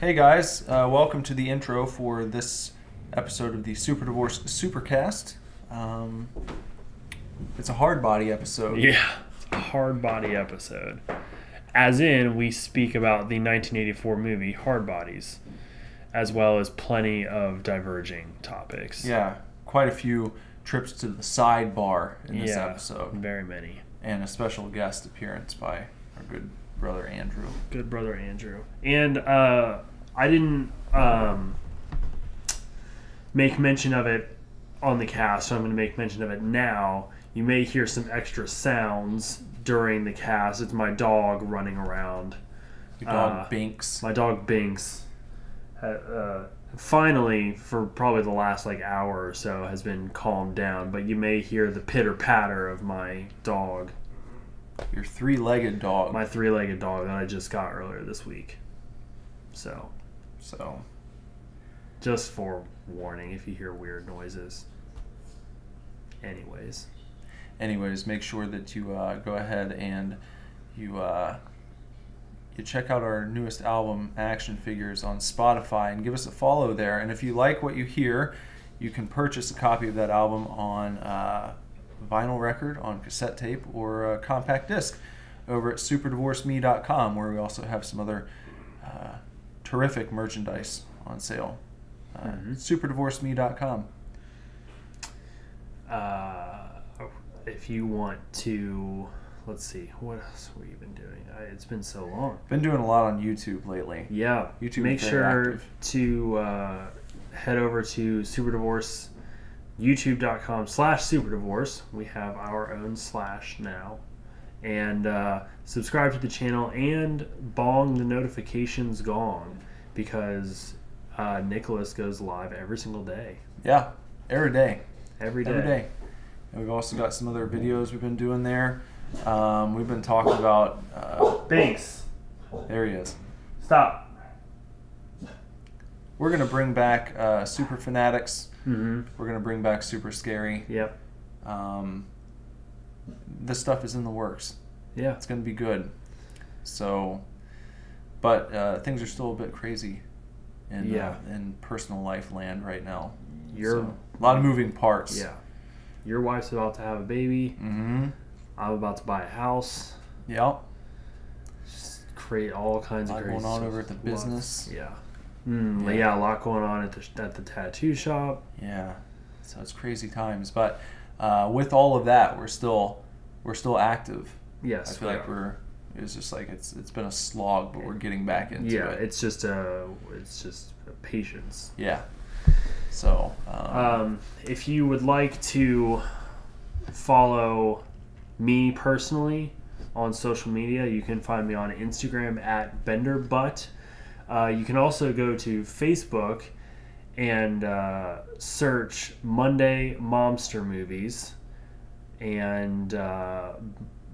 Hey guys, welcome to the intro for this episode of the Super Divorce Supercast. It's a hard body episode. Yeah, a hard body episode. As in, we speak about the 1984 movie Hardbodies, as well as plenty of diverging topics. Yeah, quite a few trips to the sidebar in this episode. Very many. And a special guest appearance by our good brother Andrew. Good brother Andrew. And I didn't make mention of it on the cast, so I'm going to make mention of it now. You may hear some extra sounds during the cast. It's my dog running around. Your dog Binks. My dog Binks. Finally, for probably the last hour or so, has been calmed down. But you may hear the pitter-patter of my dog. Your three-legged dog. My three-legged dog that I just got earlier this week. So, just for warning if you hear weird noises. Anyways, make sure that you go ahead and you check out our newest album, Action Figures, on Spotify, and give us a follow there. And if you like what you hear, you can purchase a copy of that album on vinyl record, on cassette tape, or a compact disc over at SUPERDIVORCEME.com, where we also have some other terrific merchandise on sale. SUPERDIVORCEME.com. If you want to, let's see, what else have we been doing? It's been so long. Been doing a lot on YouTube lately. Yeah. YouTube. Make sure to head over to SuperDivorce, youtube.com/SuperDivorce. We have our own / now. And subscribe to the channel and bong the notifications gong, because Nicholas goes live every single day. Yeah, every day. Every day. And we've also got some other videos we've been doing there. We've been talking about... Binks. There he is. Stop. We're going to bring back Super Fanatics. Mm-hmm. We're going to bring back Super Scary. Yep. This stuff is in the works. Yeah. It's going to be good. So, but things are still a bit crazy in personal life land right now. A lot of moving parts. Yeah. Your wife's about to have a baby. Mm-hmm. I'm about to buy a house. Yep. Just create all kinds of crazy going on over at the business. Yeah. Yeah, a lot going on at the tattoo shop. Yeah. So it's crazy times, but with all of that, we're still active. Yes. I feel like it's been a slog, but we're getting back into it. Yeah, it's just patience. Yeah. So, if you would like to follow me personally on social media, you can find me on Instagram at BenderButt. You can also go to Facebook and search Monday Momster Movies, and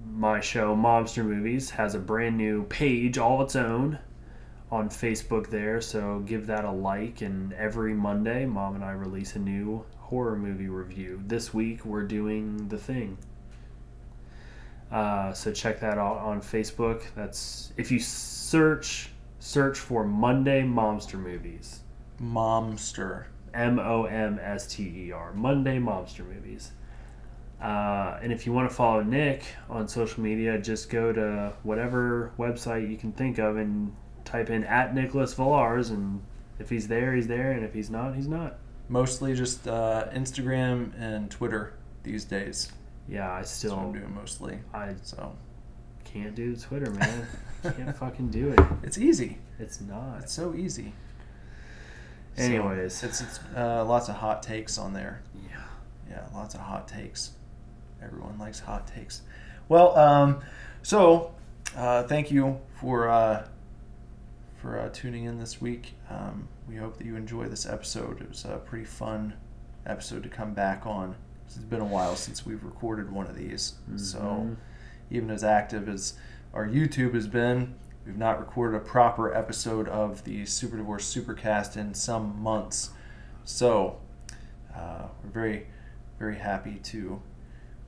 my show Momster Movies has a brand new page all its own on Facebook there, so give that a like. And every Monday, Mom and I release a new horror movie review. This week, we're doing The Thing. So check that out on Facebook. That's if you search for Monday Momster Movies. Momster. MOMSTER. Monday Momster Movies. And if you want to follow Nick on social media, just go to whatever website you can think of and type in @NicholasVillars, and if he's there, he's there, and if he's not, he's not. Mostly just Instagram and Twitter these days. Yeah, That's what I'm doing mostly. Can't do the Twitter, man. Can't fucking do it. It's easy. It's not. It's so easy. Anyways, so it's lots of hot takes on there. Yeah, lots of hot takes. Everyone likes hot takes. Well, thank you for tuning in this week. We hope that you enjoy this episode. It was a pretty fun episode to come back on. It's been a while since we've recorded one of these. Mm-hmm. So even as active as our YouTube has been, we've not recorded a proper episode of the Super Divorce Supercast in some months. So we're very, very happy to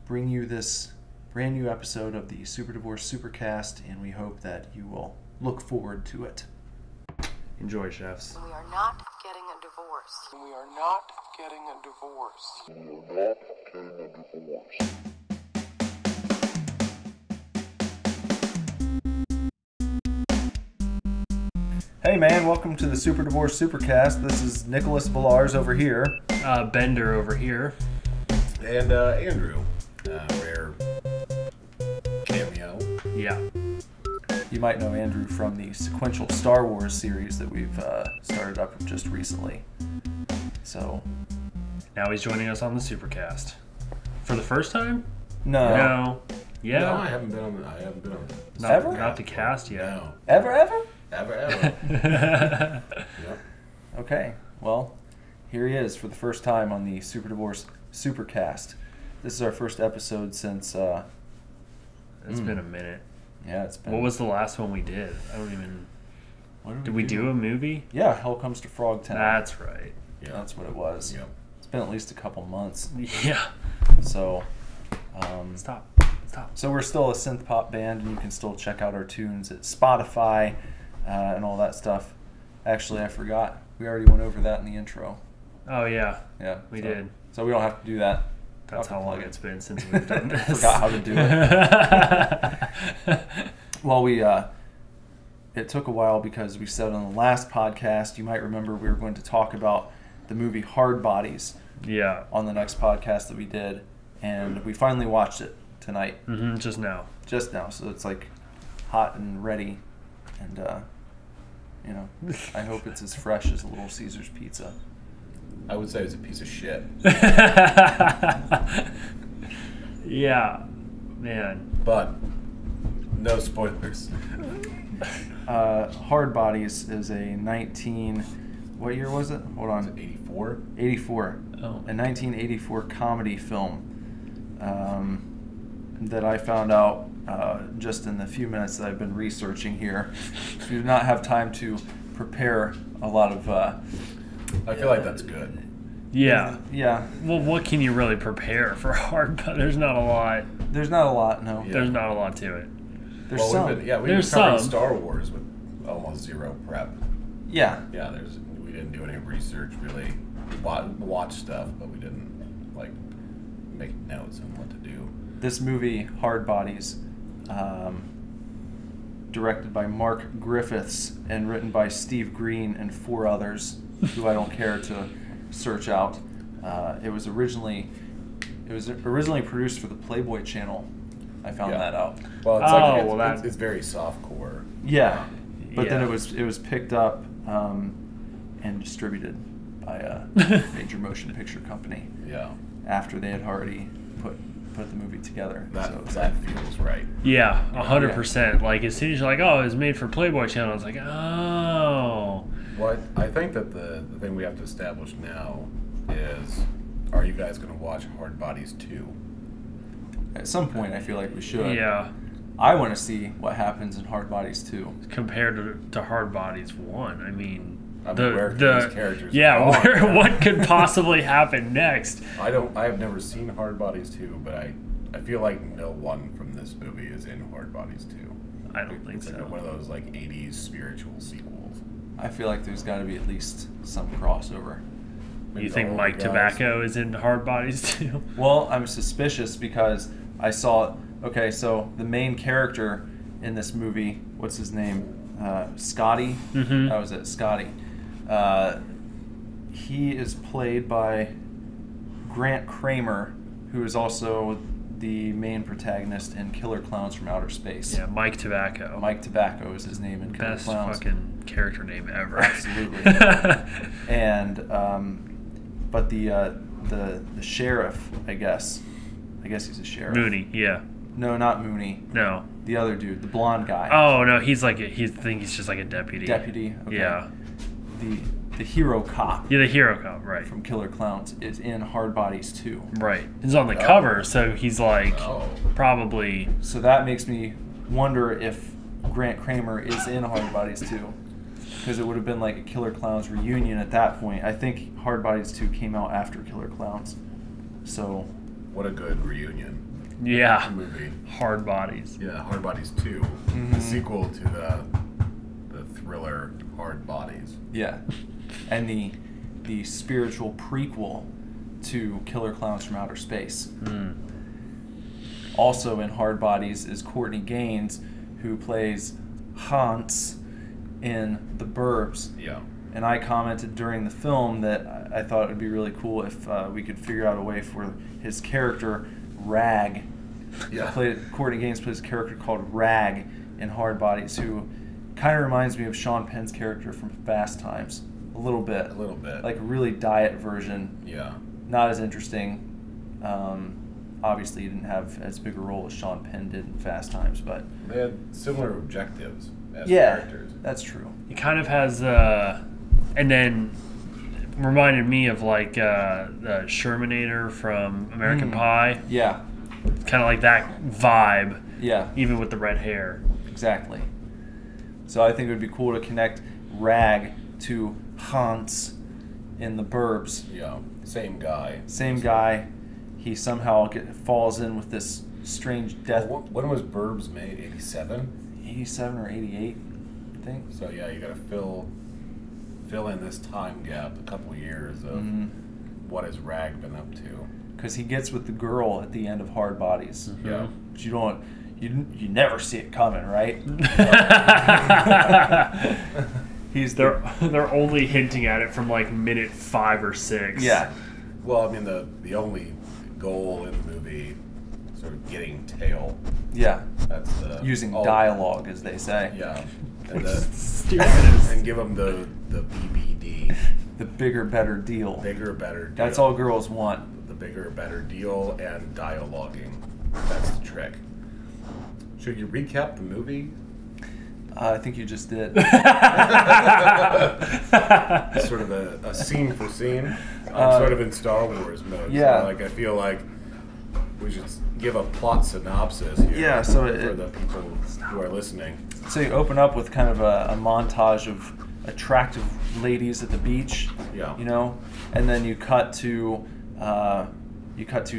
bring you this brand new episode of the Super Divorce Supercast, and we hope that you will look forward to it. Enjoy, chefs. We are not getting a divorce. We are not getting a divorce. Hey man, welcome to the Super Divorce Supercast. This is Nicholas Villars over here. Bender over here. And Andrew, rare cameo. Yeah. You might know Andrew from the sequential Star Wars series that we've started up just recently. So Now he's joining us on the Supercast. For the first time? no, No. Yeah. No, I haven't been on. Not, Ever? not the cast yet. No, ever. ever. Yep. Okay, well, here he is for the first time on the Super Divorce Supercast. This is our first episode since. It's been a minute. Yeah, it's been. What was the last one we did? I don't even... What Did we do a movie? Yeah, Hell Comes to Frogtown. That's right. Yeah. That's what it was. Yep. It's been at least a couple months. Yeah. So, Stop. so we're still a synth pop band, and you can still check out our tunes at Spotify and all that stuff. Actually, I forgot. We already went over that in the intro. Oh, yeah. Yeah, We so- did. So we don't have to do that. That's how long Plug it. it's been since we've done this. Forgot how to do it. Well, it took a while because we said on the last podcast, you might remember we were going to talk about the movie Hardbodies Yeah. on the next podcast that we did, and we finally watched it tonight, Just now. just now. So it's like hot and ready, and I hope it's as fresh as a Little Caesars pizza. I would say it's a piece of shit. Yeah. Man. But no spoilers. Hardbodies is a what year was it? Hold Was on. it 84? 84. Oh. A 1984 comedy film that I found out just in the few minutes that I've been researching here. We did not have time to prepare a lot of... I feel like that's good. Yeah. Yeah, Well, what can you really prepare for Hardbodies? There's not a lot. there's not a lot, no. Yeah. There's not a lot to it. There's Well, some. we've been There's covering some. Star Wars with almost zero prep. Yeah. Yeah, we didn't do any research really. Watch stuff, but we didn't like make notes on what to do. This movie, Hardbodies, directed by Mark Griffiths and written by Steve Green and 4 others who I don't care to search out. It was originally produced for the Playboy Channel. I found that out. Well, it's that's- it's very softcore. Yeah, but then Yeah. it was picked up and distributed by a major motion picture company Yeah, after they had already put the movie together. that So it's that feels right. Yeah, 100%. Like, as soon as you're like, oh, it was made for Playboy Channel, it's like, oh. What I think that the thing we have to establish now is, are you guys going to watch Hardbodies 2? at some point, I feel like we should. Yeah, I want to see what happens in Hardbodies 2. compared to Hardbodies 1. I mean, where can these characters yeah, go? what could possibly happen next? I have never seen Hardbodies 2, but I feel like no one from this movie is in Hardbodies 2. I don't think It's so. like one of those like 80s spiritual sequels. I feel like there's got to be at least some crossover. Maybe You the think older Mike guys. Tobacco is in Hardbodies too? Well, I'm suspicious because I saw. Okay, so the main character in this movie, what's his name? Scotty. Mhm. That was it, Scotty. He is played by Grant Kramer, who is also the main protagonist in Killer Clowns from Outer Space. Yeah, Mike Tobacco. Mike Tobacco is his name in Killer Best Clowns. fucking character name ever. Absolutely. And but the sheriff, I guess he's a sheriff. Mooney, yeah. No, not Mooney. No. The other dude, the blonde guy. Oh no, he's just like a deputy. Deputy. Okay. Yeah. The hero cop Yeah, the hero cop, right. from Killer Clowns is in Hardbodies 2. Right. He's on the cover, so he's like Oh. probably So that makes me wonder if Grant Kramer is in Hardbodies 2. Because it would have been like a Killer Clowns reunion at that point. I think Hardbodies 2 came out after Killer Clowns. So, What a good reunion yeah. movie. Hardbodies. Yeah, Hardbodies 2, Mm-hmm. the sequel to the thriller Hardbodies. Yeah. And the spiritual prequel to Killer Clowns from Outer Space. Also in Hardbodies is Courtney Gaines, who plays Hans in The Burbs. Yeah. And I commented during the film that I thought it would be really cool if we could figure out a way for his character, Rag. Yeah. Courtney Gaines plays a character called Rag in Hardbodies, who kind of reminds me of Sean Penn's character from Fast Times. A little bit. A little bit. Like a really diet version. Yeah. Not as interesting. Obviously, he didn't have as big a role as Sean Penn did in Fast Times, but... They had similar objectives as yeah, characters. that's true. He kind of has, and then reminded me of like the Shermanator from American Pie. Yeah, Kind of like that vibe, yeah, even with the red hair. exactly. So I think it would be cool to connect Rag to Hans in The Burbs. Yeah. Same guy. Same guy. He somehow falls in with this strange death. When was Burbs made? 87? 87 or 88, I think. So yeah, you got to fill in this time gap, a couple years of what has Rag been up to. Because he gets with the girl at the end of Hardbodies. Yeah. But you never see it coming, right? They're only hinting at it from like minute 5 or 6. Yeah. Well, I mean, the only goal in the movie, sort of getting tail. Yeah. That's the Using dialogue, as they say. Yeah. Which And, is stupid as- and give them the BBD, The bigger, better deal. bigger, better deal. That's all girls want. The bigger, better deal and dialoguing. That's the trick. Should you recap the movie? I think you just did. Sort of a scene for scene. I'm sort of in Star Wars mode. Yeah. So, like, I feel like we should give a plot synopsis here. Yeah, so for the people who are listening. So you open up with kind of a montage of attractive ladies at the beach. Yeah. You know, and then you cut to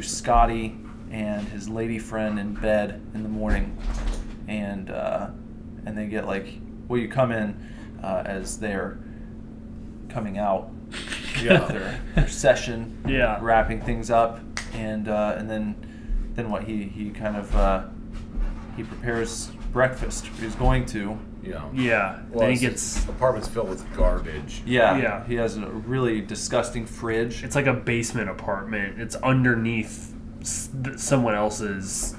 Scotty and his lady friend in bed in the morning, and they get you come in as they're coming out. Yeah. Their session. Yeah. Wrapping things up, and then what he kind of he prepares breakfast. He's going to. Yeah. Yeah. Well, Then he gets. apartment's filled with garbage. Yeah. Yeah. He has a really disgusting fridge. It's like a basement apartment. It's underneath someone else's.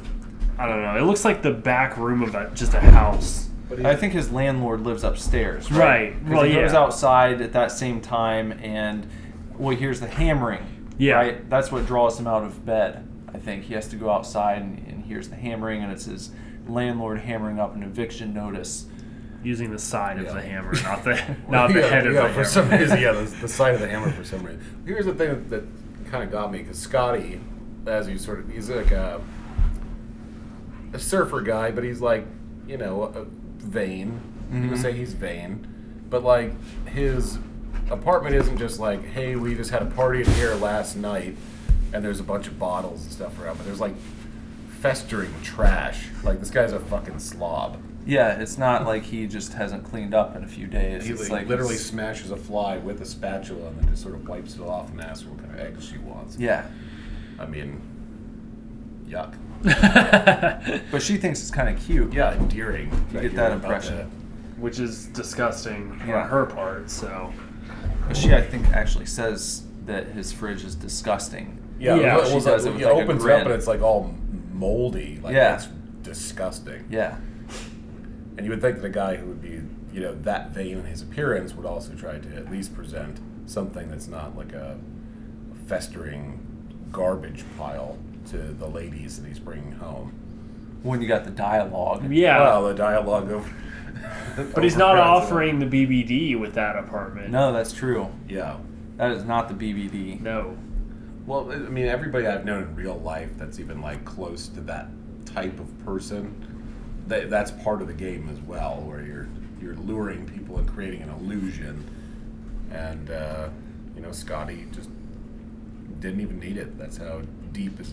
I don't know. It looks like the back room of just a house. But I think his landlord lives upstairs, right? Right. 'Cause Well, he goes yeah. outside at that same time, and he hears the hammering. Yeah. Right. That's what draws him out of bed. I think he has to go outside and hears the hammering, and it's his landlord hammering up an eviction notice. Using the side of Yeah. the hammer, not the head of the hammer. For some reason, the side of the hammer for some reason. Here's the thing that kind of got me, because Scotty, he's like a surfer guy, but he's like, vain. You would say he's vain, but like his apartment isn't just like, hey, we just had a party in here last night, and there's a bunch of bottles and stuff around, but there's like festering trash. Like, this guy's a fucking slob. Yeah, it's not like he just hasn't cleaned up in a few days. He It's literally smashes a fly with a spatula and then just sort of wipes it off and asks her what kind of eggs she wants. Yeah. I mean, yuck. But she thinks it's kind of cute. Yeah, endearing. You get that impression. Which is disgusting Yeah. on her part. So. But she, I think, actually says that his fridge is disgusting. Yeah, Yeah, well, she it's does like, it with it like a opens it grin. up and it's like all moldy. Like, Yeah. it's disgusting. Yeah. And you would think that a guy who would be, that vain in his appearance would also try to at least present something that's not like a festering garbage pile to the ladies that he's bringing home. When you got the dialogue. Yeah. Well, the dialogue of... But he's not offering the BBD with that apartment. No, that's true. Yeah. That is not the BBD. No. Well, I mean, everybody I've known in real life that's even like close to that type of person, that's part of the game as well, where you're luring people and creating an illusion. And Scotty just didn't even need it. That's how deep his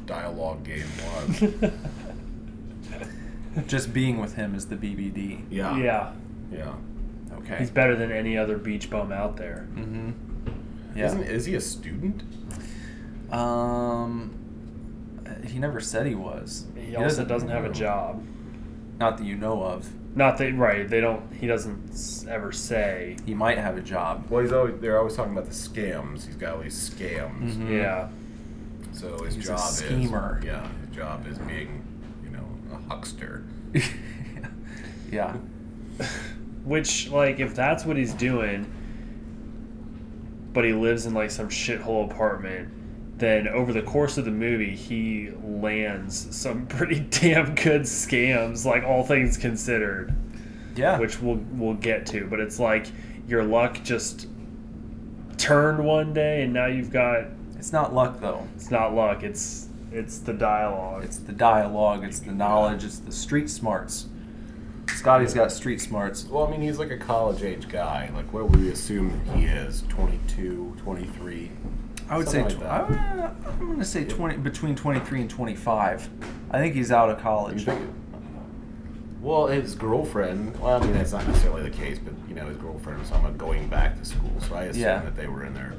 dialogue game was. Just being with him is the BBD. Yeah. Yeah. Yeah. Okay. He's better than any other beach bum out there. Mm-hmm. Yeah. Is he a student? He never said he was. He also doesn't have a job. Not that you know of. Not that right. They don't. He doesn't ever say. He might have a job. Well, they're always talking about the scams. He's got all these scams. Mhm. Yeah. So his He's job a schemer. his job is being, a huckster. Yeah. Which, like, if that's what he's doing, but he lives in like some shithole apartment, then over the course of the movie, he lands some pretty damn good scams, like all things considered. Yeah. Which we'll get to, but it's like your luck just turned one day, and now you've got. It's not luck though. It's not luck. It's the dialogue. It's the dialogue. It's the knowledge. It's the street smarts. Scotty's got street smarts. Well, I mean, he's like a college-age guy. Like, what would we assume he is? 22, 23? I would say Something like that. I'm going to say between 23 and 25. I think he's out of college. Well, his girlfriend, well, I mean, that's not necessarily the case, but, his girlfriend was talking about going back to school, so I assume that they were in their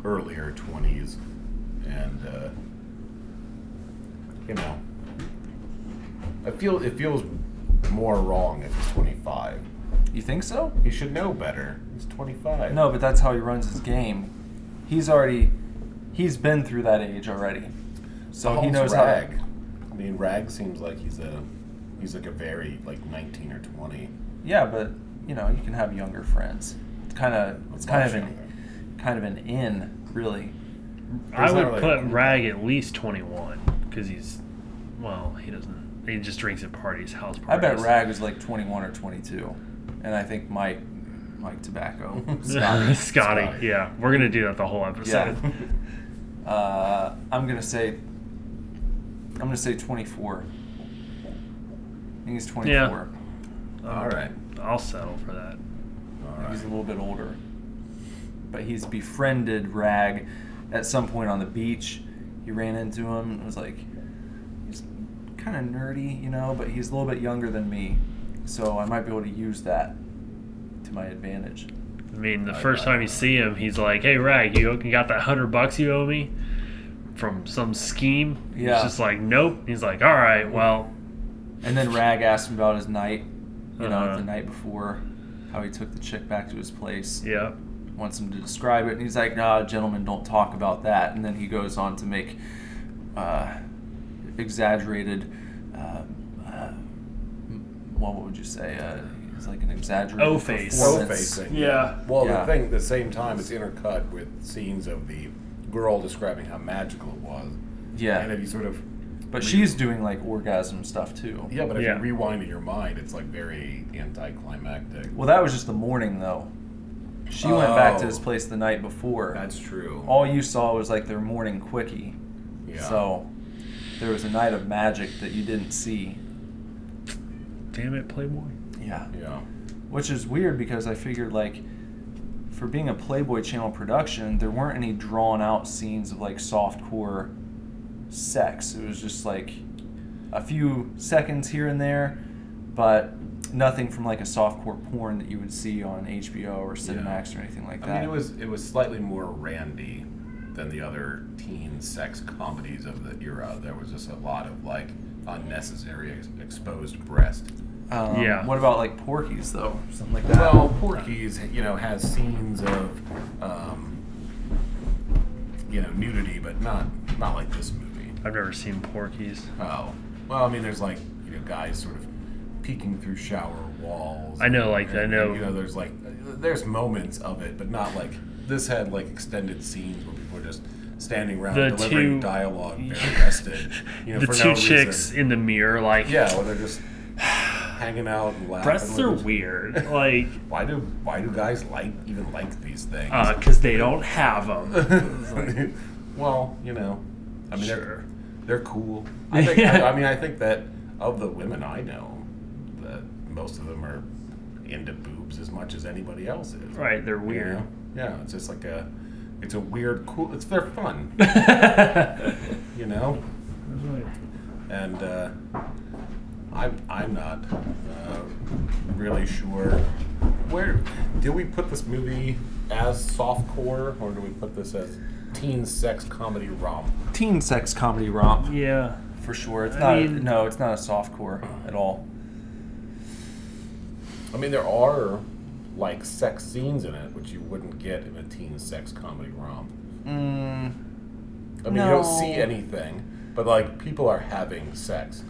earlier 20s, and, it feels more wrong if he's 25. You think so? He should know better. He's 25. No, but that's how he runs his game. He's been through that age already. So he knows Rag. how. I mean, Rag seems like he's like a very, 19 or 20. Yeah, but you can have younger friends. It's kind of an in, really. I would really put a cool Rag at least 21 because he doesn't. He just drinks at parties, house I parties. bet Rag was like 21 or 22, and I think Mike Tobacco, Scotty. Yeah, we're gonna do that the whole episode. Yeah. I'm gonna say 24. I think he's 24. Yeah. All right. I'll settle for that. All right. He's a little bit older, but he's befriended Rag at some point on the beach. He ran into him and was like, he's kind of nerdy, but he's a little bit younger than me, so I might be able to use that to my advantage. I mean, the first time you see him, he's like, "Hey, Rag, you got that $100 you owe me from some scheme?" Yeah. He's just like, "Nope." He's like, "All right, well." And then Rag asked him about his night, the Uh-huh. night before, how he took the chick back to his place. Yeah. Wants him to describe it, and he's like, "Nah, gentlemen, don't talk about that." And then he goes on to make exaggerated. What would you say? It's like an exaggerated O-face. performance. O-facing. Yeah. Well, Yeah. the thing, at the same time, it's intercut with scenes of the girl describing how magical it was. Yeah. And if you sort of... But she's doing like orgasm stuff too. Yeah, but if Yeah. you rewind in your mind, it's like very anticlimactic. Well, that was just the morning though. She went back to Oh. his place the night before. That's true. All you saw was like their morning quickie. Yeah. So there was a night of magic that you didn't see. Damn it, Playboy. Yeah. Yeah. Which is weird because I figured like for being a Playboy Channel production, there weren't any drawn out scenes of like softcore sex. It was just like a few seconds here and there, but nothing from like a softcore porn that you would see on HBO or Cinemax or anything like that. I mean, it was slightly more randy than the other teen sex comedies of the era. There was just a lot of like unnecessary exposed breast. Yeah. What about like Porky's though? Something like that. Well, Porky's, has scenes of, nudity, but not like this movie. I've never seen Porky's. Oh, well, I mean, there's like, guys sort of peeking through shower walls. I know, there's moments of it, but not like this had like extended scenes where people are just standing around The delivering two- dialogue, bare rested. The for two no chicks reason. in the mirror, like, Yeah, where they're just hanging out and laughing. breasts are weird. Like, Why do guys even like these things? because they don't have them. Well, I mean, Sure. they're cool. I think that of the women I know, that most of them are into boobs as much as anybody else is. Right, they're weird. Yeah, it's just like it's a weird, cool. They're fun. And I'm not really sure. Where do we put this movie as softcore, or do we put this as teen sex comedy romp? Teen sex comedy romp. Yeah. For sure. It's I not. mean- No, it's not a softcore at all. I mean, there are like sex scenes in it, which you wouldn't get in a teen sex comedy romp. I mean, you don't see anything, but like people are having sex.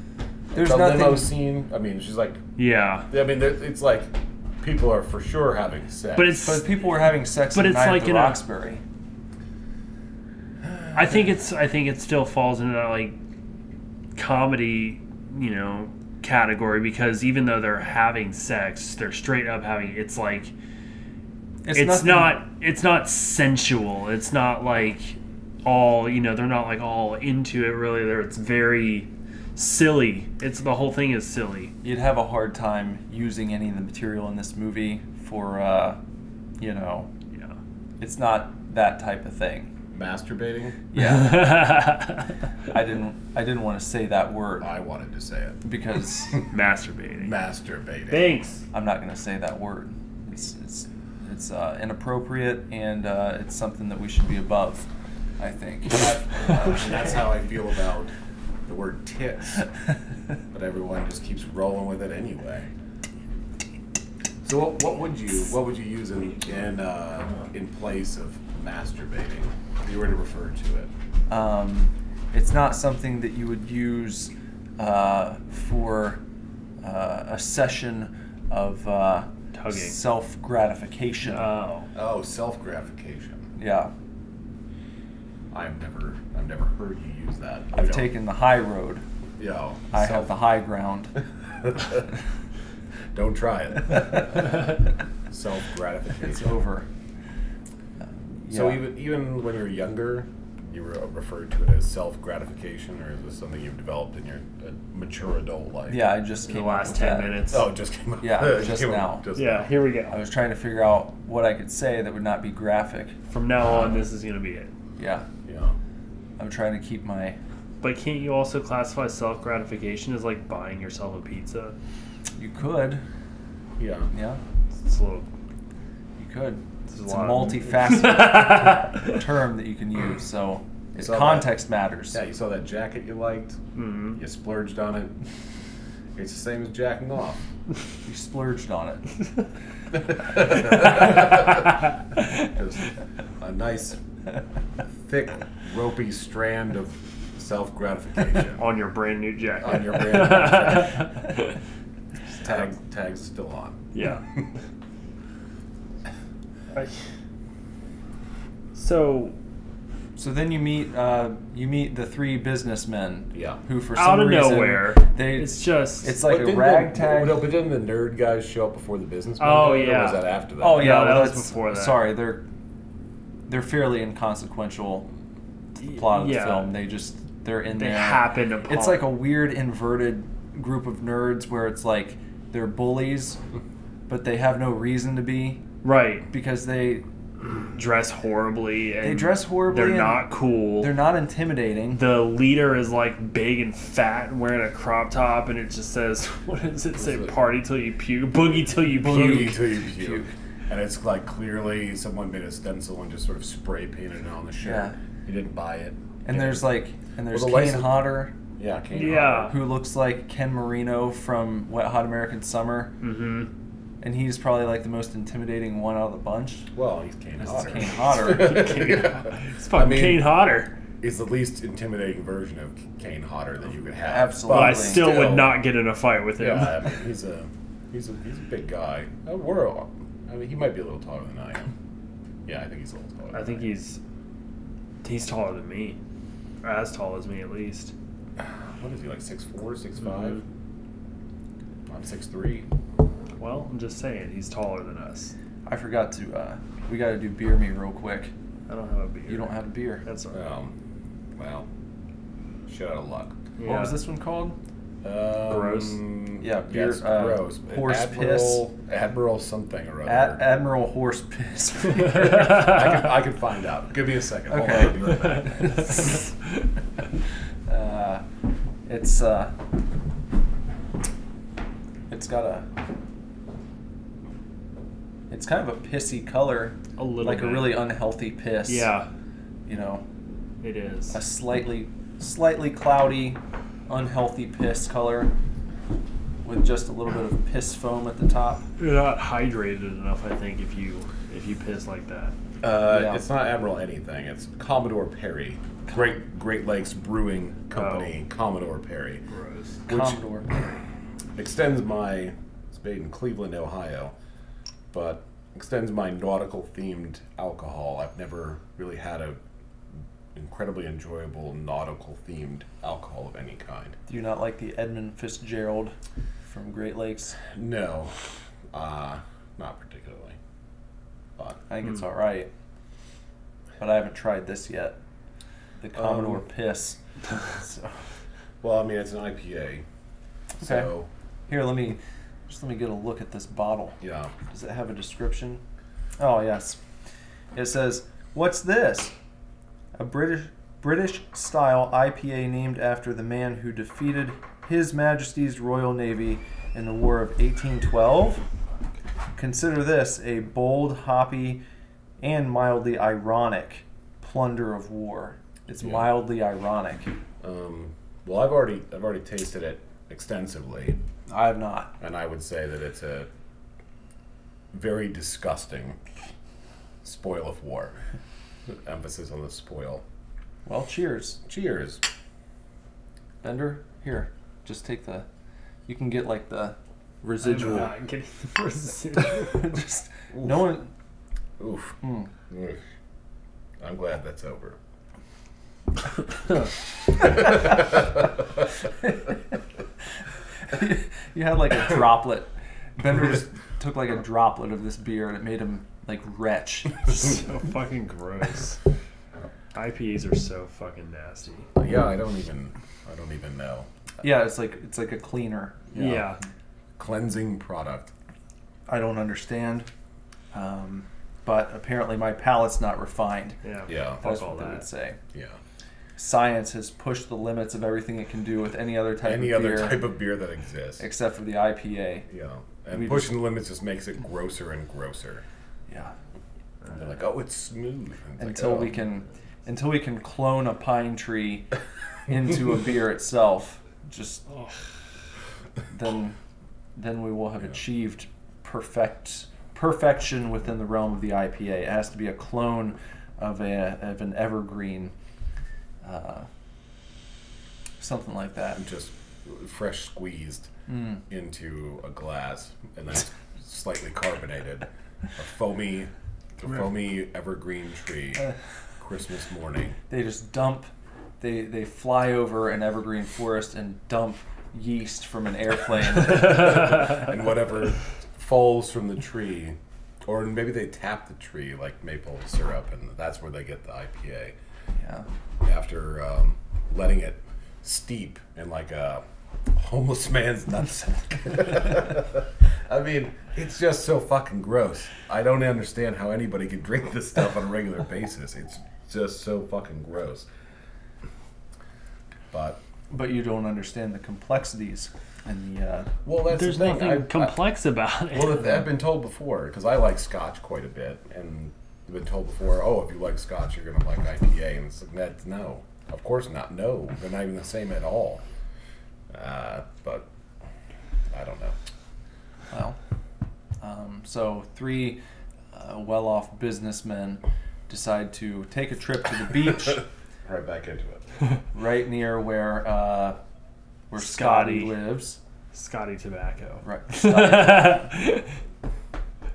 There's the nothing. limo scene. I mean, she's like. Yeah. I mean, it's like people are for sure having sex. But it's But people were having sex. But in it's Night like at the in a- Roxbury. I think it still falls into that like comedy, category, because even though they're having sex, they're straight up having it's like it's not sensual. It's not like all, they're not like all into it really. It's very silly. The whole thing is silly. You'd have a hard time using any of the material in this movie for Yeah. it's not that type of thing. Masturbating. Yeah. I didn't want to say that word I wanted to say it. because Masturbating. Masturbating. Thanks. I'm not going to say that word. It's inappropriate, and it's something that we should be above, I think. And that's how I feel about the word tits. But everyone just keeps rolling with it anyway. So what would you use in place of masturbating if you were to refer to it? It's not something that you would use for a session of Tugging. self-gratification. Oh, self-gratification. Yeah. I've never heard you use that. I've taken the high road. Yeah. I have the high ground. Don't try it. Self-gratification. It's over. So Yeah. even when you're younger, you were referred to it as self-gratification, or is this something you've developed in your mature adult life? Yeah, I just In came the up last with 10 that. minutes. Oh, it just came up. Yeah, just Came now. up just Yeah, now. here we I go. was trying to figure out what I could say that would not be graphic. From now on, this is going to be it. Yeah. Yeah. I'm trying to keep my... But can't you also classify self-gratification as like buying yourself a pizza? You could. Yeah. Yeah, It's a little... you could. This is It's a a lot. multifaceted term that you can use, so So context matters. Yeah, you saw that jacket you liked. Mhm. You splurged on it. It's the same as jacking off. You splurged on it. Just a nice, thick, ropey strand of self-gratification On your brand new jacket. on your brand new jacket. Tag's still on. Yeah. So, So then you meet the three businessmen. Yeah. Who for out some of reason nowhere, they it's it's like a didn't ragtag. But didn't the nerd guys show up before the business? Oh, men did, yeah. Or was that after that? Oh yeah, No, that well, was that's- before that. Sorry, they're fairly inconsequential to the plot of the Yeah. film. They're in they there. happen to. It's like a weird inverted group of nerds where it's like they're bullies, but they have no reason to be right. because they Dress horribly. And They dress horribly They're and not cool. they're not intimidating. The leader is like big and fat and wearing a crop top, and it just says, "What does it say? Party till you puke, boogie till you Boogie puke." till you puke. And it's like clearly someone made a stencil and just sort of spray painted it on the shirt. Yeah. You didn't buy it. And there's Well, Kane the license- Hodder, Yeah, Kane Yeah. Hodder. who looks like Ken Marino from Wet Hot American Summer, Mm-hmm. and he's probably like the most intimidating one out of the bunch. Well, he's Kane This Hodder. is Kane Hodder. It's fucking I mean- Kane Hodder. He's the least intimidating version of Kane Hodder that you could have. Absolutely. But I Totally. still would not get in a fight with him. Yeah, I mean, he's a big guy. I mean, he might be a little taller than I am. Yeah, I think he's a little taller. I think than he's taller than me, or as tall as me at least. What is he, like 6'4", 6'5"? Mm-hmm. I'm 6'3". Well, I'm just saying he's taller than us. I forgot to. We got to do beer me real quick. I don't have a beer. You don't have a beer. That's all right. Well, shit out of luck. Yeah. What was this one called? Gross. Yeah, beer. Yes, gross. Horse Admiral something or other. Admiral Horse Piss. I can find out. Give me a second. Hold Okay. on, I'll be right back. It's It's got a... It's kind of a pissy color. A little like bit. a really unhealthy piss. Yeah, You know, it is. a slightly cloudy, unhealthy piss color with just a little bit of piss foam at the top. You're not hydrated enough, I think, if you piss like that. Yeah. It's not Admiral anything. It's Commodore Perry. Great Lakes Brewing Company, Commodore Perry. Gross. Which Commodore. extends my... It's made in Cleveland, Ohio. But extends my nautical-themed alcohol. I've never really had a incredibly enjoyable nautical-themed alcohol of any kind. Do you not like the Edmund Fitzgerald from Great Lakes? No, not particularly. But I think it's all right. But I haven't tried this yet. The Commodore Piss. So, well, I mean, it's an IPA. So here, let me get a look at this bottle. yeah, Does it have a description? Oh, yes. It says, "What's this? A British style IPA named after the man who defeated His Majesty's Royal Navy in the War of 1812. Consider this a bold, hoppy, and mildly ironic plunder of war." It's Yeah. mildly ironic. well, I've already tasted it extensively, I have not. and I would say that it's a very disgusting spoil of war. Emphasis on the spoil. Well, cheers. Cheers. Bender, here, just take the... You can get, like, the residual... I'm not getting the residual. Just... No one... Oof. Mm. Oof. I'm glad that's over. You had like a droplet. Bender just took like a droplet of this beer and it made him like retch. So fucking gross. IPAs are so fucking nasty. Yeah, I don't even know. Yeah, it's like a cleaner. Yeah. Cleansing product. I don't understand, but apparently my palate's not refined. Yeah. Yeah. That's Fuck all what they would that. say. Yeah. Science has pushed the limits of everything it can do with any other type of beer, that exists. except for the IPA. Yeah. And We pushing the limits just makes it grosser and grosser. Yeah. And they're like, oh, it's smooth. And it's Until like, we can clone a pine tree into a beer itself, just then we will have achieved perfection within the realm of the IPA. It has to be a clone of an evergreen, something like that. just fresh squeezed into a glass and then slightly carbonated. A foamy evergreen tree. Christmas morning. They just dump. They fly over an evergreen forest and dump yeast from an airplane. And whatever falls from the tree, or maybe they tap the tree like maple syrup, and that's where they get the IPA. Yeah. After letting it steep in like a homeless man's nutsack. I mean, it's just so fucking gross. I don't understand how anybody could drink this stuff on a regular basis. It's just so fucking gross. But you don't understand the complexities and the. well, that's There's the thing. nothing complex about it. Well, I've been told before, because I like Scotch quite a bit, and I've been told before, oh, if you like Scotch, you're going to like IPA. And it's like, no, of course not. No, they're not even the same at all. But I don't know. Well, so three well-off businessmen decide to take a trip to the beach Right back into it. right near where Scotty Scotty. lives. Scotty Tobacco. Right. Scotty.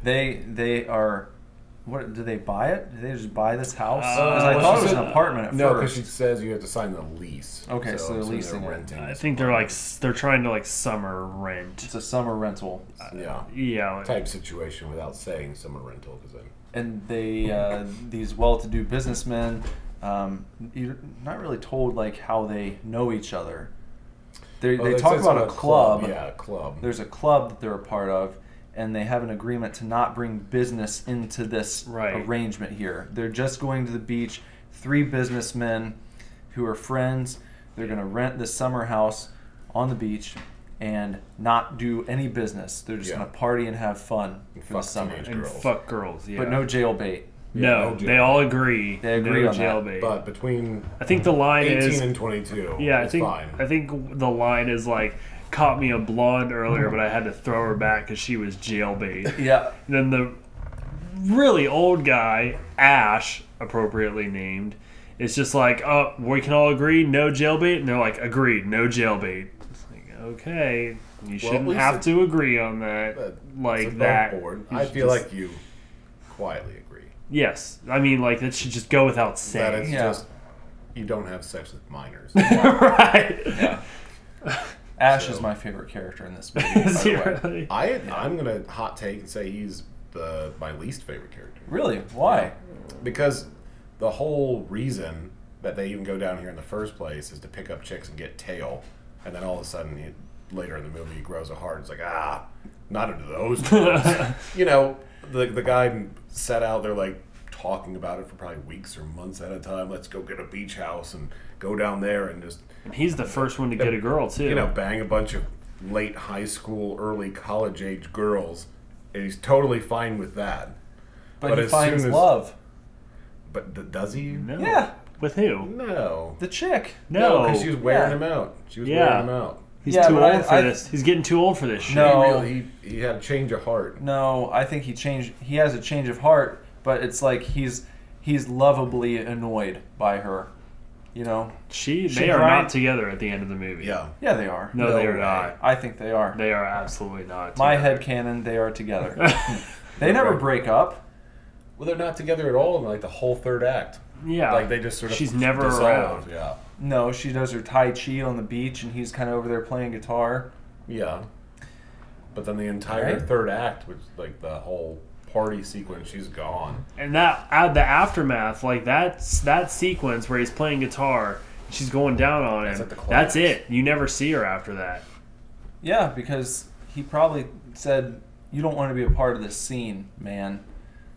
They are. What do they buy it? Did they just buy this house? Because I well, thought she it was an said- apartment at No, because first. she says you have to sign the lease. Okay, so they're they're leasing it. renting. I this think they're like apartment. they're trying to like summer rent. It's a summer rental, Yeah. Yeah. Like, Type situation without saying summer rental, because then and they these well-to-do businessmen. You're not really told like how they know each other. They talk says about a club. Yeah, a club. There's a club that they're a part of, and they have an agreement to not bring business into this Right. arrangement here. They're just going to the beach. Three businessmen who are friends. They're going to rent this summer house on the beach, and not do any business. They're just Yeah. going to party and have fun for the fuck summer. teenage And girls. fuck girls, yeah. But no jailbait. No, no they jail. all agree. They agree no on that. jailbait. But between I think the line 18 is and 22, yeah. it's fine. I think the line is like, caught me a blonde earlier, but I had to throw her back because she was jailbait. Yeah. And then the really old guy, Ash, appropriately named, is just like, oh, we can all agree, no jailbait, and they're like, agreed, no jailbait. It's like, okay, you shouldn't least have it- to agree on that It's like above that. board. You I should feel just- like you quietly agree yes, I mean, like, that should just go without that saying. it's Yeah. just you don't have sex with minors. Right. Yeah. Ash So- is my favorite character in this movie. By the way. Seriously. I'm gonna hot take and say he's my least favorite character Really? Why? because the whole reason that they even go down here in the first place is to pick up chicks and get tail, and then all of a sudden later in the movie he grows a heart. It's like not into those girls. You know, the guy set out there like talking about it for probably weeks or months at a time. Let's go get a beach house and go down there and just And he's the first one to get a girl, too. bang a bunch of late high school, early college age girls, and he's totally fine with that. But he as finds soon as- love. But does he? No. Yeah. With who? No. The chick. No. because she was wearing Yeah. him out. She was Yeah. wearing him out. He's Yeah, too but old for I- this. He's getting too old for this shit. No. He had a change of heart. No, I think he has a change of heart, but it's like he's lovably annoyed by her. You know? They are grind- not together at the end of the movie. Yeah. Yeah, they are. No, No they are way. not. I think they are. They are absolutely not. My together. headcanon, they are together. They never break up. Well, they're not together at all in like the whole third act. Yeah. Like they just sort of She's never dissolve. around. Yeah. No, she does her Tai Chi on the beach, and he's kind of over there playing guitar. Yeah. But then the entire Right. third act, which like the whole party sequence, she's gone. And the aftermath, like that sequence where he's playing guitar, she's going down on That's him. at the climax. That's it. You never see her after that. Yeah, because he probably said, "You don't want to be a part of this scene, man.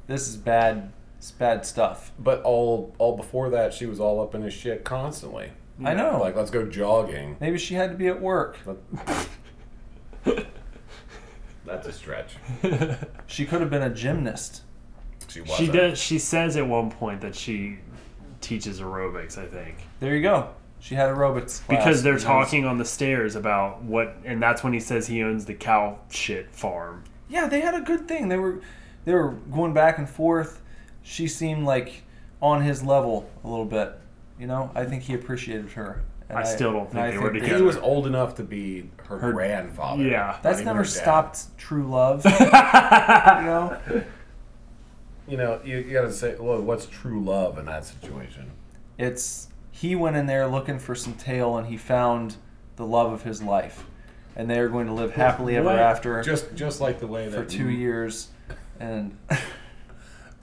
This is bad. It's bad stuff." But all before that, she was all up in his shit constantly. I know. Like, let's go jogging. Maybe she had to be at work. That's a stretch. She could have been a gymnast. She wasn't. She does. She says at one point that she teaches aerobics. I think There you go. She had aerobics class. because they're Who knows? talking on the stairs about what, and that's when he says he owns the cow shit farm. Yeah, they had a good thing. They were going back and forth. She seemed like on his level a little bit. You know, I think he apprecited her. And I still don't think and they were they- together. He was old enough to be her grandfather. Yeah. not That's even never her dad. stopped true love. You know? You know, you got to say, well, what's true love in that situation? It's he went in there looking for some tail, and he found the love of his life, and they are going to live happily ever What? after Just like the way for that 2 years. And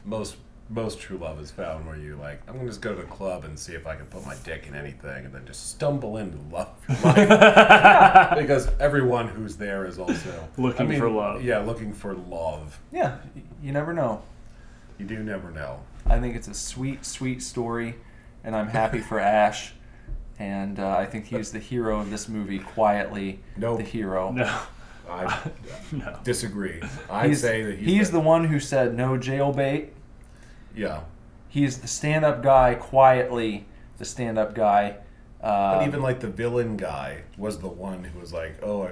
most true love is found where you like, I'm gonna just go to the club and see if I can put my dick in anything, and then just stumble into love of your life. Because everyone who's there is also Looking for love. Yeah, looking for love. yeah, you never know. You do never know. I think it's a sweet, sweet story, and I'm happy for Ash. And I think he's the hero of this movie. Quietly, Nope. the hero. No, I no. disagree. I say that he's the one who said no jailbait. yeah. He's the stand-up guy. Quietly, the stand-up guy. But even like the villain guy was the one who was like, "Oh, I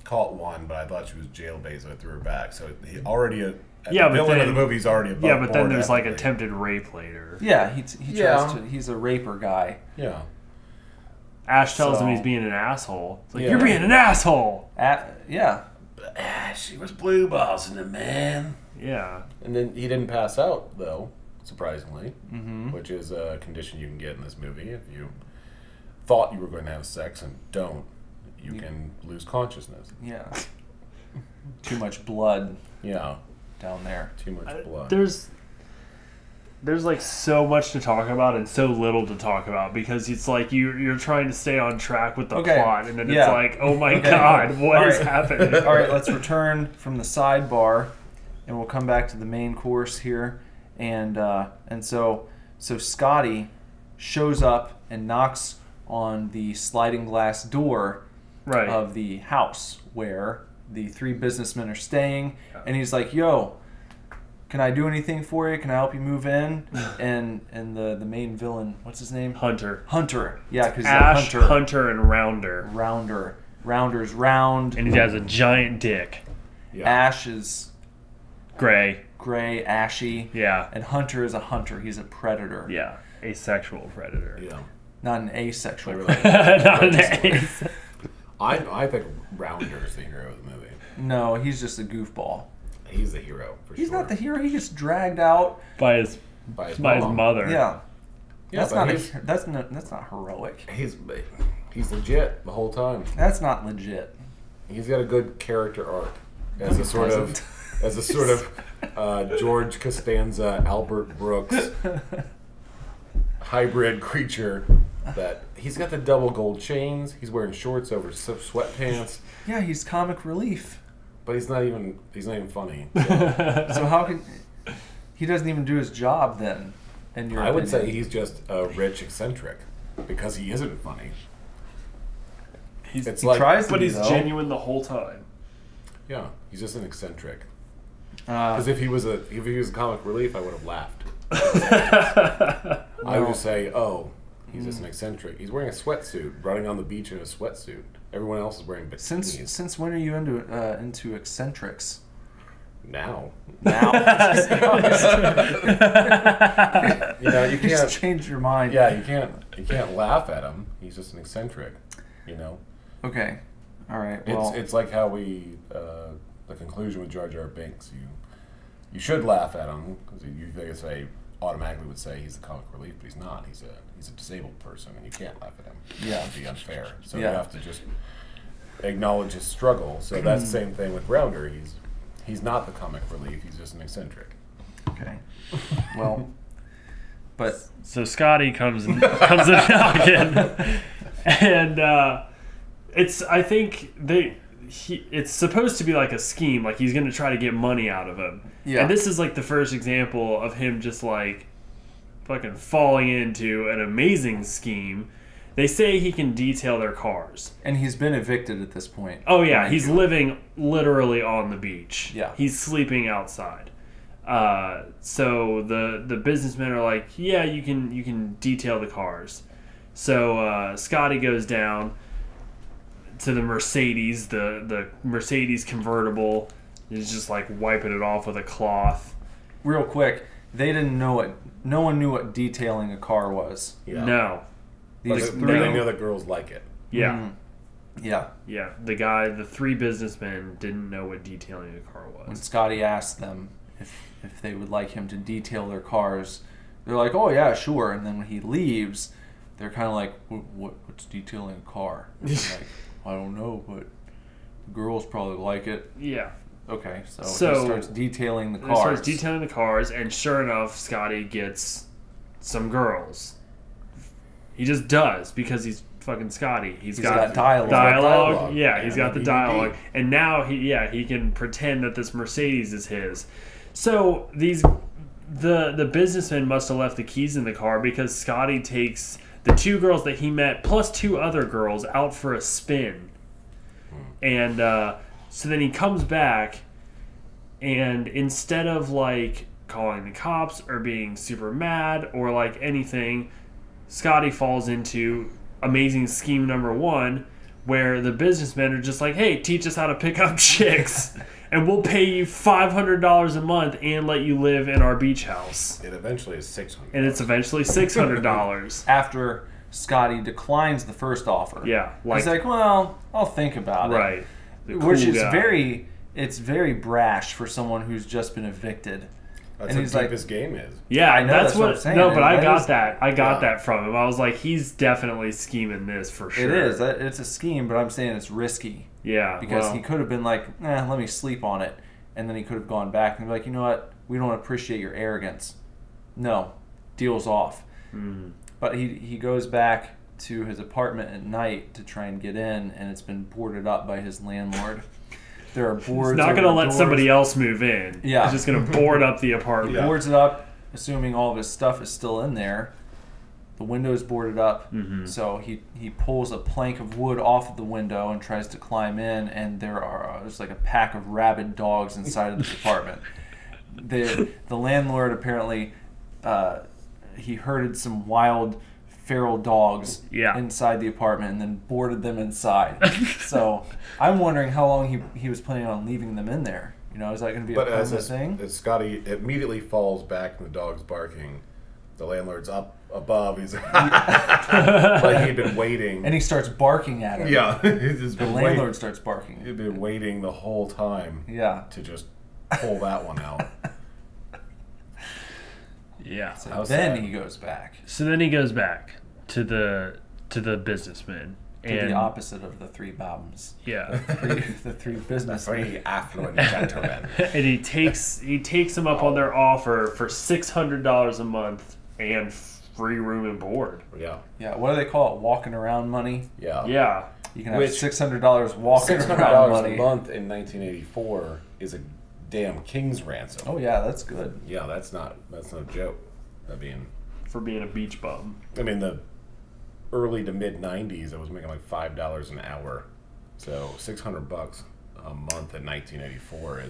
caught one, but I thought she was jailbait, so I threw her back." So he already, the Yeah, but villain then- of the movie's already above Yeah, but then board there's like ethically. attempted rape later. yeah, he Yeah. tries to. He's a raper guy. Yeah. Ash tells him So- he's being an asshole. It's like, Yeah. you're being an asshole. Yeah. But she was blue bossing him, man. Yeah. And then he didn't pass out, though, surprisingly, Mm-hmm. which is a condition you can get in this movie. If you thought you were going to have sex and don't, you can lose consciousness. Yeah. Too much blood Yeah, down there. too much blood. There's like so much to talk about and so little to talk about because it's like you're trying to stay on track with the Okay. plot and then it's Yeah. like, oh my Okay. god, what All is right. happening? All right, let's return from the sidebar, and we'll come back to the main course here. And so Scotty shows up and knocks on the sliding glass door, Right. of the house where the 3 businessmen are staying, and he's like, "Yo, can I do anything for you? Can I help you move in?" and the main villain, what's his name? Hunter. Yeah, because Ash, Hunter. Hunter, and Rounder. Rounder's round. And he has a giant dick. Yeah. Ash is Gray. ashy. Yeah. And Hunter is a hunter. He's a predator. Yeah. Asexual predator. Yeah. Not an asexual. Really. Not an ace. I think Rounder is the hero of the movie. No, he's just a goofball. He's the hero for He's sure. not the hero. He gets dragged out. By his mom. mother. Yeah. Yeah, That's not heroic. He's legit the whole time. That's not legit. He's got a good character arc as a sort of George Costanza, Albert Brooks hybrid creature. That he's got the double gold chains. He's wearing shorts over sweatpants. Yeah, he's comic relief. But he's not even funny. So how can he doesn't even do his job then? In your I would opinion? say he's just a rich eccentric because he isn't funny. He tries to but be, he's though. genuine the whole time. Yeah, he's just an eccentric. Because if he was a comic relief, I would have laughed. I would just say, "Oh, he's just an eccentric. He's wearing a sweatsuit, running on the beach in a sweatsuit. Everyone else is wearing bikinis." Since when are you into eccentrics? Now, Now, you you just can't. changed your mind. Yeah, you can't laugh at him. He's just an eccentric. Okay. All right. Well, It's like how we the conclusion with Jar Jar Binks. You should laugh at him because they automatically would say he's the comic relief, but he's not. He's a disabled person, and you can't laugh at him. Yeah. It'd be unfair. So Yeah. you have to just acknowledge his struggle. So that's the same thing with Rounder. He's not the comic relief. He's just an eccentric. okay. Well, but So Scotty comes a knocking, and I think it's supposed to be like a scheme, like he's going to try to get money out of him. Yeah. And this is like the first example of him just like fucking falling into an amazing scheme. They say he can detail their cars. and he's been evicted at this point. Oh yeah, Mind he's you. living literally on the beach. Yeah. He's sleeping outside. So the businessmen are like, yeah, you can detail the cars. So Scotty goes down to the Mercedes, the Mercedes convertible. He's just like wiping it off with a cloth. Real quick, they didn't know it. No one knew what detailing a car was. Yeah. No. But These they three. know that girls like it. Yeah. Yeah. Yeah. The 3 businessmen didn't know what detailing a car When was. Scotty asked them if they would like him to detail their cars, they're like, "Oh yeah, sure." And then when he leaves, they're kind of like, "What's detailing a car?" And they're like, "I don't know, but the girls probably like it." Yeah. Okay, so So- he starts detailing the He cars. starts detailing the cars, and sure enough, Scotty gets some girls. He just does because he's fucking Scotty. He's got dialogue. Dialogue. Yeah, he's got the DVD. dialogue, and now he can pretend that this Mercedes is his. So the businessman must have left the keys in the car because Scotty takes the 2 girls that he met plus 2 other girls out for a spin, and so then he comes back, and instead of like calling the cops or being super mad or like anything, Scotty falls into amazing scheme number 1, where the businessmen are just like, "Hey, teach us how to pick up chicks, and we'll pay you $500 a month and let you live in our beach house." It eventually is $600. And it's eventually $600. After Scotty declines the first offer. Yeah, He's like, "Well, I'll think about it." right. The Which cool is guy. it's very brash for someone who's just been evicted. That's and how he's deep like, his game is. Yeah, I know, that's that's what what. I'm saying. No, but I That got is- that. I got Yeah. that from him. I was like, he's definitely scheming this for sure. It is. It's a scheme, but I'm saying it's risky. Yeah, Because well, he could have been like, let me sleep on it. And then he could have gone back and be like, you know what? We don't appreciate your arrogance. No. Deal's off. mm, But he goes back to his apartment at night to try and get in, and it's been boarded up by his landlord. There are boards. he's not going to let somebody else move in. Yeah. He's just going to board up the apartment. Yeah. Boards it up, assuming all of his stuff is still in there. the window's boarded up. So he pulls a plank of wood off of the window and tries to climb in, and there's like a pack of rabid dogs inside of the apartment. The landlord apparently he herded some wild feral dogs inside the apartment and then boarded them inside. So I'm wondering how long he was planning on leaving them in there. You know, is that going to be a permanent thing? As Scotty immediately falls back and the dog's barking, the landlord's up above. He's like he'd been waiting. And he starts barking at him. Yeah. The landlord starts barking. He'd been waiting the whole time to just pull that one out. Yeah. So then he goes back. So then he goes back to the businessman. To the opposite of the three bums. Yeah. The three businessmen. Three affluent gentlemen. And he takes them up on their offer for $600 a month and free room and board. Yeah. Yeah. What do they call it? Walking around money. Yeah. Yeah. You can have $600 walking around $600 money. a month in 1984 is a damn king's ransom. Oh yeah, that's good. Yeah, that's no joke. For being a beach bum. I mean, the early to mid 90s, I was making like $5 an hour. So $600 a month in 1984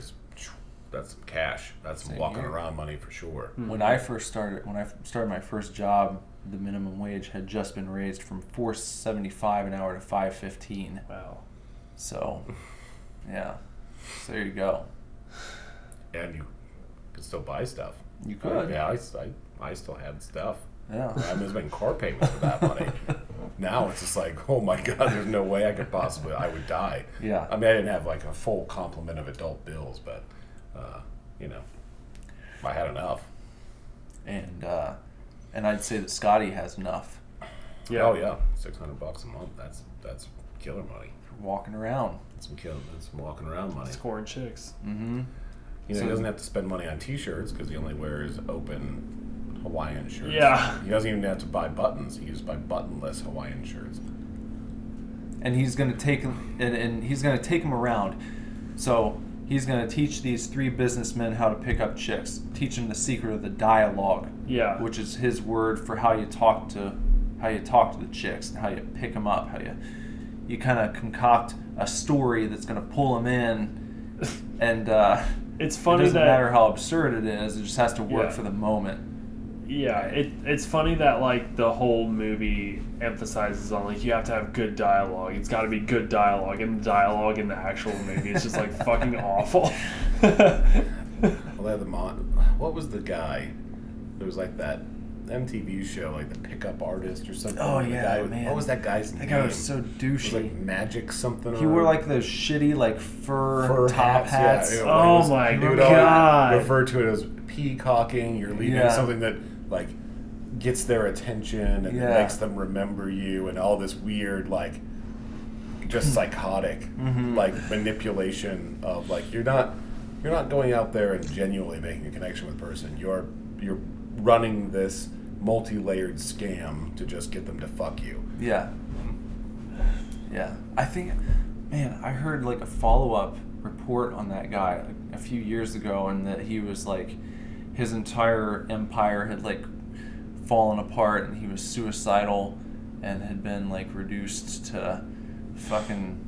that's some cash. That's some walking around money for sure. When I started my first job, the minimum wage had just been raised from $4.75 an hour to $5.15. Wow. So, yeah. So there you go. And you could still buy stuff. You could. Yeah, I still had stuff. Yeah. I was making car payments for that money. Now it's just like, oh my God, there's no way I would die. Yeah. I mean, I didn't have like a full complement of adult bills, but, I had enough. And I'd say that Scotty has enough. Yeah. Oh yeah, $600 a month. That's killer money. For walking around. That's some walking around money. Scoring chicks. Mm-hmm. He doesn't have to spend money on T-shirts because he only wears open Hawaiian shirts. Yeah. He doesn't even have to buy buttons. He just buy buttonless Hawaiian shirts. And he's going to take him, and he's going to take him around. So he's going to teach these three businessmen how to pick up chicks. Teach them the secret of the dialogue. Yeah. Which is his word for how you talk to the chicks and how you pick them up. How you kind of concoct a story that's going to pull them in, and it's funny it doesn't that matter how absurd it is. It just has to work for the moment. Yeah, it's funny that like the whole movie emphasizes on like you have to have good dialogue. It's got to be good dialogue, and the dialogue in the actual movie is just like fucking awful. What was the guy? There was like that MTV show, like the Pickup Artist or something. Oh yeah, man. What was that guy's name? That guy was so douchey. It was like Magic something. He wore like those shitty like fur top hats. Yeah, oh my God! Refer to it as peacocking. You're leaving something that like gets their attention and makes them remember you, and all this weird like just psychotic like manipulation of like you're not going out there and genuinely making a connection with a person. You're running this multi-layered scam to just get them to fuck you. Yeah. Yeah. I think, man, I heard like a follow-up report on that guy a few years ago, and that he was like, his entire empire had like fallen apart, and he was suicidal and had been like reduced to fucking,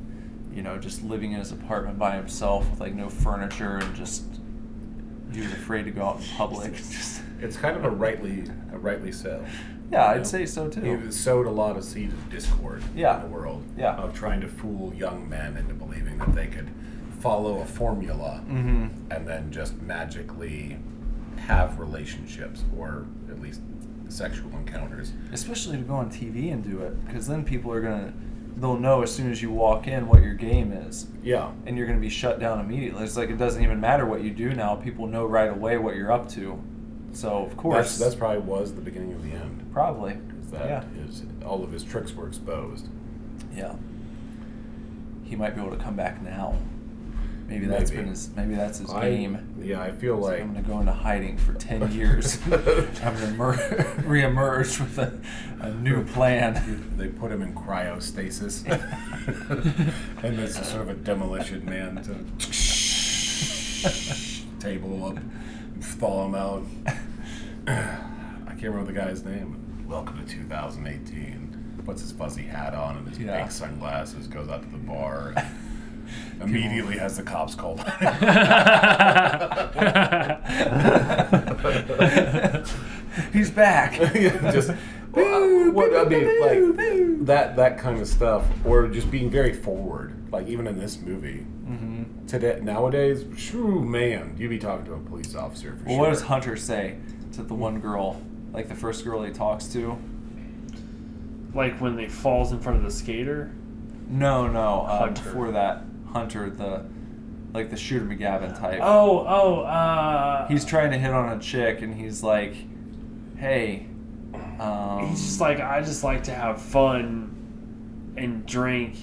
just living in his apartment by himself with like no furniture, and just he was afraid to go out in public. It's kind of a rightly so. Yeah, I'd say so too. He sowed a lot of seeds of discord in the world. Yeah. Of trying to fool young men into believing that they could follow a formula and then just magically have relationships, or at least sexual encounters. Especially to go on TV and do it, because then people they'll know as soon as you walk in what your game is. Yeah. And you're going to be shut down immediately. It's like it doesn't even matter what you do now. People know right away what you're up to. So, of course. That's probably was the beginning of the end. Probably. All of his tricks were exposed. Yeah. He might be able to come back now. Maybe that's his game. Yeah, I feel like I'm going to go into hiding for 10 years. I'm going to reemerge with a new plan. They put him in cryostasis. And it's sort of a demolition man to table up, thaw him out. I can't remember the guy's name. Welcome to 2018. Puts his fuzzy hat on and his big sunglasses, goes out to the bar, and immediately has the cops called. He's back. Just, I mean, like that kind of stuff, or just being very forward, like even in this movie. Today, nowadays, shoo, man, you'd be talking to a police officer for sure. What does Hunter say to the one girl, like the first girl he talks to? Like when he falls in front of the skater? No, Hunter. before that, Hunter, the Shooter McGavin type. He's trying to hit on a chick, and he's like, hey. He's just like, I just like to have fun and drink.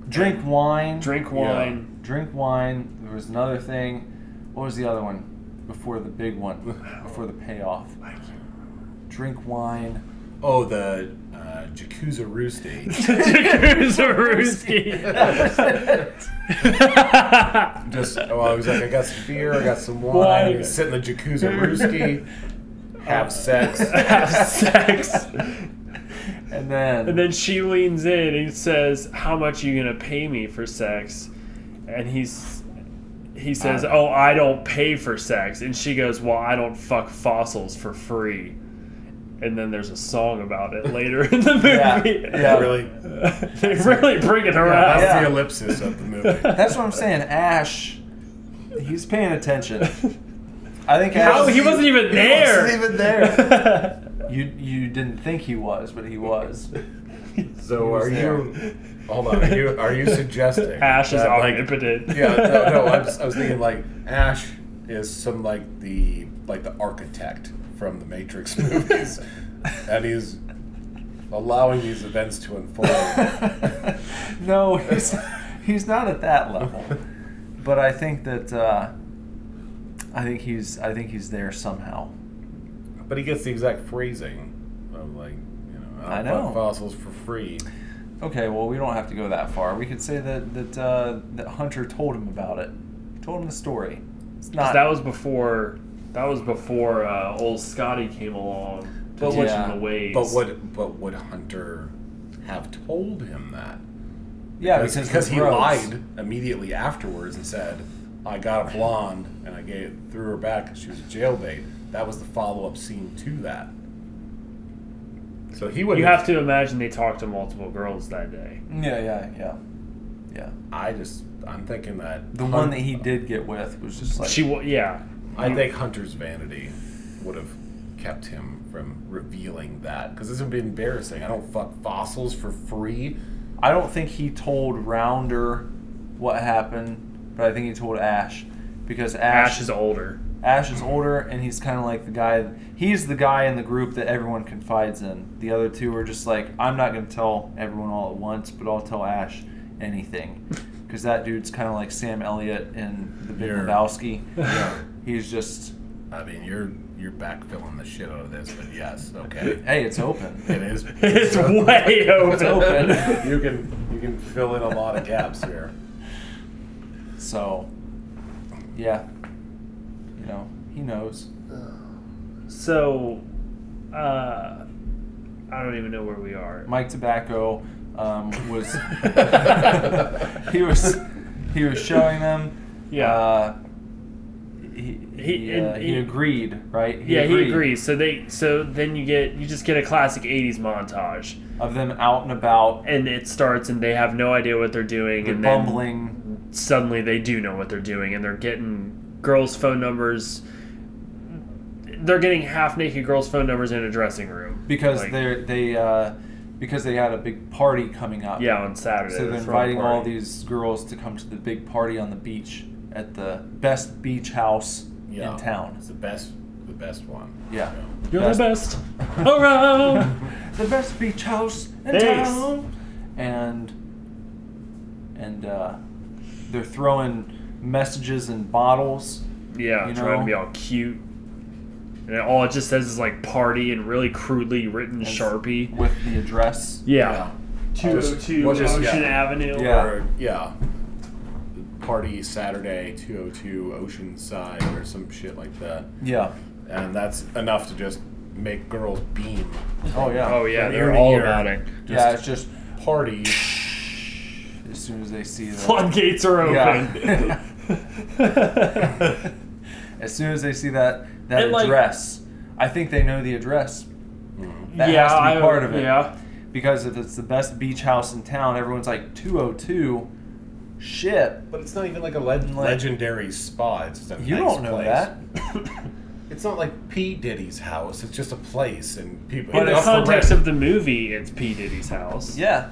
Drink wine. Drink wine. Yeah. Drink wine. There was another thing. What was the other one? Before the big one. Before the payoff. Drink wine. Oh, the Jacuzza Roosty. Jacuzza Roosty. I was like, I got some beer, I got some wine. Sit in the Jacuzza Roosty. Have sex. Have sex. And then she leans in and says, how much are you going to pay me for sex? And he says, oh, I don't pay for sex. And she goes, well, I don't fuck fossils for free. And then there's a song about it later in the movie. Yeah. Really. They really bring it around. That's the ellipsis of the movie. That's what I'm saying. Ash, he's paying attention. I think Ash... He wasn't even there. He wasn't even there. You didn't think he was, but he was. So are you... Hold on. Are you suggesting Ash is that, omnipotent? I was thinking like Ash is some like the architect from the Matrix movies, and he's allowing these events to unfold. No, he's not at that level. But I think that I think he's there somehow. But he gets the exact phrasing of like, I know. Fuck fossils for free. Okay, well, we don't have to go that far. We could say that Hunter told him about it. Told him the story. It's not. That was before old Scotty came along to teach him the ways. But would Hunter have told him that? Yeah, because he lied immediately afterwards and said, I got a blonde and I threw her back because she was a jailbait. That was the follow-up scene to that. So he would. You have to imagine they talked to multiple girls that day. Yeah. I'm thinking that the one that he did get with was just like I think Hunter's vanity would have kept him from revealing that because this would be embarrassing. I don't fuck fossils for free. I don't think he told Rounder what happened, but I think he told Ash because Ash is older. Ash is older, and he's kind of like the guy. He's the guy in the group that everyone confides in. The other two are just like, I'm not going to tell everyone all at once, but I'll tell Ash anything. Because that dude's kind of like Sam Elliott in The Big Lebowski. Yeah. He's just... I mean, you're backfilling the shit out of this, but yes, okay. Hey, it's open. It is. It's way open. It's open. You can fill in a lot of gaps here. So, yeah. He knows. So, I don't even know where we are. Mike Tobacco was he was showing them. Yeah. He agreed, right? He agrees. So then you just get a classic 80s montage of them out and about, and it starts and they have no idea what they're doing, they're and bumbling. Then suddenly they do know what they're doing, and they're getting girls' phone numbers. They're getting half-naked girls' phone numbers in a dressing room because because they had a big party coming up. Yeah, on Saturday. So they're inviting all these girls to come to the big party on the beach at the best beach house in town. It's the best one. Yeah. You're the best around. The best beach house in town. And they're throwing messages in bottles. Yeah, trying to be all cute. And all it just says is like party and really crudely written Sharpie. With the address. Yeah. 202 Ocean Avenue. Yeah. Party Saturday, 202 Oceanside or some shit like that. Yeah. And that's enough to just make girls beam. Oh yeah. Oh yeah, From they're ear to all ear. about it. Yeah, it's just Party. as soon as they see the Floodgates are open. Yeah. As soon as they see that And, like- address, I think they know the address. That Yeah, has to be part of it. Yeah. Because if it's the best beach house in town, everyone's like 202. Shit. But it's not even like a legendary spot. It's just a You nice don't know place. that. It's not like P. Diddy's house. It's just a place, and people. In the it's context for of the movie, it's P. Diddy's house. Yeah.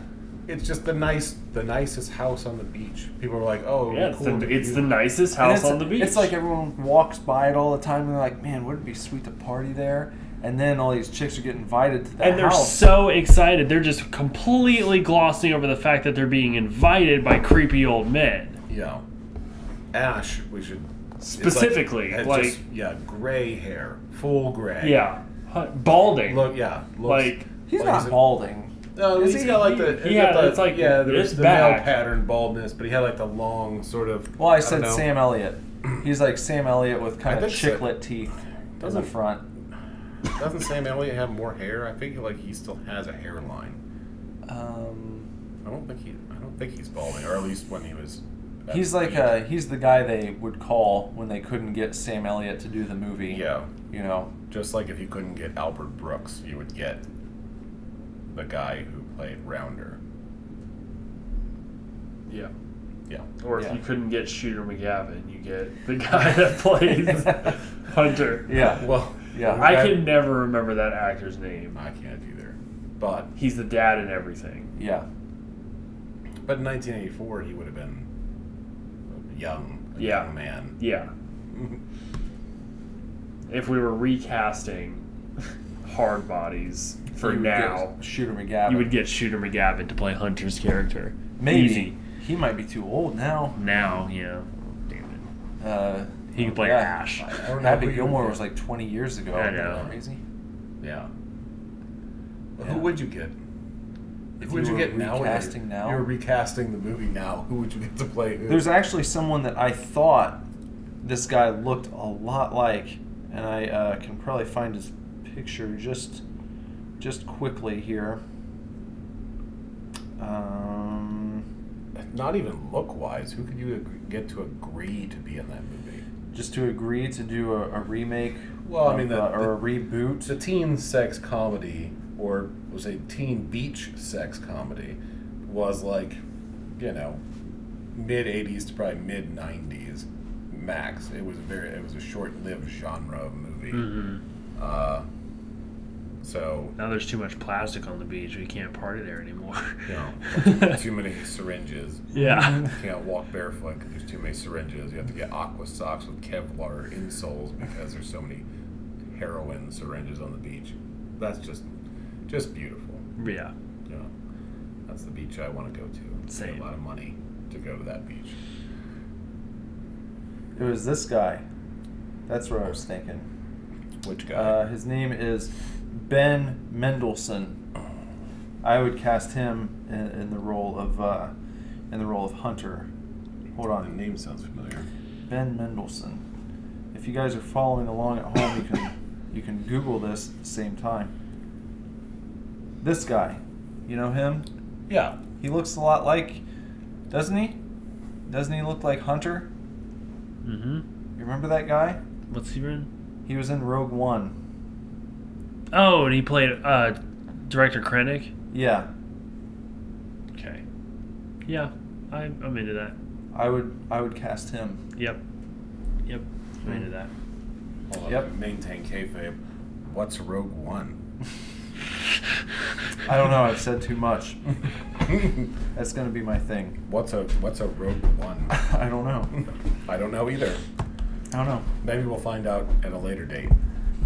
it's just the nicest house on the beach. People are like, oh, Yeah, cool. it's the nicest And house it's, on the beach. It's like everyone walks by it all the time and they're like, man, wouldn't it be sweet to party there? And then all these chicks are getting invited to that and they're house. so excited. They're just completely glossing over the fact that they're being invited by creepy old men. Yeah. Ash, we should Specifically, it's like just, yeah, gray hair, full gray. yeah, balding. Look, yeah, looks, Like He's like not balding. No, Is he's he? got like the It's like yeah, there was it's the male back. pattern baldness, but he had like the long sort of. Well, I don't said know. Sam Elliott. He's like Sam Elliott with kind I of think so. chiclet teeth in the Doesn't- front. Doesn't Sam Elliott have more hair? I think like he still has a hairline. I don't think he's balding, or at least when he was. at He's the like peak. he's the guy they would call when they couldn't get Sam Elliott to do the movie. Yeah, You know. just like if you couldn't get Albert Brooks, you would get the guy who played Rounder. yeah. Yeah. Or if Yeah. you couldn't get Shooter McGavin, you get the guy that plays Hunter. Yeah. Well, Yeah. I can never remember that actor's name. I can't either. But He's the dad and everything. Yeah. in 1984 he would have been a young man. Yeah. If we were recasting Hardbodies for You would now, get Shooter McGavin. you would get Shooter McGavin to play Hunter's character. maybe. Easy. He might be too old now. Now, yeah. Damn it. He can play Ash. I don't know who Happy you Gilmore would was like 20 years ago. I Isn't that know. Crazy. Yeah. Well, Yeah. Who would you get? If Who would you you were get now? recasting now? You're recasting the movie now. Who would you get to play who? There's actually someone that I thought this guy looked a lot like, and I can probably find his picture just quickly here. Not even look-wise. Who could you get to agree to be in that movie? Just to agree to do a remake, Well, I mean, or a reboot. It's a teen sex comedy, or was a teen beach sex comedy, was like, mid '80s to probably mid '90s max. It was a short-lived genre of movie. Mm-hmm. So Now there's too much plastic on the beach. We can't party there anymore. too many syringes. Yeah. You can't walk barefoot because there's too many syringes. You have to get aqua socks with Kevlar insoles because there's so many heroin syringes on the beach. That's just beautiful. Yeah. That's the beach I want to go to. Same. Pay a lot of money to go to that beach. It was this guy. That's what I was thinking. Which guy? His name is Ben Mendelsohn. I would cast him in the role of Hunter. Hold The on, name sounds familiar. Ben Mendelsohn. If you guys are following along at home, you can Google this at the same time. This guy, you know him? Yeah. He looks a lot like, doesn't he? Doesn't he look like Hunter? Mm-hmm. You remember that guy? What's he in? He was in Rogue One. Oh, and he played Director Krennic? Yeah, Okay. Yeah, I'm into that. I would cast him. Yep. I'm into that. Hold on, Yep. Maintain kayfabe. What's Rogue One? I don't know. I've said too much. That's gonna be my thing. What's a Rogue One? I don't know. I don't know either. I don't know. Maybe we'll find out at a later date.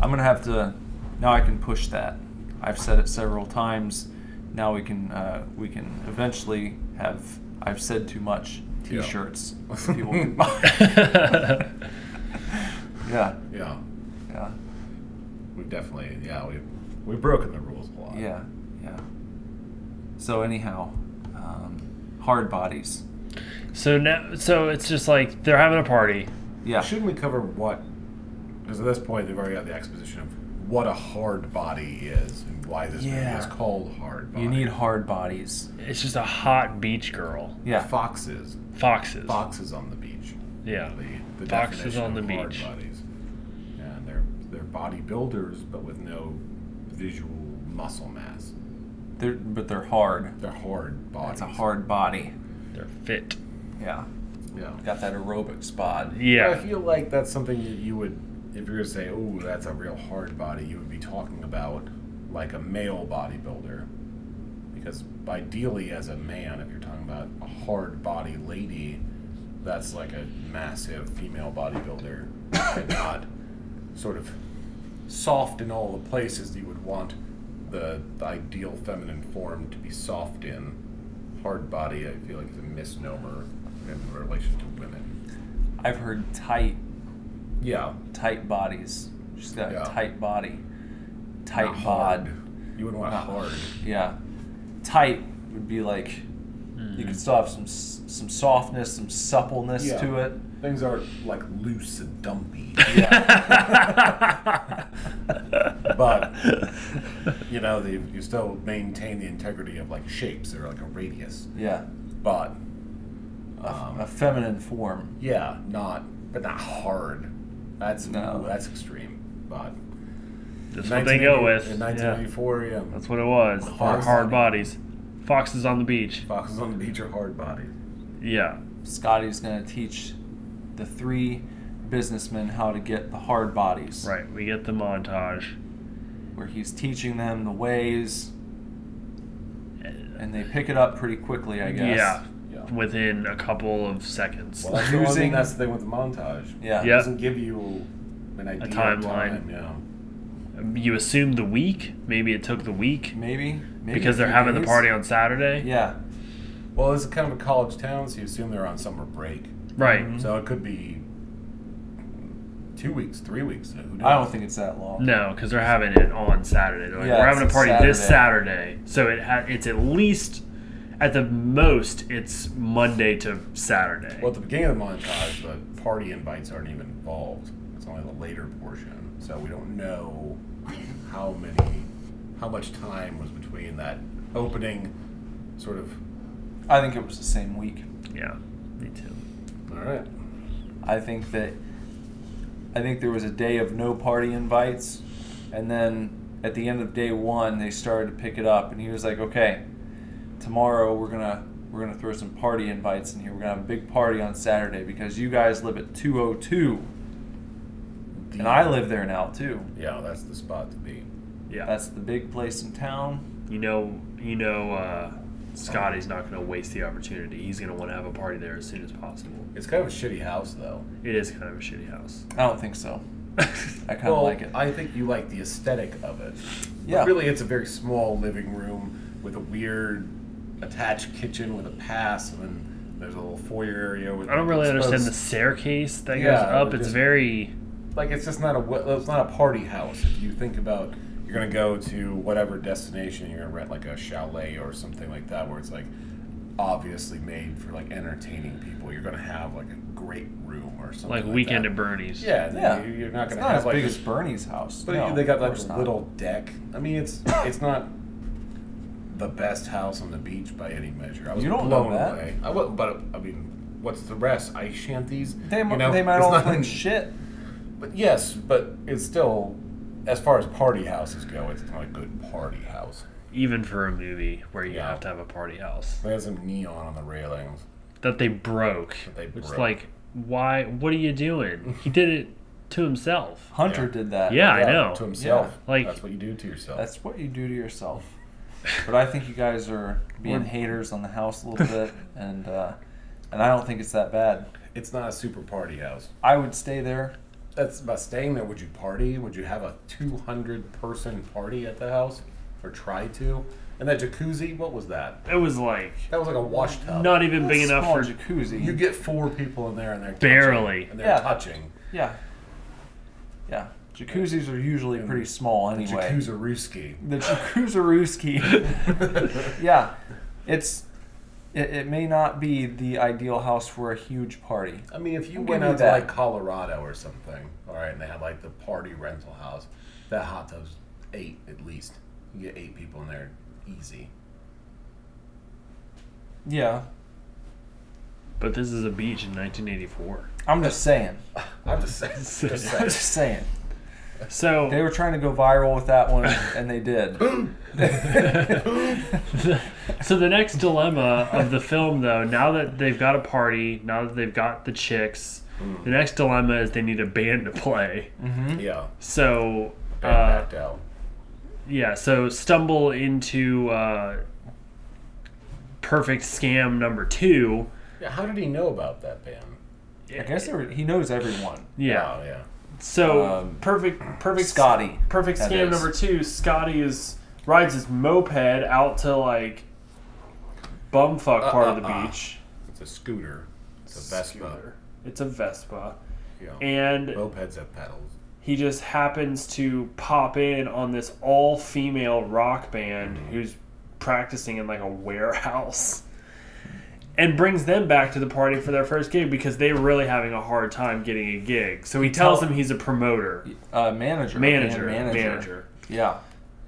I'm gonna have to. Now I can push that. I've said it several times. Now we can eventually have. I've said too much. Yeah. T-shirts. People can buy. Yeah. Yeah. Yeah. We've definitely we've broken the rules a lot. Yeah. Yeah. So anyhow, Hardbodies. So it's just like they're having a party. Yeah. Shouldn't we cover what? Because at this point they've already got the exposition of what a hard body is and why this movie is called Hard Bodies. You need hard bodies. It's just a hot beach girl. Yeah. Foxes. Foxes on the beach. Yeah. The Foxes definition on the of hard beach. Bodies. And they're bodybuilders, but with no visual muscle mass. But they're hard. They're hard bodies. It's a hard body. They're fit. Yeah. Yeah. Got that aerobic spot. Yeah. I feel like that's something that you would, if you're going to say, oh, that's a real hard body, you would be talking about like a male bodybuilder. Because ideally, as a man, if you're talking about a hard body lady, that's like a massive female bodybuilder and not sort of soft in all the places you would want the ideal feminine form to be soft in. Hard body, I feel like, is a misnomer in relation to women. I've heard tight Yeah. bodies. She's got Yeah. a tight body. Not Tight hard. bod. You wouldn't want hard. Yeah. Tight would be like, you could still have some softness, some suppleness Yeah. to it. Things are like loose and dumpy. But, you know, you still maintain the integrity of like shapes. They're like a radius. Yeah. But, A feminine form. yeah, but not hard. That's No. that's extreme. But That's what they go with. In Yeah. 1994, yeah. That's what it was. Fox Hard on- bodies. Foxes on the beach. Foxes on the beach are hard bodies. Yeah. Scotty's going to teach the 3 businessmen how to get the hard bodies. Right. We get the montage. Where he's teaching them the ways, and they pick it up pretty quickly, I guess. Yeah. Yeah. Within a couple of seconds. Well, that's the only thing, Cruising. that's the thing with the montage. Yeah. It Yeah. doesn't give you an idea of timeline. time, yeah. You assume the week. Maybe it took the week. Maybe Because a they're few having the days. party on Saturday. Yeah. Well, it's kind of a college town, so you assume they're on summer break. Right. Mhm. So it could be 2 weeks, 3 weeks. Who knows? I don't think it's that long. No, because they're having it on Saturday. They're like, Yeah, we're having a it's a party this Saturday. Saturday. So it's at least, at the most, it's Monday to Saturday. Well, at the beginning of the montage, the party invites aren't even involved. It's only the later portion. So we don't know how much time was between that opening sort of. I think it was the same week. Yeah, me too. All right. I think there was a day of no party invites, and then at the end of day 1, they started to pick it up, and he was like, "Okay, tomorrow we're gonna throw some party invites in here. We're gonna have a big party on Saturday because you guys live at 202, and I live there now too. Yeah, that's the spot to be. Yeah. That's the big place in town. You know, Scotty's not going to waste the opportunity. He's going to want to have a party there as soon as possible. It's kind of a shitty house, though. It is kind of a shitty house. I don't think so. I kind of like it. I think you like the aesthetic of it. Yeah. But really, it's a very small living room with a weird attached kitchen with a pass, and then there's a little foyer area with. I don't really exposed- understand the staircase that goes Yeah, up. it It's just- very... Like, it's just not it's not a party house. If you think about, you're gonna go to whatever destination, you're gonna rent like a chalet or something like that, where it's like obviously made for like entertaining people. You're gonna have like a great room or something Like like Weekend that. at Bernie's. Yeah, and Yeah. then you're not It's gonna not have as like big this, as Bernie's house. but No, they got of like course a not. little deck. I mean, it's not the best house on the beach by any measure. I was You don't know blown that. away. I wouldn't, but I mean, what's the rest? Ice shanties. They might it's all not look like in- shit. But yes, but it's still, as far as party houses go, it's not a good party house. Even for a movie where you Yeah. have to have a party house. It has some neon on the railings. That they broke. They Which is broke. like, why? What are you doing? He did it to himself. Hunter Yeah. did that. Yeah, I know. To himself. Yeah. Like- That's what you do to yourself. That's what you do to yourself. But I think you guys are being haters on the house a little bit, and I don't think it's that bad. It's not a super party house. I would stay there. That's about staying there. Would you party? Would you have a 200-person party at the house? Or try to? And that jacuzzi, what was that? It was like That was like a wash tub. not even big It's a enough small for jacuzzi. You get 4 people in there and they're Barely. touching. And they're Yeah. touching. Yeah. Yeah. Jacuzzis are usually pretty small anyway. Jacuzzi-rooski. The jacuzzi. Yeah. It may not be the ideal house for a huge party. I mean, if you I'll went give you out to that. like Colorado or something, all right, and they had like the party rental house, That hot tub's 8 at least. You get 8 people in there, easy. Yeah. But this is a beach in 1984. I'm just saying. I'm just saying. I'm just saying. So They were trying to go viral with that one, and they did. So the next dilemma of the film, though, now that they've got a party, now that they've got the chicks, the next dilemma is they need a band to play. Yeah. So, Band backed out. yeah, so stumble into Perfect Scam number 2. Yeah, how did he know about that band? I guess he knows everyone. Yeah. Oh, yeah. So perfect Scotty. Perfect that Scam is. number 2. Scotty rides his moped out to like bumfuck part of the beach. It's a scooter. It's a Vespa. Scooter. It's a Vespa, Yeah. and Mopeds have pedals. he just happens to pop in on this all-female rock band who's practicing in like a warehouse. And brings them back to the party for their first gig because they were really having a hard time getting a gig. So he tells them he's a promoter. Manager. Manager. Yeah.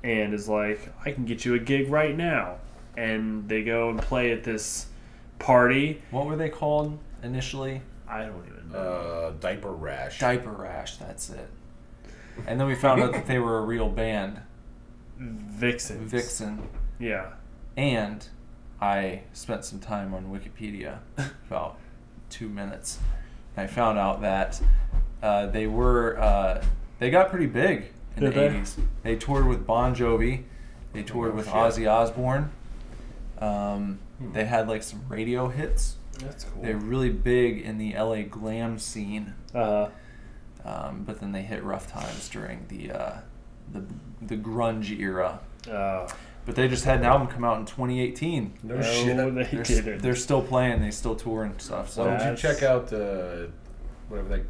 And is like, I can get you a gig right now. And they go and play at this party. What were they called initially? I don't even know. Diaper Rash. Diaper Rash, that's it. And then we found out that they were a real band. Vixen. Yeah. And I spent some time on Wikipedia, about 2 minutes. And I found out that they got pretty big in the 80s. They toured with Bon Jovi. They toured with Ozzy Osbourne. They had like some radio hits. That's cool. They're really big in the LA glam scene. Uh-huh. But then they hit rough times during the grunge era. But they just had an album come out in 2018. No shit. They didn't. They're still playing. They still tour and stuff. So Did you check out whatever they?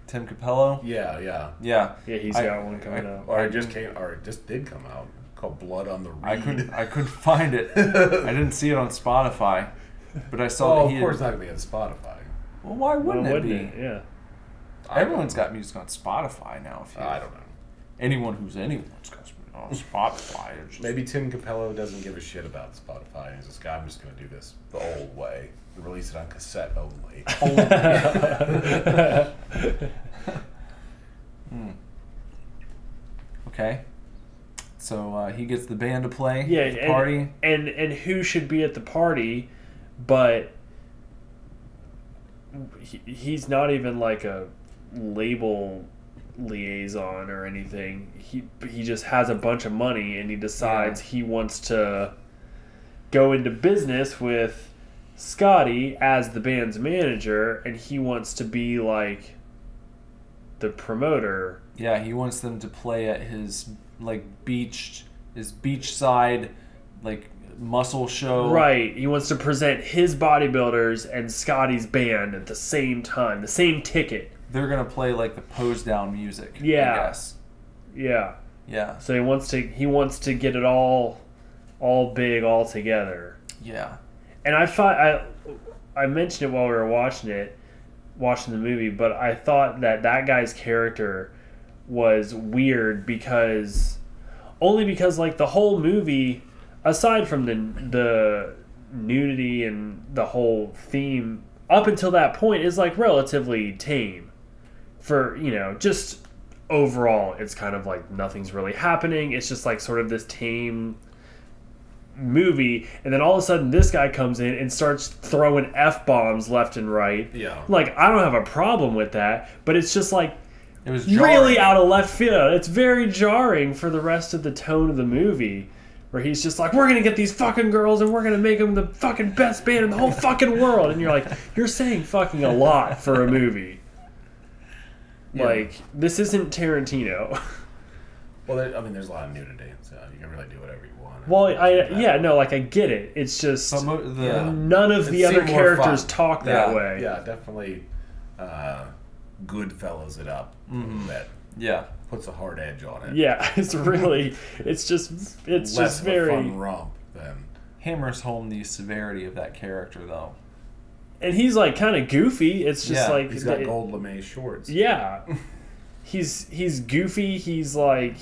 Tim Capello. Yeah. Yeah, He's got one coming out. Or it just did come out. Called Blood on the Reed. I couldn't find it. I didn't see it on Spotify, but I saw that of he. course, not gonna be on Spotify. Well, why wouldn't it be? Yeah. Everyone's got music on Spotify now. If you, I don't know. Anyone's got music on Spotify. It's just, Maybe Tim Capello doesn't give a shit about Spotify. He's just, I'm just gonna do this the old way. Release it on cassette only. Okay. So he gets the band to play at the Yeah, party. and who should be at the party, but he's not even like a label liaison or anything. He just has a bunch of money and he decides he wants to go into business with Scotty as the band's manager, and he wants to be like the promoter. Yeah, he wants them to play at his beachside like muscle show. Right. He wants to present his bodybuilders and Scotty's band at the same time, the same ticket. They're gonna play like the pose down music. Yeah. I guess. Yeah. Yeah. So he wants to get it all big, all together. Yeah. And I mentioned it while we were watching the movie, but I thought that guy's character was weird because like the whole movie, aside from the nudity and the whole theme up until that point, is like relatively tame. For, just overall, it's kind of like nothing's really happening. It's just like sort of this tame movie, and then all of a sudden this guy comes in and starts throwing F-bombs left and right. Yeah. Like, I don't have a problem with that, but it's just like It was really jarring. out of left field. It's very jarring for the rest of the tone of the movie, where he's just like, we're gonna get these fucking girls and we're gonna make them the fucking best band in the whole fucking world. And you're like, you're saying fucking a lot for a movie. Yeah. Like, this isn't Tarantino. Well, there's a lot of nudity, so you can really do whatever you want. Well, I get it. It's just But none of the It other seemed more characters fun. talk that way. Yeah, definitely Goodfellas it up a little bit. Yeah. Puts a hard edge on it. Yeah, it's just Less just of very. a fun romp than. Hammers home the severity of that character, though. And he's like kind of goofy. It's just Yeah, like He's got gold lame shorts. Yeah, he's goofy. He's like,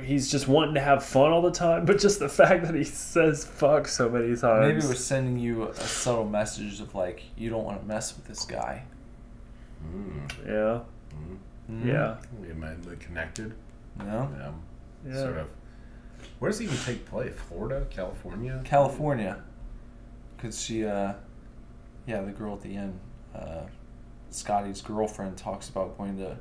he's just wanting to have fun all the time. But just the fact that he says "fuck" so many times. Maybe it was sending you a subtle message of like, you don't want to mess with this guy. Yeah. Yeah. Am I connected? No. Yeah. Sort of. Where does it even take place? Florida, California? California. Because she, the girl at the end, Scotty's girlfriend talks about going to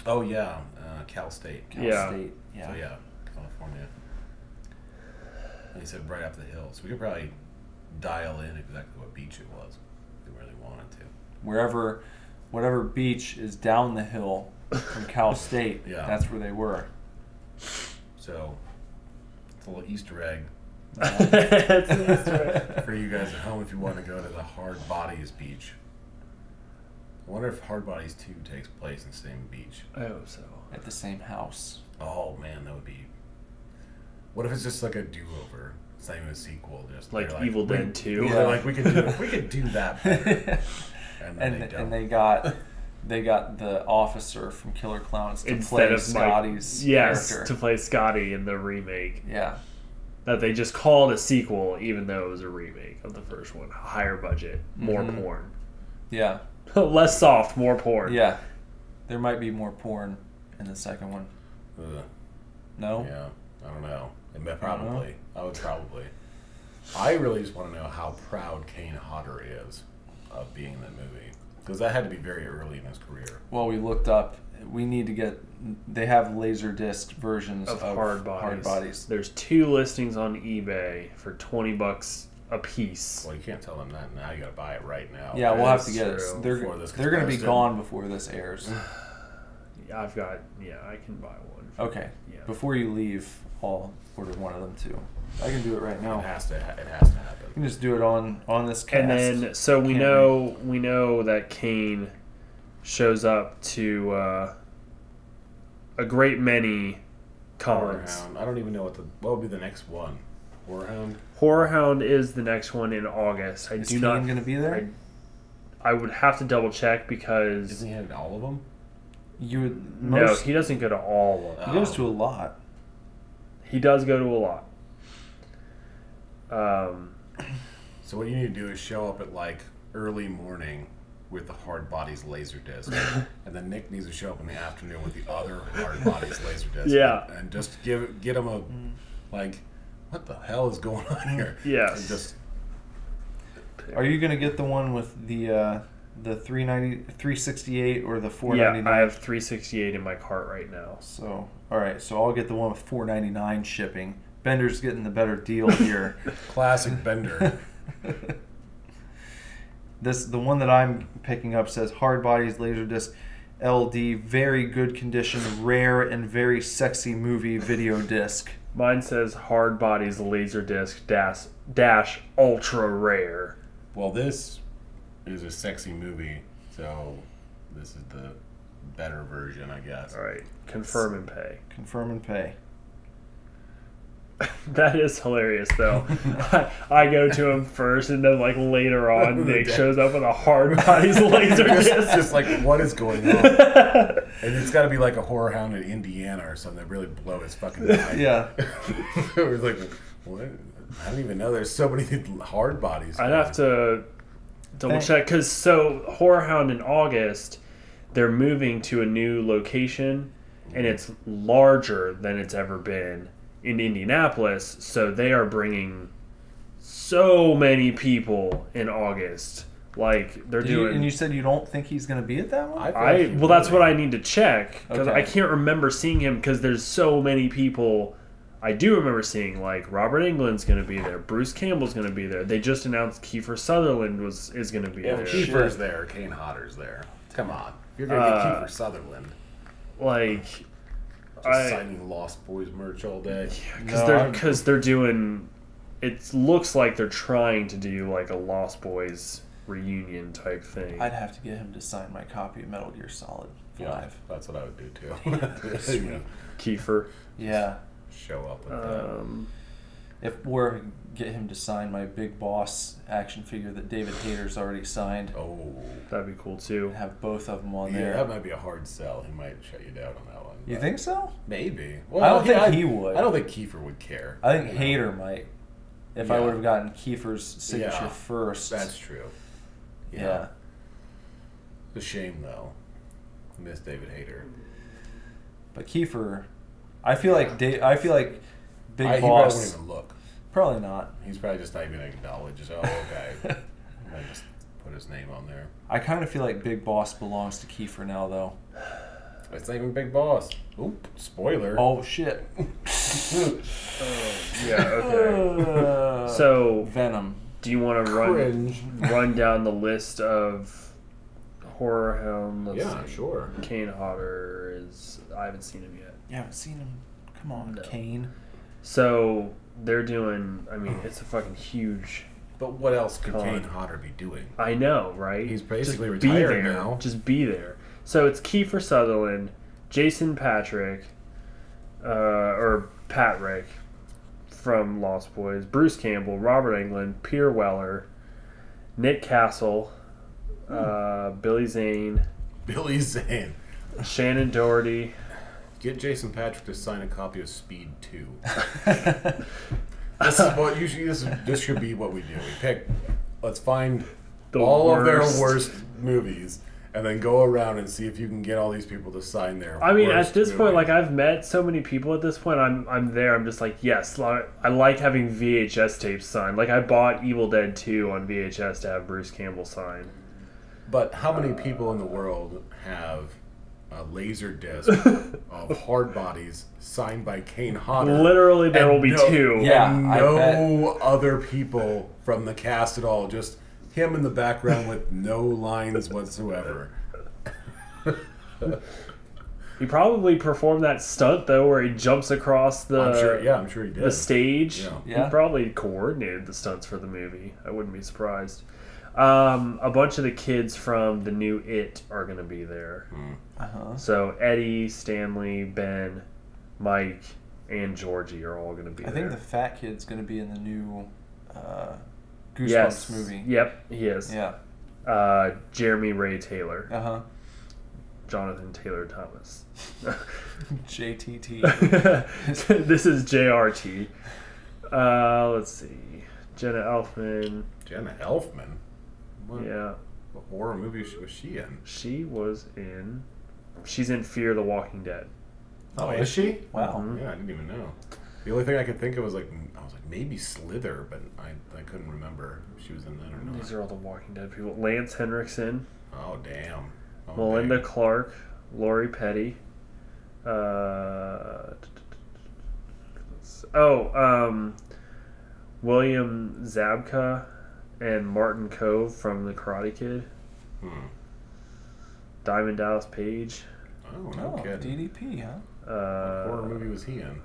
Oh yeah, Cal State. Cal State. Yeah. So yeah, California. And he said right up the hill, so we could probably dial in exactly what beach it was if we really wanted to. Whatever beach is down the hill from Cal State, Yeah. that's where they were. So it's a little Easter egg It's an Easter egg. for you guys at home if you want to go to the Hardbodies beach. I wonder if Hardbodies 2 takes place in the same beach. I hope so. At the same house. Oh man, that would be. What if it's just like a do-over? It's not even a sequel. Just Like they're Evil Dead 2. Yeah, like we could do that better. And they got the officer from Killer Clowns to Instead play of Scotty's yes, character. to play Scotty in the remake. Yeah. That they just called a sequel, even though it was a remake of the first one. Higher budget, more porn. Yeah. Less soft, more porn. Yeah. There might be more porn in the second one. Ugh. No? Yeah, I don't know. Probably. I would probably. I really just want to know how proud Kane Hodder is of being in that movie. Because that had to be very early in his career. Well, we looked up. We need to get. They have Laserdisc versions of Hardbodies. There's 2 listings on eBay for $20 a piece. Well, you can't tell them that now. You got to buy it right now. Yeah, we'll have to That's get it. true. They're Before going to be posted. gone before this airs. I can buy one. Okay. Yeah. Before you leave, I'll order one of them too. I can do it right now. It has to happen. You can just do it on this cast. And then, so we know that Kane shows up to a great many cons. Horrorhound. I don't even know what would be the next one. Horrorhound? Horrorhound is the next one in August. Is Kane going to be there? I would have to double check because Isn't he in all of them? no, he doesn't go to all of them. He goes to a lot. He does go to a lot. So what you need to do is show up at like early morning with the Hardbodies Laserdisc, and then Nick needs to show up in the afternoon with the other Hardbodies Laserdisc. Yeah. And just get him a like, what the hell is going on here? Yes. And just Are you going to get the one with the 368 or the 499? Yeah, I have 368 in my cart right now. So, all right. So I'll get the one with 499 shipping. Bender's getting the better deal here. classic Bender. The one that I'm picking up says Hardbodies Laserdisc LD, very good condition, rare and very sexy movie video disc. Mine says Hardbodies Laserdisc dash ultra rare. Well, this is a sexy movie, so this is the better version, I guess. All right, confirm and pay. Confirm and pay. That is hilarious, though. I go to him first, and then like later on, Nick shows up with a Hardbodies Laserdisc. Just like, what is going on? And it's got to be like a horror hound in Indiana or something that really blow his fucking mind. Yeah. It was like, what? I don't even know. There's so many Hardbodies. I'd have to double check because Horror Hound in August, they're moving to a new location, and it's larger than it's ever been in Indianapolis. So they are bringing so many people in August. Like they're doing. And you said you don't think he's going to be at that one? That's what I need to check because Okay. I can't remember seeing him because there's so many people. I do remember seeing like Robert Englund's going to be there, Bruce Campbell's going to be there. They just announced Kiefer Sutherland is going to be there. Kiefer's there. Kane Hodder's there. Come on, you're gonna get Kiefer Sutherland. Like, Just signing Lost Boys merch all day. because they're doing. It looks like they're trying to do like a Lost Boys reunion type thing. I'd have to get him to sign my copy of Metal Gear Solid 5. Yeah, that's what I would do too. You know, Kiefer. Yeah. show up with that. Or get him to sign my Big Boss action figure that David Hayter's already signed. Oh, That'd be cool too. And have both of them on yeah, there. that might be a hard sell. He might shut you down on that one. You but think so? Maybe. I don't think he would. I don't think Kiefer would care. I think Hayter might. If I Yeah. would have gotten Kiefer's signature Yeah, first. That's true. Yeah. It's a shame though. Miss David Hayter. But Kiefer, I feel like Big He probably won't Boss. even look. Probably not. He's probably just not even acknowledge. Just, oh, okay. I just put his name on there. I kind of feel like Big Boss belongs to Kiefer now, though. It's not even Big Boss. Oop, spoiler. Oh shit. Yeah. Okay. So, Venom. do you want to run down the list of horror hound? Let's Yeah, see. sure. Kane Hodder is. I haven't seen him yet. You haven't seen him. Come on, No. Kane. So they're doing. I mean, it's a fucking huge. But what else could Con. Kane Hodder be doing? I know, right? He's basically Just be retired there. now. Just be there. So it's Kiefer Sutherland, Jason Patrick, or Patrick from Lost Boys, Bruce Campbell, Robert Englund, Peter Weller, Nick Castle, Billy Zane, Billy Zane. Shannon Doherty. Get Jason Patrick to sign a copy of Speed 2. This is what usually this should be what we do. We pick. Let's find The all of their worst. worst movies, and then go around and see if you can get all these people to sign their. I mean, worst at this point, movie. like I've met so many people at this point. I'm there. I'm just like, yes, I like having VHS tapes signed. Like I bought Evil Dead 2 on VHS to have Bruce Campbell sign. But how many people in the world have a laser disc of Hardbodies signed by Kane Hodder? Literally, there will be two. Yeah. And I no other people from the cast at all. Just him in the background with no lines whatsoever. He probably performed that stunt though, where he jumps across the I'm sure he did. the stage. Yeah. He probably coordinated the stunts for the movie. I wouldn't be surprised. A bunch of the kids from the new It are going to be there. Uh-huh. So Eddie, Stanley, Ben, Mike, and Georgie are all going to be I there. think the fat kid's going to be in the new Goosebumps yes. movie. Yep, he is. Yeah. Jeremy Ray Taylor. Uh-huh. Jonathan Taylor Thomas. JTT. This is JRT. Let's see. Jenna Elfman. Jenna Elfman. What, Yeah. what horror movie was she in? She's in Fear the Walking Dead. Oh, is she? Wow. Mhm. Yeah, I didn't even know. The only thing I could think of was I was like maybe Slither, but I couldn't remember if she was in that or not. These are all the Walking Dead people. Lance Henriksen, Oh damn. Oh, Melinda dang. Clark, Lori Petty. William Zabka and Martin Cove from The Karate Kid. Diamond Dallas Page. Oh, no Oh, kidding. DDP, huh? What horror movie was he in?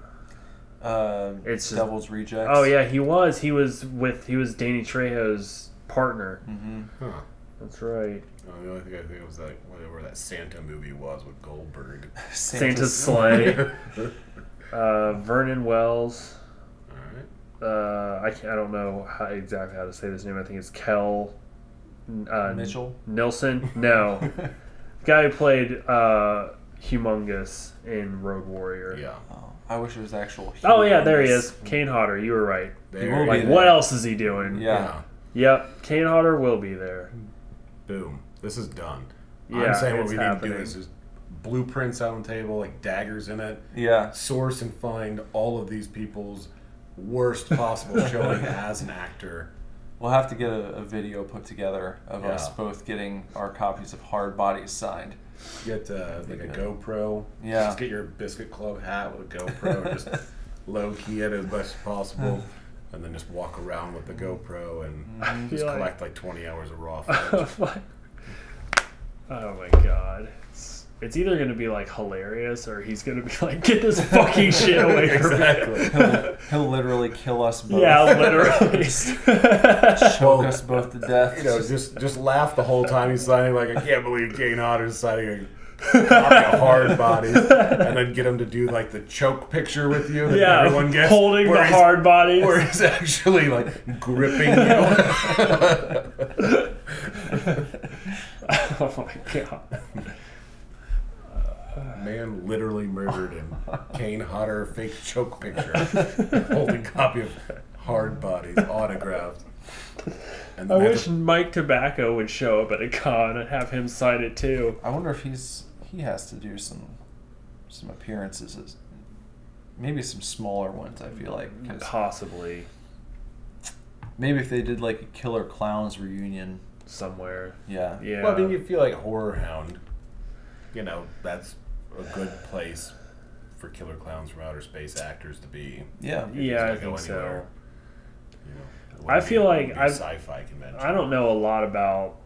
It's just- Devil's Rejects. Oh yeah, he was Danny Trejo's partner. Mm-hmm. Huh. That's right. Oh, the only thing I think was that whatever that Santa movie was with Goldberg. Santa's Sleigh. Vernon Wells. All right. I don't know exactly how to say this name. I think it's Kel Mitchell? Nilsson. No, the guy who played Humongous in Road Warrior. Yeah. Oh, I wish it was actual. Oh yeah, there he humongous. is. Kane Hodder. You were right. There will you be Like, go. what else is he doing? Yeah. Yep. Kane Hodder will be there. Boom. This is done. Yeah, I'm saying what it's we need to happening. do is blueprints out on the table, like daggers in it. Yeah. Source and find all of these people's worst possible showing as an actor. We'll have to get a video put together of us Yeah. both getting our copies of Hardbodies signed. Get like a GoPro. Yeah. Just get your Biscuit Club hat with a GoPro. Just low key it as much as possible. And then just walk around with the GoPro and just feel like- collect like 20 hours of raw footage. Oh my god. It's either going to be like hilarious or he's going to be like, get this fucking shit away from me. Exactly. He'll literally kill us both. Yeah, literally. Choke us both to death. You know, just laugh the whole time he's signing. Like, I can't believe Kane Hodder's signing copy of Hardbodies, and then get him to do like the choke picture with you that everyone gets, holding the Hardbodies, where he's actually like gripping you. Oh my god. Man literally murdered him. Kane Hodder fake choke picture. Holding copy of Hardbodies autographed. And I wish Mike Tobacco would show up at a con and have him sign it too. I wonder if he has to do some appearances, maybe some smaller ones. I feel like Possibly maybe if they did like a Killer Clowns reunion somewhere. Yeah. Well, I mean, you feel like Horror Hound. That's a good place for Killer Clowns from Outer Space actors to be. Yeah. I think so. I feel like sci-fi convention. I don't know a lot about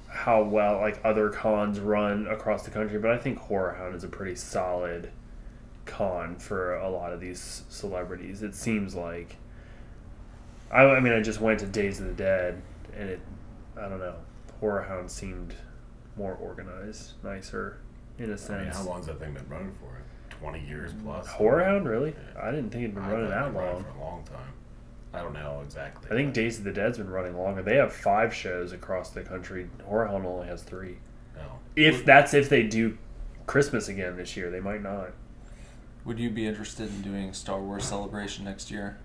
how well like other cons run across the country, but I think Horror Hound is a pretty solid con for a lot of these celebrities. It seems like I mean I just went to Days of the Dead and I don't know, Horror Hound seemed more organized, nicer in a sense. I mean, how long's that thing been running for? 20 years plus. Horror Hound, really? Yeah. I didn't think it'd been running that long. For a long time. I don't know exactly. I think Days of the Dead's been running longer. They have 5 shows across the country. Horror Hound only has 3. No. If they do Christmas again this year, they might not. Would you be interested in doing Star Wars Celebration next year?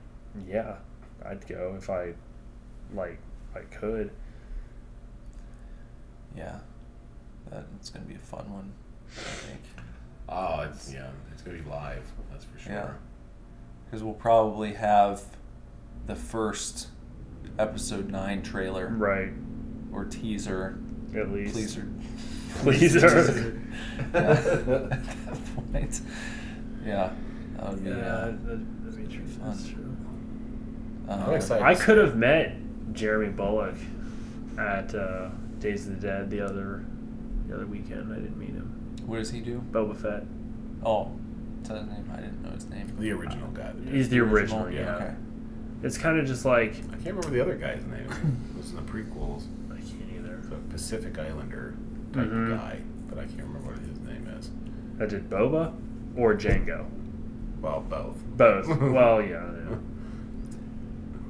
Yeah, I'd go if I could. Yeah, it's gonna be a fun one, I think. Oh, it's gonna be live. That's for sure. Yeah, because we'll probably have the first episode 9 trailer, Right. or teaser, At least. pleaser. Pleaser. Yeah. At that point, yeah, that would be that'd be true. fun. That's true. I'm excited. I could have met Jeremy Bulloch at Days of the Dead the other weekend. I didn't meet him. What does he do? Boba Fett. Oh, what's his name? I didn't know his name. The original guy. He's the original, yeah. Okay. It's kind of just like I can't remember the other guy's name. It was in the prequels. I can't either. It's a Pacific Islander type Mhm. guy, but I can't remember what his name is. I did Boba or Django. Well, both. Both. Well, yeah.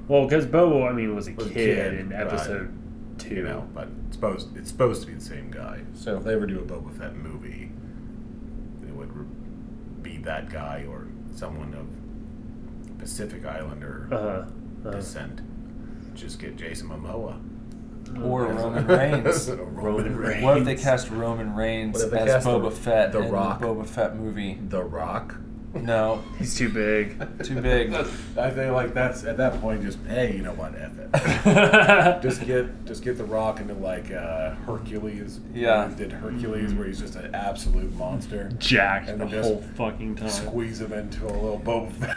Well, because Boba, I mean, was a Was a kid kid, in right. episode 2. But it's supposed to be the same guy. So if they ever do a Boba Fett movie, it would be that guy or someone of Pacific Islander descent. Just get Jason Momoa. Or Roman Reigns. Roman Reigns. What if they cast Roman Reigns What if they as cast Boba Fett The in Rock? the Boba Fett movie? The Rock. No, He's too big. too big. I think like that's at that point just hey, you know what, F it. just get The Rock into like Hercules. Yeah. He did Hercules where he's just an absolute monster. Jacked And the then just whole fucking time. Squeeze him into a little Boba Fett.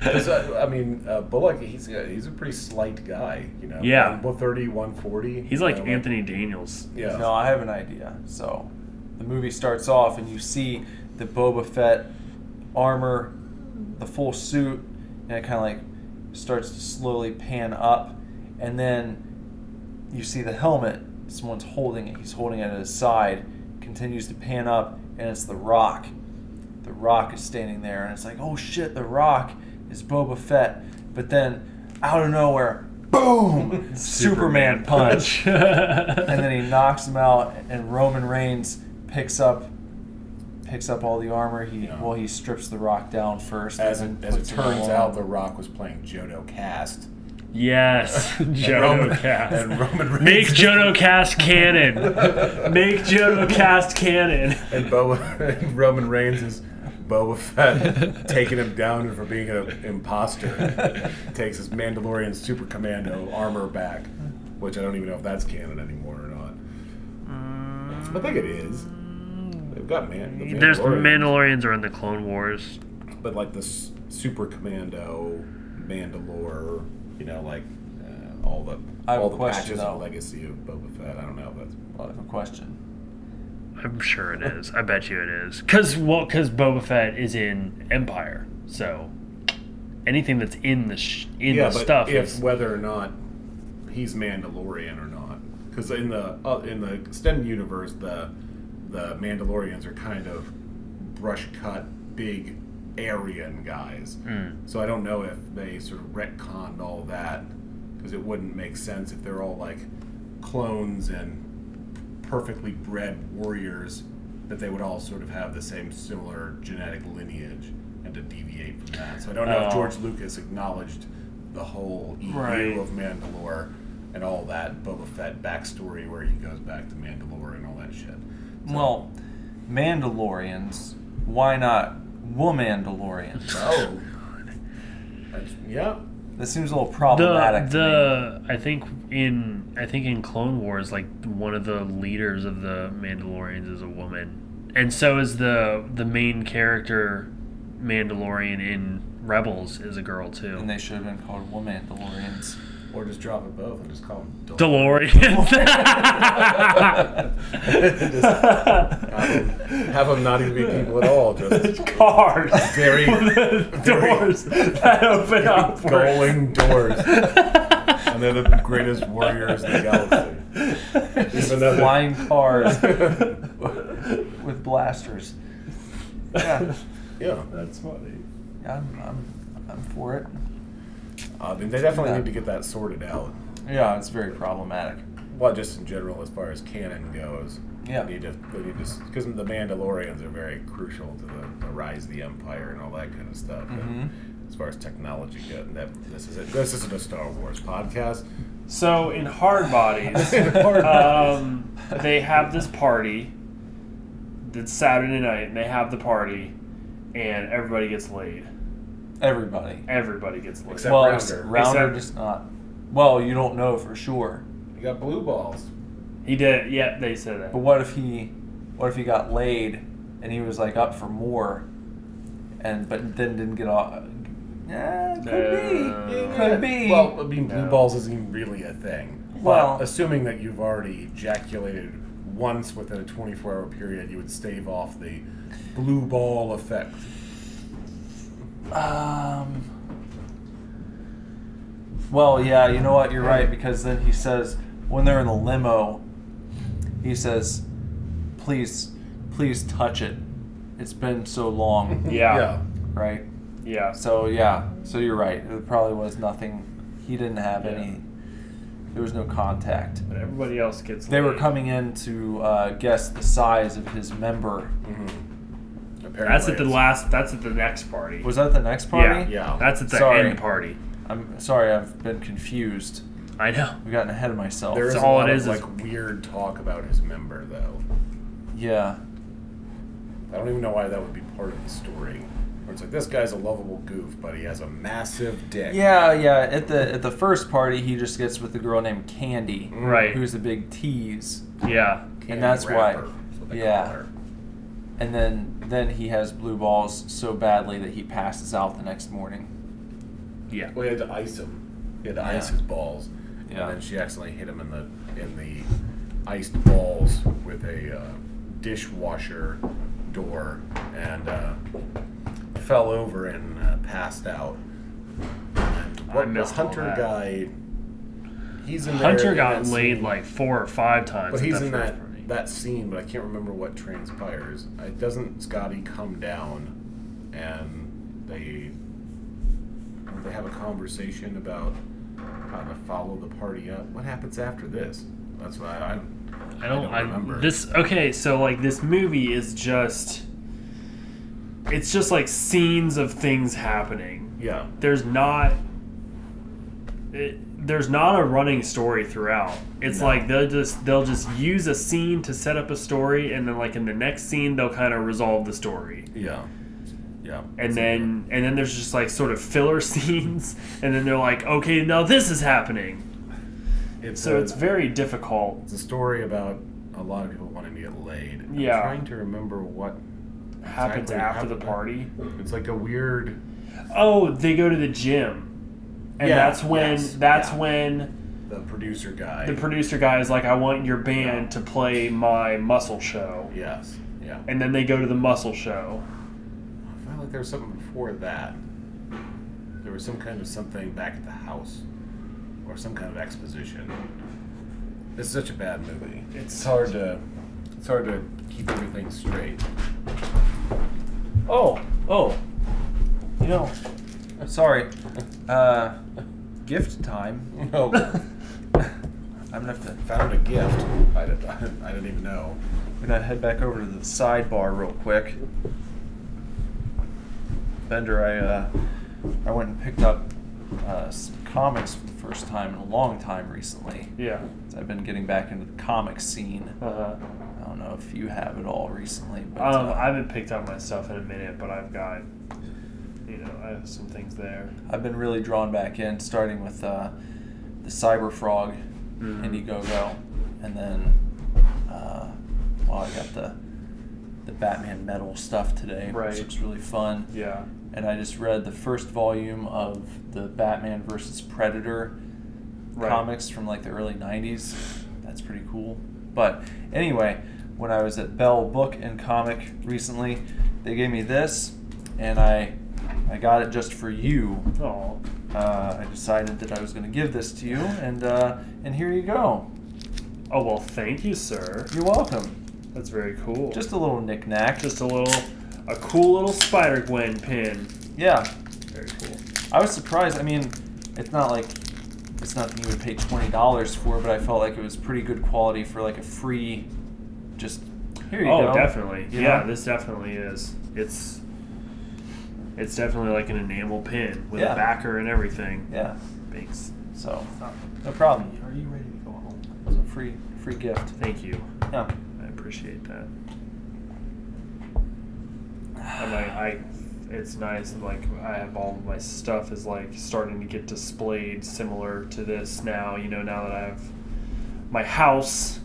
I mean, Bullock, he's a pretty slight guy, you know. Yeah. 130, 140. He's like you know, Anthony Daniels. Yeah. No, I have an idea. So, the movie starts off and you see the Boba Fett armor, the full suit, and it kind of like starts to slowly pan up, and then you see the helmet. Someone's holding it. He's holding it at his side. Continues to pan up, and it's The Rock. The Rock is standing there, and it's like, oh shit, The Rock is Boba Fett. But then, out of nowhere, boom! Superman punch. And then he knocks him out, and Roman Reigns picks up all the armor. He strips The Rock down first. As and it then puts him turns on. out, The Rock was playing Jodo Cast. Yes, Jodo Cast. And Roman Reigns. Make Jodo Cast canon. Make Jodo Cast canon. And Roman Reigns is Boba Fett taking him down for being an imposter. Takes his Mandalorian Super Commando armor back, which I don't even know if that's canon anymore or not. I think it is. They've got the There's Mandalorians are in the Clone Wars. but like the Super Commando, Mandalore, you know, like all the I have a patches question, though. of legacy of Boba Fett. I don't know if that's. I have a question. I'm sure it is. I bet you it is. Because Boba Fett is in Empire, so anything that's in the Yeah, but stuff if is whether or not he's Mandalorian or not. because in the extended universe, the Mandalorians are kind of brush cut, big Aryan guys. So I don't know if they sort of retconned all that, because it wouldn't make sense if they're all like clones and perfectly bred warriors, that they would all sort of have the same similar genetic lineage, and to deviate from that. So I don't know if George Lucas acknowledged the whole EU of Mandalore and all that Boba Fett backstory where he goes back to Mandalore and all that shit. So, Well, Mandalorians, why not Womandalorians? oh, yeah. This seems a little problematic to me. I think in Clone Wars, like one of the leaders of the Mandalorians is a woman, and so is the main character Mandalorian in Rebels is a girl too. And they should have been called Womandalorians. Or just drop it both and just call them DeLorean. have them not even be people at all. Just Cars. very Doors that open up. going doors. And they're the greatest warriors in the galaxy. Even though Flying cars with blasters. Yeah, yeah. That's funny. I'm for it. I mean, they definitely need to get that sorted out. Yeah, it's very problematic. Well, just in general, as far as canon goes. Yeah. They need to, because the Mandalorians are very crucial to the rise of the Empire and all that kind of stuff. And as far as technology goes, this is it. This isn't a Star Wars podcast. So in Hardbodies, they have this party. It's Saturday night, and they have the party, and everybody gets laid. Everybody. Everybody gets laid. Except Well, Rounder. Rounder just not. Well, you don't know for sure. You got blue balls. He did. Yeah, they said that. But what if he got laid and he was like up for more, but then didn't get off? Yeah, could be. Well, I mean, blue balls isn't even really a thing. Well- But assuming that you've already ejaculated once within a 24-hour period, you would stave off the blue ball effect. Well, yeah, you know what? You're right, because then he says when they're in the limo, he says, "Please touch it. It's been so long." Yeah. Right. Yeah. So you're right. It probably was nothing. He didn't have any. There was no contact. But everybody else gets They laid. were coming in to guess the size of his member. That's at the last. That's at the next party. Was that the next party? Yeah. That's at the Sorry. end party. I'm sorry, I've been confused. I know. I've gotten ahead of myself. There is That's a all lot it of is like weird talk about his member, though. Yeah. I don't even know why that would be part of the story. Where it's like, this guy's a lovable goof, but he has a massive dick. Yeah. At the first party, he just gets with the girl named Candy, Right. who's a big tease, Yeah. Candy and that's wrapper, why. is what they Yeah. call her. And then he has blue balls so badly that he passes out the next morning. Yeah. Well, he had to ice him. He had to ice Yeah. his balls. Yeah. And then she accidentally hit him in the iced balls with a dishwasher door and fell over and passed out. And I missed the all Hunter that. guy. He's in there. Hunter in got that laid scene. like 4 or 5 times. But at he's that in first party. that scene, but I can't remember what transpires. Doesn't Scotty come down and they have a conversation about how to follow the party up? What happens after this? That's why I don't remember. So like this movie is just, it's just like scenes of things happening. Yeah. There's not a running story throughout. It's No. like they'll just use a scene to set up a story, and then like in the next scene they'll kind of resolve the story. Yeah. Yeah. And then there's just like sort of filler scenes, and then they're like, okay, now this is happening. It's very difficult. It's a story about a lot of people wanting to get laid. I'm Yeah. trying to remember what Happens exactly after the happened. party. It's like a weird. Oh, they go to the gym, and Yeah, that's when yes, when The producer guy. the producer guy is like, I want your band to play my muscle show, Yes. Yeah. and then they go to the muscle show. I felt like there was something before that. There was some kind of something back at the house, or some kind of exposition. It's such a bad movie. It's hard to keep everything straight. Oh, you know, sorry. Gift time. No, I'm gonna have to. found a gift. I didn't even know. I'm gonna head back over to the sidebar real quick. Bender, I went and picked up some comics for the first time in a long time recently. Yeah. I've been getting back into the comic scene. Uh-huh. I don't know if you have it all recently, but I haven't picked up my stuff in a minute, but I've got, I have some things there. I've been really drawn back in, starting with the Cyber Frog Indiegogo, and then I got the Batman Metal stuff today, Right. which looks really fun. Yeah. And I just read the first volume of the Batman versus Predator comics from like the early 90s. That's pretty cool. But anyway, when I was at Bell Book and Comic recently, they gave me this, and I got it just for you. Oh. I decided that I was going to give this to you, and here you go. Oh, well, thank you, sir. You're welcome. That's very cool. Just a little knick-knack. Just a cool little Spider-Gwen pin. Yeah. Very cool. I was surprised. I mean, it's not nothing you would pay $20 for, but I felt like it was pretty good quality for like a free, just, here you go. Oh, definitely. You Yeah, know? this definitely is. It's definitely like an enamel pin with Yeah. a backer and everything. Yeah. Thanks. So, no problem. Are you ready to go home? It's a free gift. Thank you. Yeah. I appreciate that. It's nice. Like I have all of my stuff is like starting to get displayed similar to this now. Now that I have my house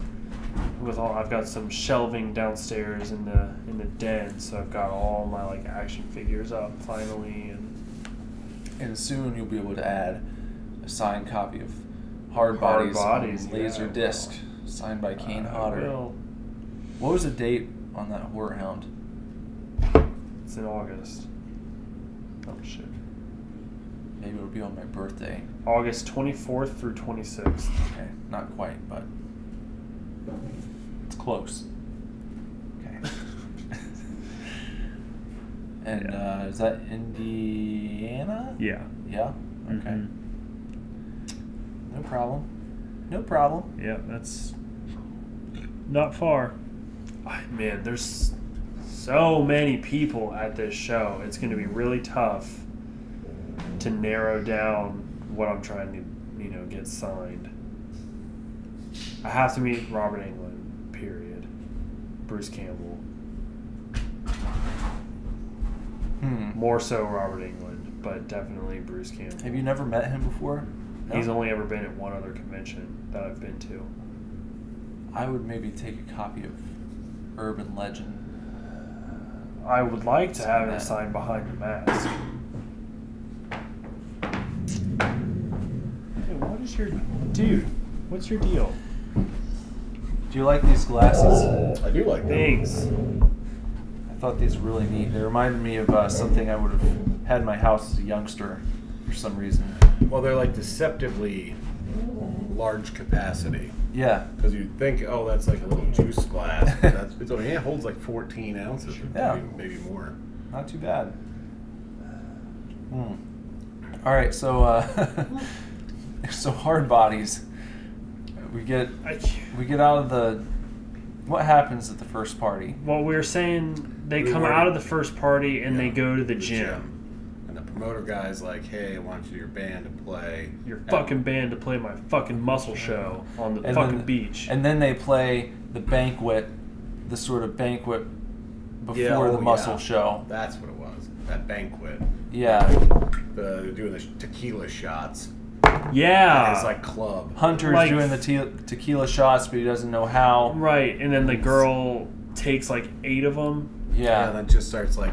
with I've got some shelving downstairs in the den, so I've got all my like action figures up finally, and soon you'll be able to add a signed copy of Hardbodies on laser disc, signed by Kane Hodder. What was the date on that Horror Hound? It's in August. Oh shit. Maybe it'll be on my birthday. August 24th through 26th. Okay, not quite, but it's close. Okay. And is that Indiana? Yeah. Yeah? Okay. Mhm. No problem. No problem. Yeah, that's not far. Man, there's so many people at this show. It's going to be really tough to narrow down what I'm trying to, get signed. I have to meet Robert Englund, period. Bruce Campbell. More so Robert Englund, but definitely Bruce Campbell. Have you never met him before? No? He's only ever been at one other convention that I've been to. I would maybe take a copy of Urban Legend. I would like to have him signed behind the mask. Hey, what is your... Dude, what's your deal? Do you like these glasses? I do like them. Thanks. I thought these were really neat. They reminded me of something I would have had in my house as a youngster for some reason. Well, they're like deceptively large capacity. Yeah. Because you'd think, oh, that's like a little juice glass. But it holds like 14 ounces, or Yeah. maybe more. Not too bad. All right, so so Hardbodies. We get out of the. What happens at the first party? Well, we were saying they come out of the first party and they go to the gym. And the promoter guy's like, hey, I want your band to play. Your fucking band to play my fucking muscle show on the fucking beach. And then they play the banquet, the sort of banquet before the muscle show. That's what it was. That banquet. Yeah. They're doing the tequila shots. Yeah. It's like club. Hunter's Like- doing the tequila shots, but he doesn't know how. Right, and then the girl takes like 8 of them. Yeah, and then just starts like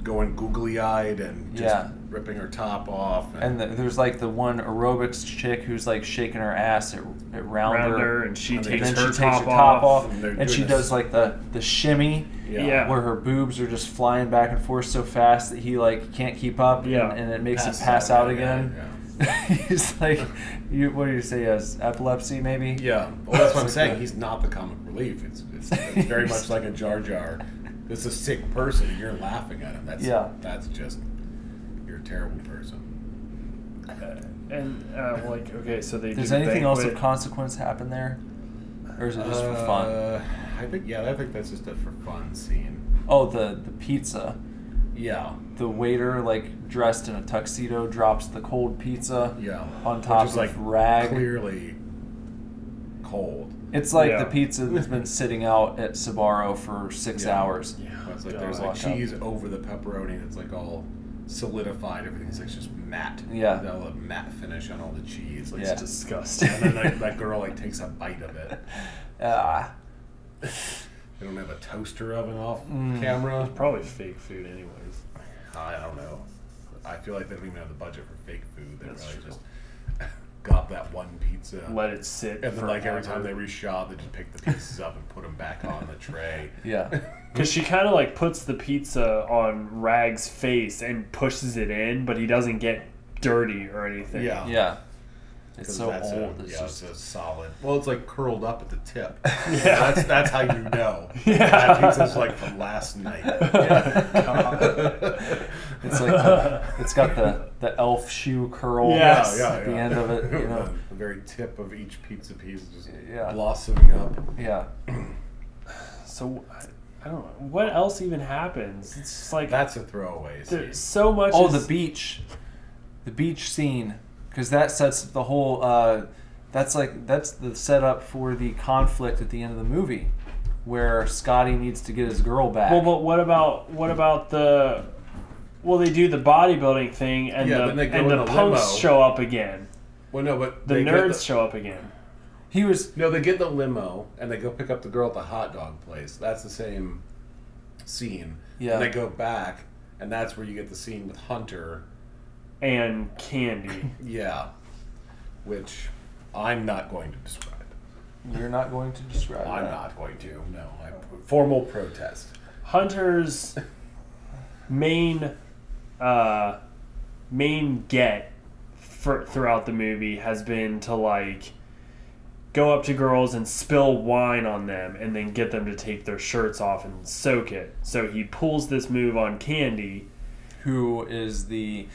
going googly-eyed and just ripping her top off. And there's like the one aerobics chick who's like shaking her ass at Rounder, and she and takes then her she takes top her top off. off, And they're and she doing does like the shimmy, Yeah. where her boobs are just flying back and forth so fast that he like can't keep up, Yeah. and it makes him pass out again. He's like, what do you say? He has epilepsy, maybe? Yeah. Well, that's what I'm saying. He's not the comic relief. It's very much like a Jar Jar. It's a sick person, and you're laughing at him. That's just, you're a terrible person. Okay, so they Does do anything else banquet. of consequence happen there? Or is it just for fun? I think that's just a for fun scene. Oh, the pizza. Yeah. The waiter, like, dressed in a tuxedo, drops the cold pizza on top Which is, of like, rag. clearly cold. It's like the pizza that's been sitting out at Sbarro for 6 hours. Yeah. It's like God. there's like cheese over the pepperoni that's like all solidified. Everything's like just matte. Yeah. All a matte finish on all the cheese. Like, It's disgusting. and then that girl like takes a bite of it. They don't have a toaster oven off camera. Probably fake food, anyways. I don't know. I feel like they don't even have the budget for fake food. They That's probably true. just got that one pizza. Let it sit. And then, like, every forever. time they reshot, they just pick the pieces up and put them back on the tray. Yeah. Because she kind of like puts the pizza on Rag's face and pushes it in, but he doesn't get dirty or anything. Yeah. Yeah. It's 'Cause so that's old. it's a solid. Well, it's like curled up at the tip. Yeah. That's how you know. Yeah. That pizza's like from last night. It's like it's got the elf shoe curl Yes. at the end of it. You know. The very tip of each pizza piece is just Yeah. blossoming up. Yeah. So I don't know what else even happens. It's just like That's a throwaway scene. there's so much. Oh, is- the beach scene, because that sets the whole. That's the setup for the conflict at the end of the movie, where Scotty needs to get his girl back. Well, but what about the? Well, they do the bodybuilding thing, and Yeah, then they go in the a punks limo. show up again. Well, no, but The they nerds show up again. He was. No, they get the limo and they go pick up the girl at the hot dog place. That's the same scene. Yeah. And they go back, and that's where you get the scene with Hunter. And Candy. Yeah. Which I'm not going to describe. You're not going to describe. I'm that. not going to. No. Formal protest. Hunter's main get throughout the movie has been to like go up to girls and spill wine on them and then get them to take their shirts off and soak it. So he pulls this move on Candy, Who is the?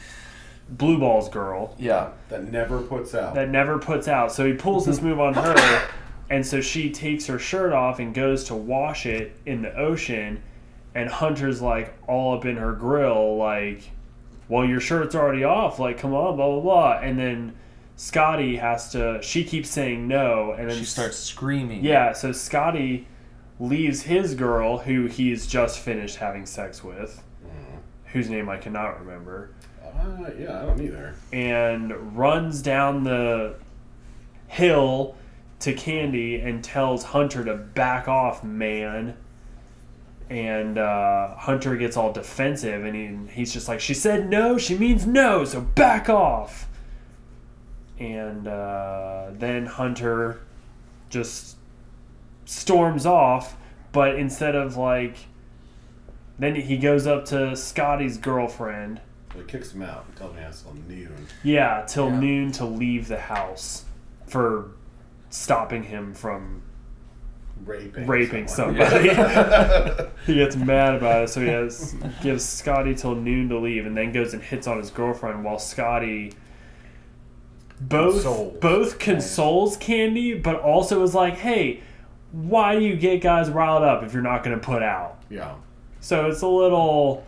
Blue Ball's girl, Yeah. That never puts out. that never puts out. So he pulls this move on her, and so she takes her shirt off and goes to wash it in the ocean, and Hunter's like all up in her grill, like, well, your shirt's already off, like, come on, blah, blah, blah. And then Scotty she keeps saying no, and then She starts screaming. Yeah, so Scotty leaves his girl, who he's just finished having sex with, whose name I cannot remember, Yeah, I don't either. and runs down the hill to Candy and tells Hunter to back off, man. And Hunter gets all defensive, and he's just like, she said no, she means no, so back off. And then Hunter just storms off, but instead of like, then he goes up to Scotty's girlfriend. So he kicks him out and tells him he has till noon. Yeah, till Yeah. noon to leave the house for stopping him from raping someone. somebody. He gets mad about it, so gives Scotty till noon to leave, and then goes and hits on his girlfriend while Scotty both consoles Candy, but also is like, hey, why do you get guys riled up if you're not going to put out? Yeah. So it's a little...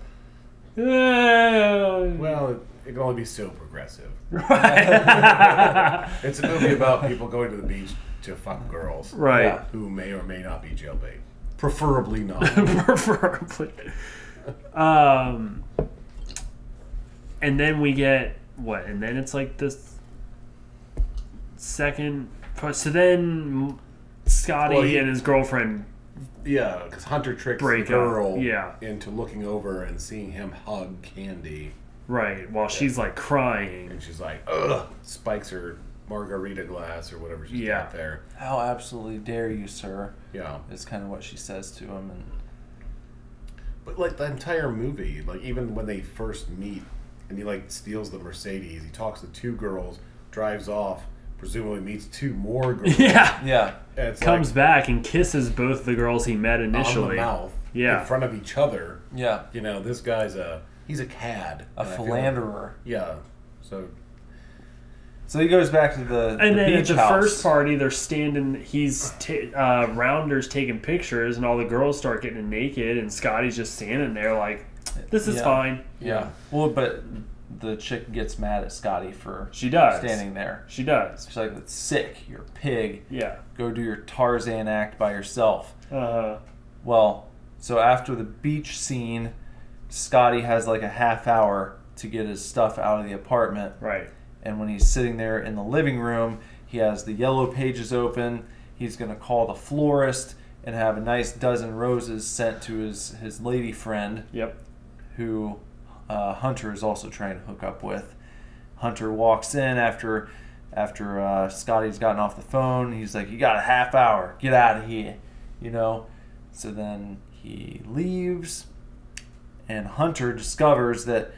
Well, it can only be so progressive. Right. It's a movie about people going to the beach to fuck girls. Right. Yeah. Who may or may not be jailbait. Preferably not. Preferably. And then we get what? And then it's like this second. So then Scotty and his girlfriend. Yeah, because Hunter tricks the Break up. girl Yeah. into looking over and seeing him hug Candy. Right, while she's like crying. And she's like, ugh, spikes her margarita glass or whatever she's got there. How absolutely dare you, sir? Yeah. Is kind of what she says to him, and But like the entire movie, like even when they first meet and he like steals the Mercedes. He talks to 2 girls, drives off, presumably meets 2 more girls. Yeah. Yeah. And it's Comes like, back and kisses both the girls he met initially. on the mouth. Yeah. In front of each other. Yeah. You know, this guy's he's a cad. A And I feel philanderer. yeah. So So he goes back to the And then at beach the house. first party, they're standing. Rounder's taking pictures, and all the girls start getting naked, and Scotty's just standing there like, "This is Yeah. fine." Yeah. Well, but the chick gets mad at Scotty for She does. standing there. She does. She's like, "That's sick. You're a pig. Yeah. Go do your Tarzan act by yourself." Uh, Well, so after the beach scene, Scotty has like a half hour to get his stuff out of the apartment. right. And when he's sitting there in the living room, he has the yellow pages open. He's going to call the florist and have a nice dozen roses sent to his lady friend, Yep. who Hunter is also trying to hook up with. Hunter walks in after Scotty's gotten off the phone. He's like, "You got a half hour. Get out of here." You know? So then he leaves, and Hunter discovers that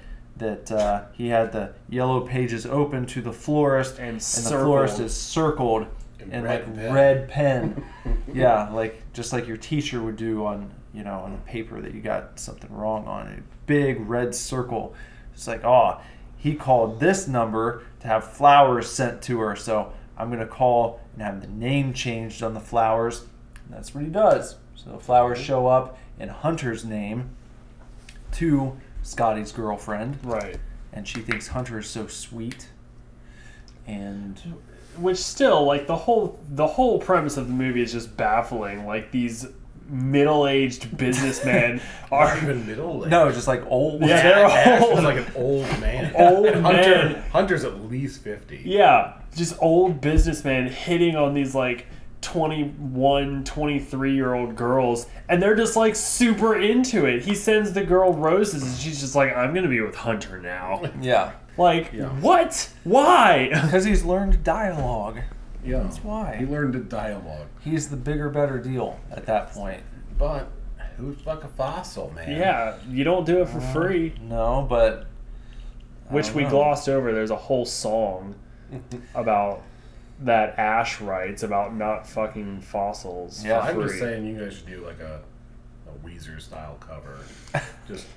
he had the yellow pages open to the florist, And the circled. florist is circled in like red pen. red pen. Yeah, like just like your teacher would do on a paper that you got something wrong on. A big red circle. It's like, oh, he called this number to have flowers sent to her, so I'm gonna call and have the name changed on the flowers. And that's what he does. So the flowers show up in Hunter's name to Scotty's girlfriend, Right. and she thinks Hunter is so sweet. And Which still, like, the whole premise of the movie is just baffling. Like, these middle-aged businessmen are even middle. no, just like old. Yeah, they're Ash old. was like an old man. Old Hunter, man. Hunter's at least 50. Yeah, just old businessmen hitting on these like 21, 23-year-old girls, and they're just like super into it. He sends the girl roses, and she's just like, "I'm gonna be with Hunter now." Yeah, Like, Yeah. what? Why? because he's learned dialogue. Yeah. That's why. He learned a dialogue. He's the bigger, better deal at that point. But who's fuck a fossil, man? Yeah, you don't do it for free. No, but Which don't we know. glossed over. There's a whole song about that Ash writes about not fucking fossils. Yeah, for I'm just free. saying you guys should do like a Weezer style cover.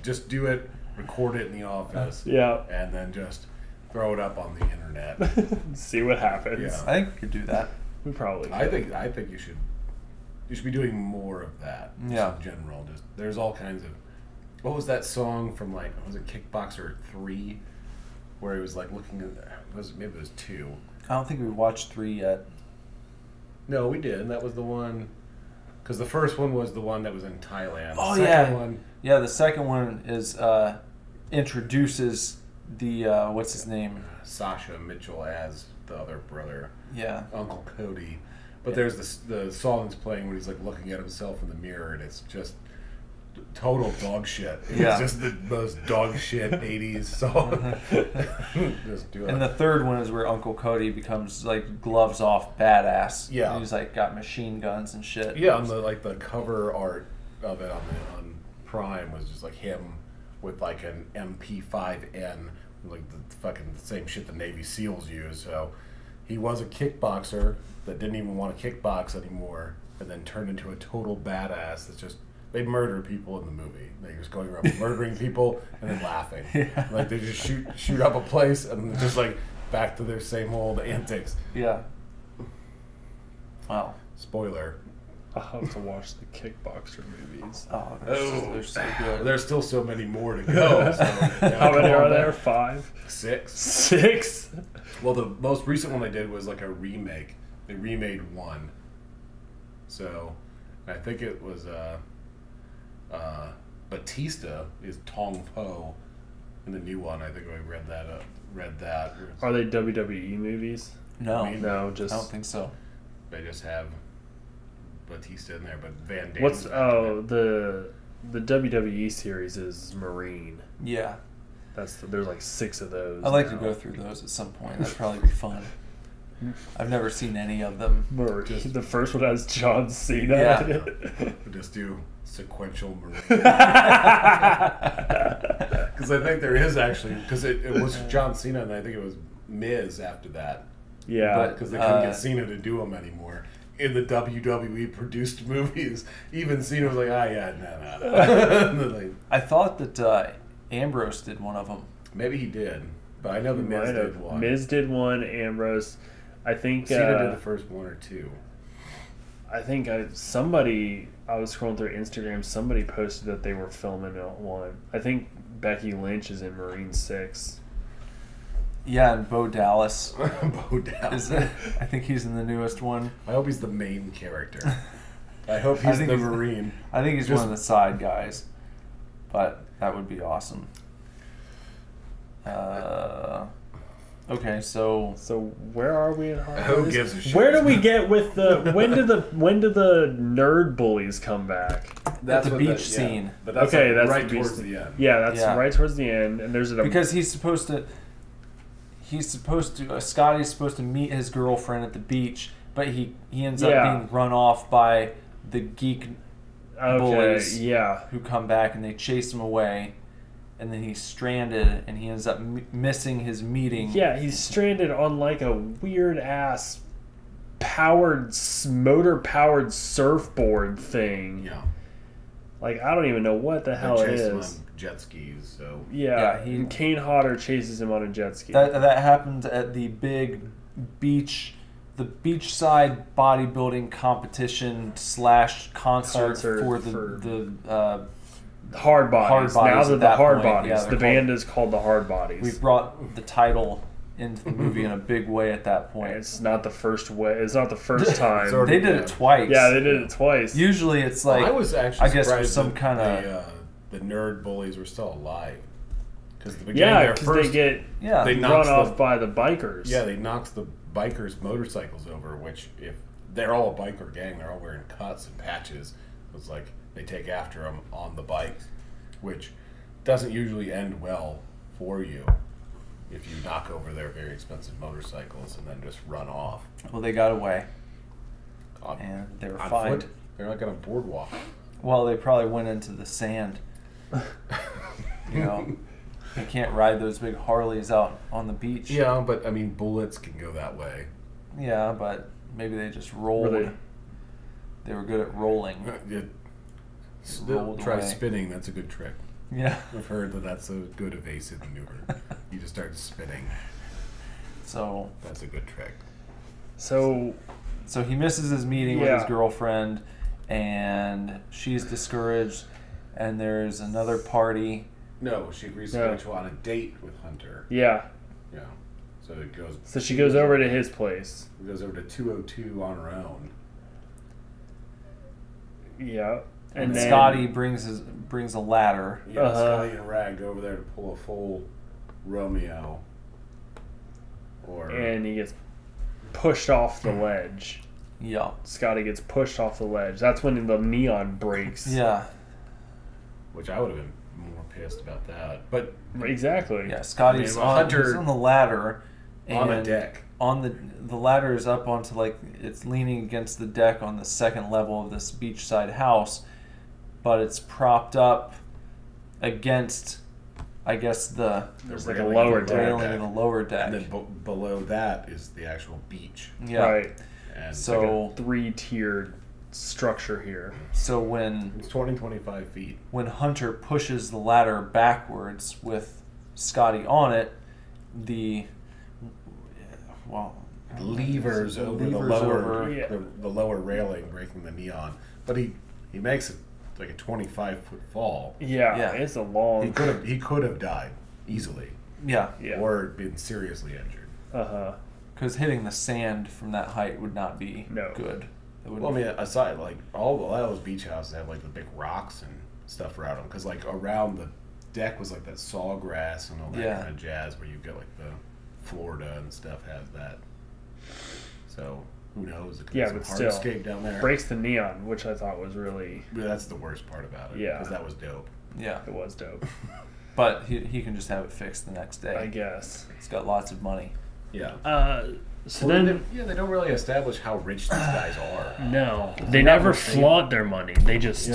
just do it, record it in the office, Yeah, and then just throw it up on the internet. see what happens. Yeah. I think we could do that. We probably could. I think you should be doing more of that. Just Yeah. in general. Just there's all kinds of. What was that song from like? Was it Kickboxer 3? Where he was like looking at. Maybe it was 2. I don't think we watched 3 yet. No, we did. That was the one. Because the first one was the one that was in Thailand. Oh, the second yeah. one. Yeah, the second one is introduces the what's his name? Sasha Mitchell as the other brother, Yeah. Uncle Cody. But there's the song's playing when he's like looking at himself in the mirror, and it's just total dog shit. It's Yeah. just the most dog shit 80s song. Just do it. And the third one is where Uncle Cody becomes like gloves off badass. Yeah. He's like got machine guns and shit. yeah, on the cover art of it on Prime was just like him with like an MP5N, like the fucking same shit the Navy SEALs use. So he was a kickboxer that didn't even want to kickbox anymore, and then turned into a total badass that's just. They murder people in the movie. They're just going around murdering people and then laughing. Yeah. Like they just shoot up a place and just like back to their same old antics. Yeah. Wow. Spoiler. I'll have to watch the Kickboxer movies. Oh, they're so good. There's still so many more to go. So, How many are there? 5? 6. 6? Well, the most recent one they did was like a remake. They remade 1. So I think it was Batista is Tong Po in the new one. I think I read that. Are they WWE movies? No, I mean, No, I just don't think so. They just have Batista in there, but Van Damme. what's the WWE series is Marine. Yeah. There's like 6 of those. I'd like to now. go through those at some point. That'd probably be fun. I've never seen any of them. Marine. The first one has John Cena. Yeah. in it. We just do sequential Marine. Because Because I think there is actually, because it was John Cena, and I think it was Miz after that. Yeah. Because they couldn't get Cena to do them anymore. In the WWE produced movies, even Cena was like, no. Like, I thought that Ambrose did one of them. maybe he did, but I know the Miz did one. Miz did one. Ambrose, I think. Cena did the first one or two. I think I was scrolling through Instagram. Somebody posted that they were filming one. I think Becky Lynch is in Marine 6. Yeah, and Bo Dallas. Bo Dallas. I think he's in the newest one. I hope he's the main character. I hope he's the Marine. I think he's one of the side guys. But that would be awesome. Okay, so where are we in Hardbodies? Who gives a shit? Where do we get with the when do the nerd bullies come back? that's the beach scene. But that's Okay, that's right the beach towards scene. the end. Yeah, that's right towards the end, and there's because he's supposed to Scotty's supposed to meet his girlfriend at the beach, but he ends up being run off by the geek bullies who come back, and they chase him away, and then he's stranded, and he ends up missing his meeting. Yeah, he's stranded on like a weird ass motor powered surfboard thing. Yeah. Like, I don't even know what the hell it Chased him is. on jet skis, so And Kane Hodder chases him on a jet ski. That happened at the big beachside bodybuilding competition / concert for the Hardbodies. Now they're the Hardbodies. Yeah, the band is called the Hardbodies. We've brought the title into the movie in a big way at that point. It's not the first way. It's not the first time. They did it twice. Yeah, they did it twice. Usually it's like, I was actually I guess for surprised some that kind of the nerd bullies were still alive. Because the beginning because they get they run off by the bikers. Yeah, they knocked the bikers' motorcycles over, which if they're all a biker gang, they're all wearing cuts and patches. It's like they take after them on the bikes, which doesn't usually end well for you if you knock over their very expensive motorcycles and then just run off. Well, they got away. And they were fine. Foot. They're not going to boardwalk. Well, they probably went into the sand. You can't ride those big Harleys out on the beach. Yeah, but I mean, bullets can go that way. Yeah, but maybe they just rolled. They were good at rolling. Try spinning. That's a good trick. Yeah. I've heard that's a good evasive maneuver. You just start spinning. So that's a good trick. So he misses his meeting with his girlfriend, and she's discouraged, and there's another party. No, she agrees to go on a date with Hunter. Yeah. Yeah. So it goes. So she goes over to his place. She goes over to 202 on her own. Yeah. And then Scotty brings a ladder. Yeah, Scotty and Rag go over there to pull a full Romeo. And he gets pushed off the ledge. Yeah. Scotty gets pushed off the ledge. That's when the neon breaks. Yeah. Which I would have been more pissed about that. But exactly. Yeah, Scotty's on the ladder. On the deck. On the ladder is up onto, like, it's leaning against the deck on the second level of this beachside house, but it's propped up against, I guess, there's like a lower deck. Railing in the lower deck. And then below that is the actual beach. Yeah. Right. And so like a 3-tiered structure here. So when it's 25 feet. When Hunter pushes the ladder backwards with Scotty on it, the levers over the lower railing, breaking the neon. But he makes it like a 25-foot fall. Yeah, it's a long. He could have died easily. Yeah. Or been seriously injured. Because hitting the sand from that height would not be good. Well, I mean, aside, like, a lot of those beach houses have, like, the big rocks and stuff around them. Because, like, around the deck was, like, that sawgrass and all that kind of jazz where you get, like, the Florida and stuff has that. So, who knows? It could be some hardscape down there. Breaks the neon, which I thought was really... But that's the worst part about it. Yeah. Because that was dope. Yeah. It was dope. But he can just have it fixed the next day. I guess. He's got lots of money. Yeah. So they don't really establish how rich these guys are. No. They never flaunt their money. They just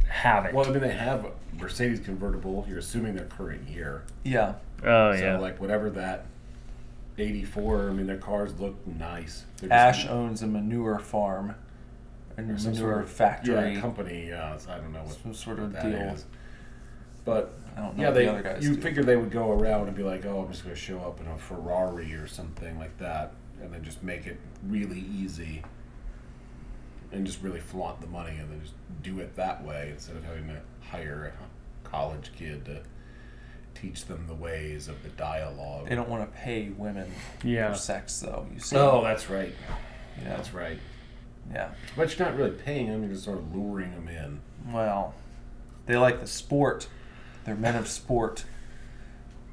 have it. Well, I mean, they have Mercedes convertible, you're assuming their current year. Yeah. Oh, So yeah. like whatever that 84, I mean their cars look nice. They're just- Ash owns a manure farm. A or some manure sort of factory. Yeah, company. Yeah, so I don't know what Some sort of that deal. is. But I don't know yeah, what the other guys you do. figure they would go around and be like, oh, I'm just going to show up in a Ferrari or something like that, and then just make it really easy, and just really flaunt the money, and then just do it that way instead of having to hire a college kid to teach them the ways of the dialogue. They don't want to pay women Yeah. for sex, though. You see? Oh, that's right. You know? That's right. Yeah. But you're not really paying them; you're just sort of luring them in. Well, they like the sport. They're men of sport.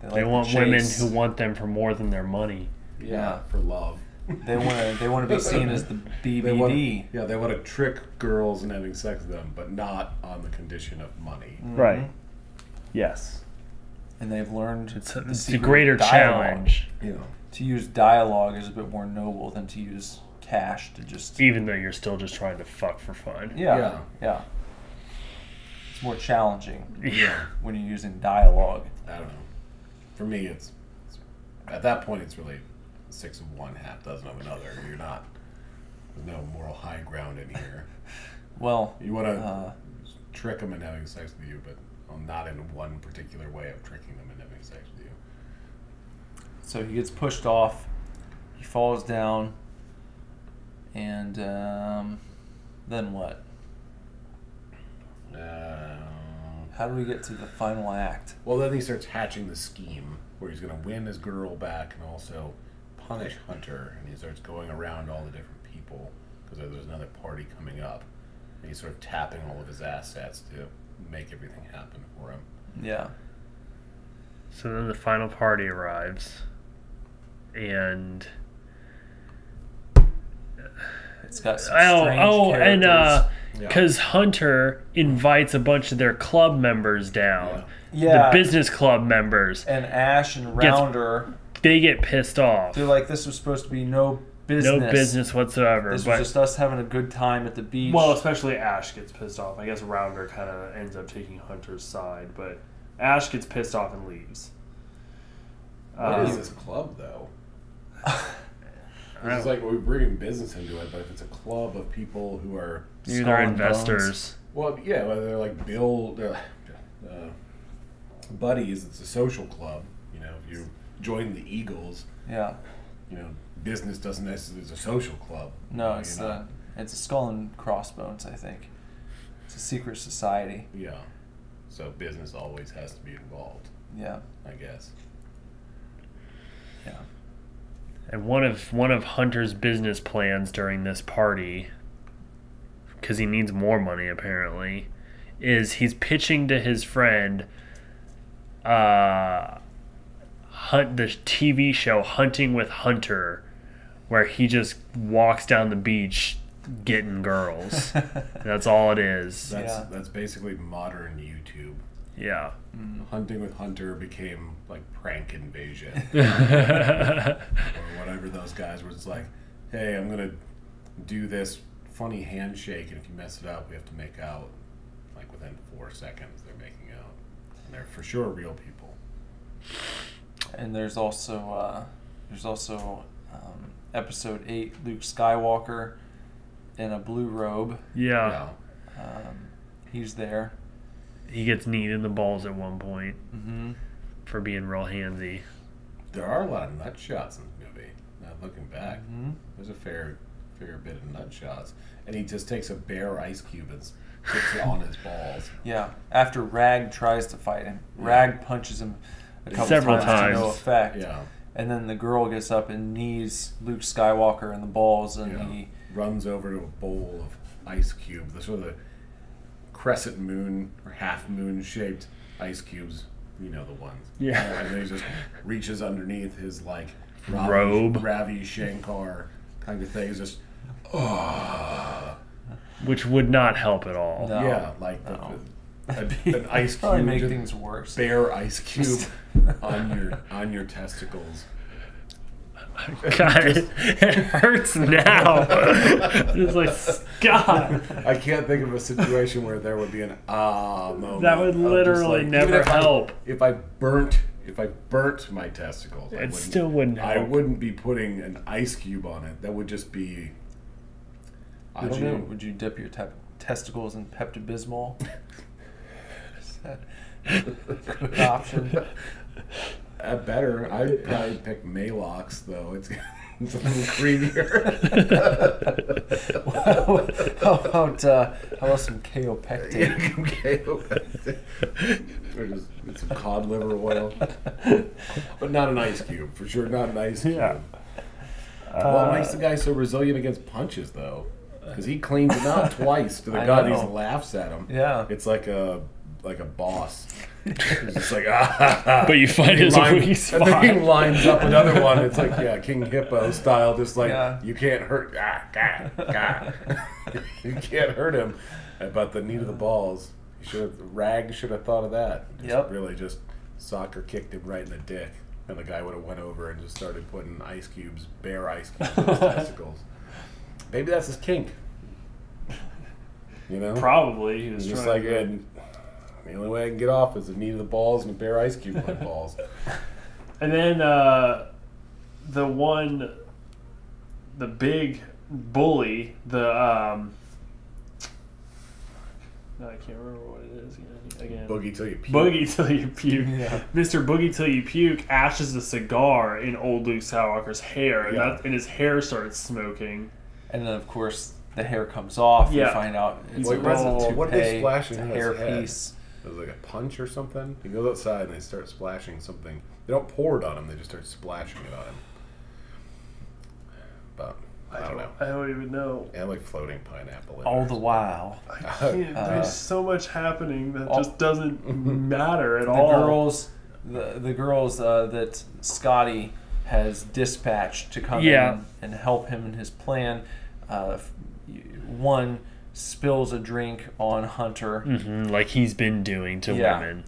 They like want the women chase. who want them for more than their money. Yeah. For love. They want to be seen as the They BBD. want, they want to trick girls and having sex with them, but not on the condition of money. Right. Yes. And they've learned It's the a secret greater of dialogue. challenge, You know, To use dialogue is a bit more noble than to use cash to just... even though you're still just trying to fuck for fun. Yeah. It's more challenging Yeah. when you're using dialogue. I don't know. For me, it's at that point, it's really 6 of one, half dozen of another. You're not. There's no moral high ground in here. Well, You want to trick them into having sex with you, but not in one particular way of tricking them into having sex with you. so he gets pushed off. He falls down. And then what? How do we get to the final act? Well, then he starts hatching the scheme where he's going to win his girl back and also punish Hunter. And he starts going around all the different people because there's another party coming up. And he's sort of tapping all of his assets to make everything happen for him. Yeah. So then the final party arrives, and It's got some strange and characters. because Hunter invites a bunch of their club members down, Yeah. the business club members, And Ash and Rounder, they get pissed off. they're like, this was supposed to be no business. No business whatsoever. This but was just us having a good time at the beach. well, especially Ash gets pissed off. I guess Rounder kind of ends up taking Hunter's side, but Ash gets pissed off and leaves. What is this club, though? It's like we're bringing business into it, but if it's a club of people who are... Maybe Skull they're and investors. Well, yeah, whether they're like buddies, it's a social club. You know, if you join the Eagles, Yeah. you know, business doesn't necessarily is a social club. No, You it's know, it's a Skull and Crossbones, I think. It's a secret society. Yeah. So business always has to be involved, Yeah. I guess. Yeah. And one of Hunter's business plans during this party, because he needs more money apparently, is he's pitching to his friend the TV show Hunting with Hunter, where he just walks down the beach getting girls. That's all it is. That's basically modern YouTube. Yeah. Hunting with Hunter became like Prank Invasion. Or whatever those guys were. It's like, hey, I'm going to do this funny handshake, and if you mess it up, we have to make out. Like within 4 seconds, they're making out. And they're for sure real people. And there's also episode 8, Luke Skywalker in a blue robe. Yeah. He's there. He gets kneed in the balls at one point Mm-hmm. for being real handsy. There are a lot of nut shots in the movie. Now looking back, Mm-hmm. there's a fair bit of nut shots. And he just takes a bare ice cube and sticks it on his balls. Yeah. After Rag tries to fight him, Rag punches him a couple Several times to no times. effect. Yeah. And then the girl gets up and knees Luke Skywalker in the balls, and he runs over to a bowl of ice cube, the sort of the crescent moon or half moon shaped ice cubes, you know the ones. Yeah. And then he just reaches underneath his like Robe. Ravi Shankar kind of thing. He's just Which would not help at all. No. yeah, like an ice Probably cube, make just things worse. bare ice cube on your testicles. God, it hurts now. It's like, God. I can't think of a situation where there would be an moment. That would of just literally like, never even help. If I burnt my testicles, It still wouldn't help. I wouldn't be putting an ice cube on it. That would just be. I don't know. Would you dip your testicles in Pepto-Bismol? Is that a good option? Better. I'd probably pick Malox though. It's a little creamier. How about some kaopectate? Or just some cod liver oil, but not an ice cube for sure. Not an ice cube. Yeah. What makes the guy so resilient against punches though? Because he cleans him out twice to the gut. He laughs at him. Yeah. It's like a boss. He's just like But you find his weak and spot. then he lines up another one. It's like King Hippo style, just like you can't hurt. You can't hurt him. About the knee to the balls. Rag should have thought of that. Really just soccer kicked him right in the dick, and the guy would have went over and just started putting bare ice cubes in his testicles. Maybe that's his kink. You know? Probably. He was just trying like, the only way I can get off is a knee to the balls and a bare ice cube on the balls. And then the big bully, I can't remember what it is again. Boogie till you puke. Boogie till you puke. Yeah. Mr. Boogie till you puke ashes a cigar in old Luke Skywalker's hair, and his hair starts smoking. And then, of course, the hair comes off. You find out it's a toupee. What are they splashing it's a in hair his head? piece. It was like a punch or something. He goes outside and they start splashing something. They don't pour it on him. They just start splashing it on him. But I don't know. I don't even know. And like floating pineapple. All the while, there's so much happening that just doesn't matter at all. The girls that Scotty has dispatched to come in and help him in his plan. One spills a drink on Hunter, like he's been doing to women.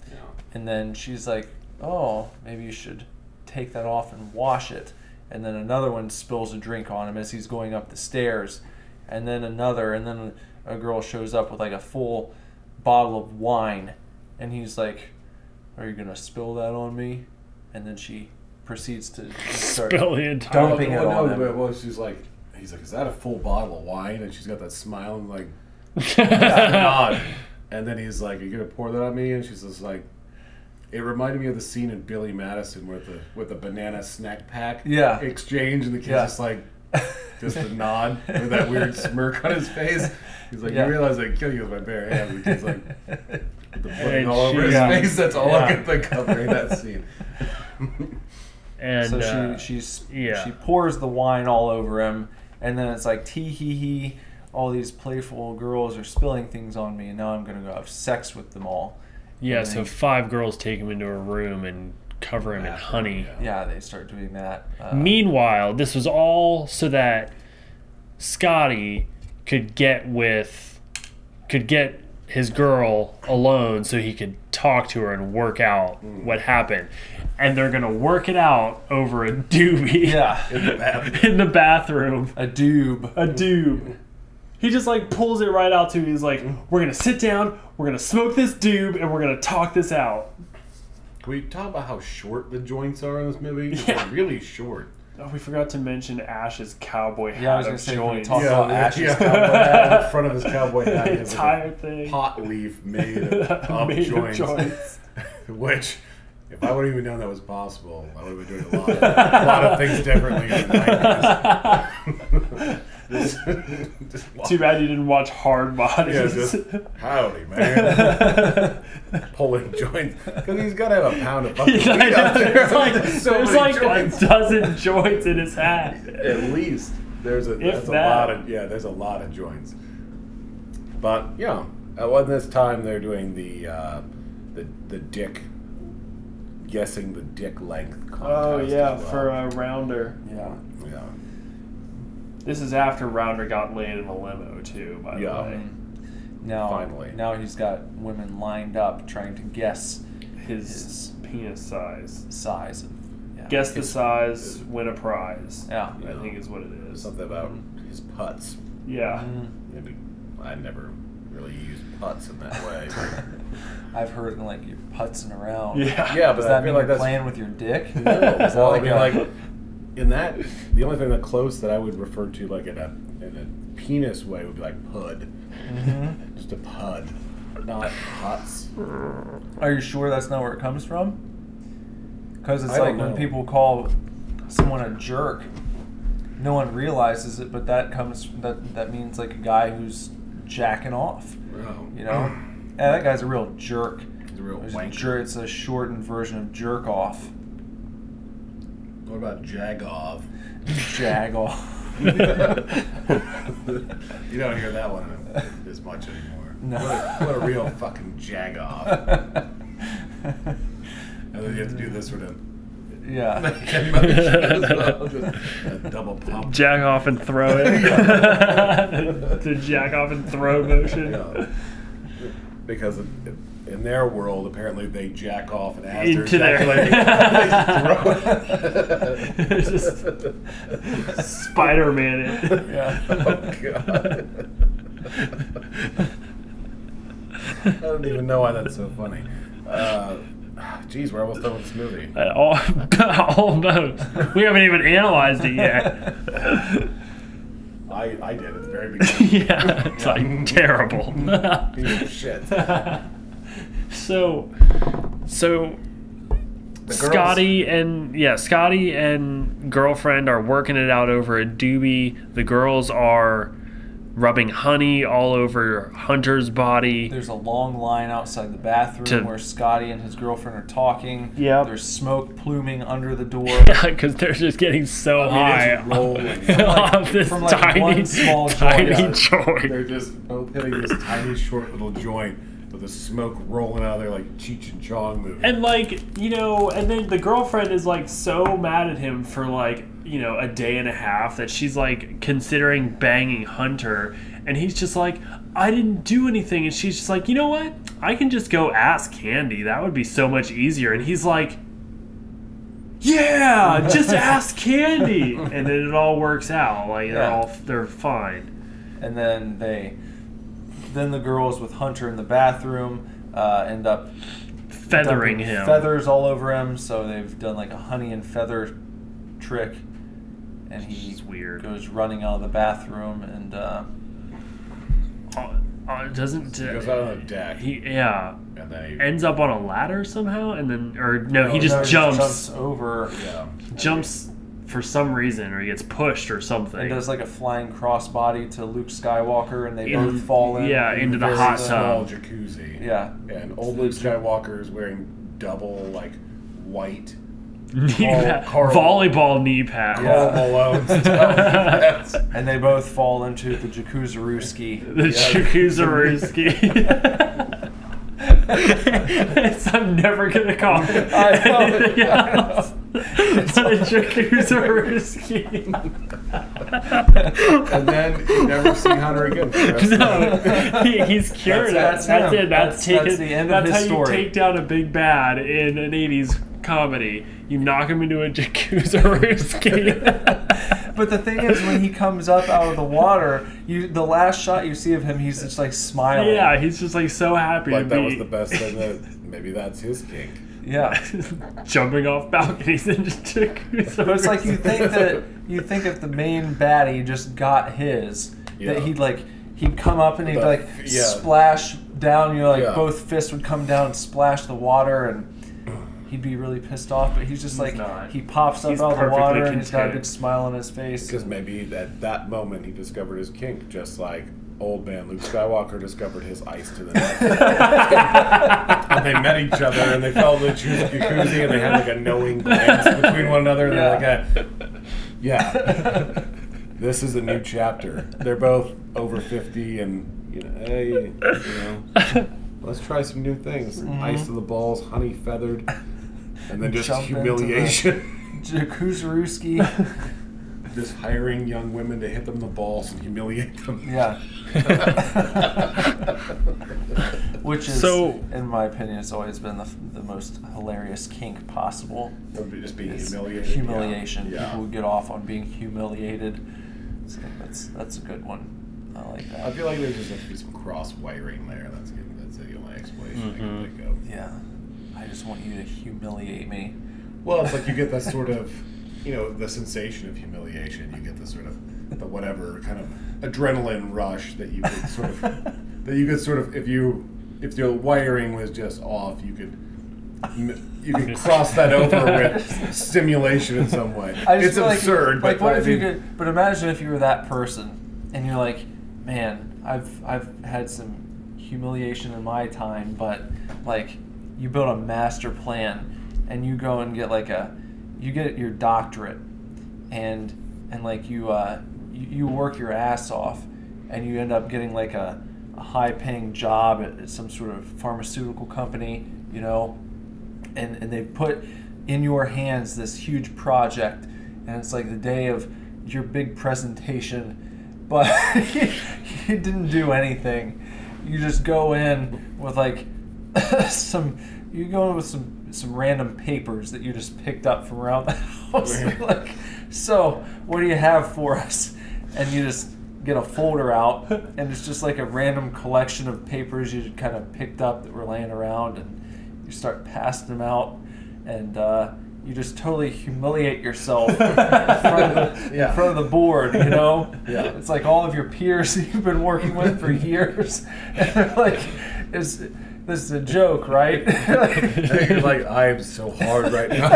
And then she's like, "Oh, maybe you should take that off and wash it." And then another one spills a drink on him as he's going up the stairs. And then another, and then a girl shows up with like a full bottle of wine. And he's like, "Are you going to spill that on me?" And then she proceeds to start dumping it on him. Well, he's like, "Is that a full bottle of wine?" And she's got that smile and like, nod. And then he's like, "Are you going to pour that on me?" And she's just like, it reminded me of the scene in Billy Madison with the banana snack pack exchange, and the kid's just like, just a nod with that weird smirk on his face. He's like, "You realize I can kill you with my bare hands." And the kid's like, with the pudding all over his face. That's all I can think of during that scene. And so she pours the wine all over him, and then it's like, tee hee hee, all these playful girls are spilling things on me, and now I'm going to go have sex with them all. Yeah, so 5 girls take him into a room and cover him in honey. Yeah, they start doing that. Meanwhile, this was all so that Scotty could get his girl alone so he could talk to her and work out what happened. And they're going to work it out over a doobie. Yeah. In the bathroom. A doob. He just like pulls it right out to me. He's like, "We're going to sit down, we're going to smoke this doob, and we're going to talk this out." Can we talk about how short the joints are in this movie? Yeah. They're really short. Oh, we forgot to mention Ash's cowboy hat. Yeah, I was going to say, when we joints. talk about Ash's cowboy hat, in front of his cowboy hat, the entire thing. Pot leaf made of joints. Which, if I would have even known that was possible, I would have been doing a lot of things differently in the 90s. Too bad you didn't watch Hardbodies. Yeah, just, howdy, man. Pulling joints. Because he's got to have a pound of fucking meat out there. There's like a dozen joints in his hat. At least. There's a lot of joints. But, yeah. At this time, they're doing the dick, guessing the dick length contest. Oh, yeah, for a Rounder. Yeah. This is after Rounder got laid in a limo, too, by the way. Now he's got women lined up trying to guess his penis size. Size of, Guess the size, win a prize. Yeah. I think is what it is. Something about his putts. Yeah. Maybe I never really used putts in that way. I've heard like you're putzing around. Yeah, but Does I that feel mean like you're that's playing with your dick? no. Is that Well, like I mean, like in that, the only thing that close that I would refer to like in a penis way would be like pud. Just a pud, not putts. Are you sure that's not where it comes from? Because it's I like don't when know. people call someone a jerk, no one realizes it, but that means like a guy who's jacking off. Oh. You know? Yeah, that guy's a real jerk. He's a real It's wanker. it's a shortened version of jerk off. What about jag-off? Jag off. You don't hear that one as much anymore. No. What a real fucking jag-off. And then you have to do this sort of Yeah. a double pump. Jack off and throw it. The jack off and throw motion. Yeah. Because in their world, apparently they jack off and as Into they're their- ejaculating, they throw Just Spider-Man it. Yeah. Oh god! I don't even know why that's so funny. Geez, we're almost done with this movie. Almost. We haven't even analyzed it yet. I did at the very beginning. Yeah, it's like terrible. Piece of shit. So The Scotty and girlfriend are working it out over a doobie. The girls are rubbing honey all over Hunter's body. There's a long line outside the bathroom where Scotty and his girlfriend are talking. Yep. There's smoke pluming under the door. Yeah, because they're just getting so high It's rolling. off this from like tiny, one small tiny joint. joint. They're just both hitting this tiny, short little joint with the smoke rolling out of there like Cheech and Chong movie. And like, and then the girlfriend is like so mad at him for like, a day and a half that she's like considering banging Hunter, and he's just like, I didn't do anything, and she's just like, you know what? I can just go ask Candy. That would be so much easier. And he's like, yeah, just ask Candy. And then it all works out. Like they're fine. And then the girls with Hunter in the bathroom end up Feathering dumping him. feathers all over him. So they've done like a honey and feather trick, and he weird. goes running out of the bathroom and Doesn't He goes out on the deck. he and then he ends up on a ladder somehow, and then he he just jumps over jumps for some reason, or he gets pushed or something. and does like a flying crossbody to Luke Skywalker, and they both fall in. into the very hot small tub. jacuzzi. Yeah. And old Luke Skywalker is wearing double like white Volleyball knee pads. Yeah. Malone stuff. And they both fall into the jacuzzi-rooski. The jacuzzi. I'm never gonna call it anything else. It's a jacuzzi. And then you never see Hunter again. For the rest of the No, he's cured. That's That's him. it. That's the end of That's his how story. you take down a big bad in an '80s comedy. You knock him into a jacuzzi. But the thing is, when he comes up out of the water, the last shot you see of him, he's just like smiling. Yeah, he's just like so happy Like to that be was the best thing. That maybe that's his kink. Yeah. jumping off balconies and just jacuzzi. But it's like you think if the main baddie just got his, that he'd come up and he'd splash down. Both fists would come down and splash the water, and he'd be really pissed off. But he's just he pops up He's out of the perfectly water and he's got a content. big smile on his face. Because maybe at that moment he discovered his kink, just like old man Luke Skywalker discovered his ice to the neck. And they met each other and they fell in the jacuzzi and they had like a knowing glance between one another. And they're like, this is a new chapter. They're both over 50 and, let's try some new things. Ice to the balls, honey feathered, and then just Jump into the humiliation. Jacuzzi-rooski. just hiring young women to hit them in the balls and humiliate them. Yeah. Which is, So- in my opinion, it's always been the most hilarious kink possible. Just being Is humiliated. Humiliation. Yeah. People who get off on being humiliated. So that's a good one. I like that. I feel like there just has to be some cross wiring there. That's the only explanation I can think of. Yeah. I just want you to humiliate me. Well, it's like you get that sort of, the sensation of humiliation. You get the sort of the whatever kind of adrenaline rush that you could sort of if the wiring was just off, you could cross that over with stimulation in some way. It's absurd, like but what if you could? But imagine if you were that person and you're like, man, I've had some humiliation in my time, but like you build a master plan and you go and get you get your doctorate and like you work your ass off and you end up getting like a high paying job at some sort of pharmaceutical company, and they put in your hands this huge project and it's like the day of your big presentation, but you didn't do anything. You just go in with like some random papers that you just picked up from around the house. Like, so what do you have for us? And you just get a folder out and it's just like a random collection of papers you kind of picked up that were laying around, and you start passing them out, and you just totally humiliate yourself in front of the board, Yeah. It's like all of your peers that you've been working with for years, and they're like, this is a joke, right? You're like, I am so hard right now.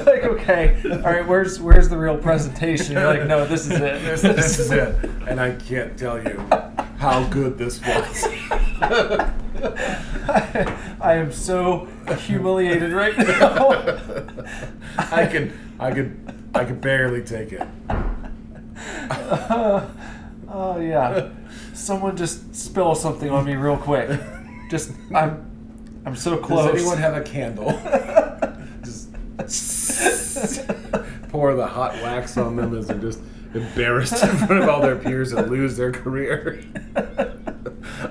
Like, okay, all right, where's the real presentation? You're like, no, this is it. This is it. And I can't tell you how good this was. I am so humiliated right now. I could barely take it. Oh yeah. Someone just spill something on me real quick. I'm so close. Does anyone have a candle? Just pour the hot wax on them as they're just embarrassed in front of all their peers and lose their career.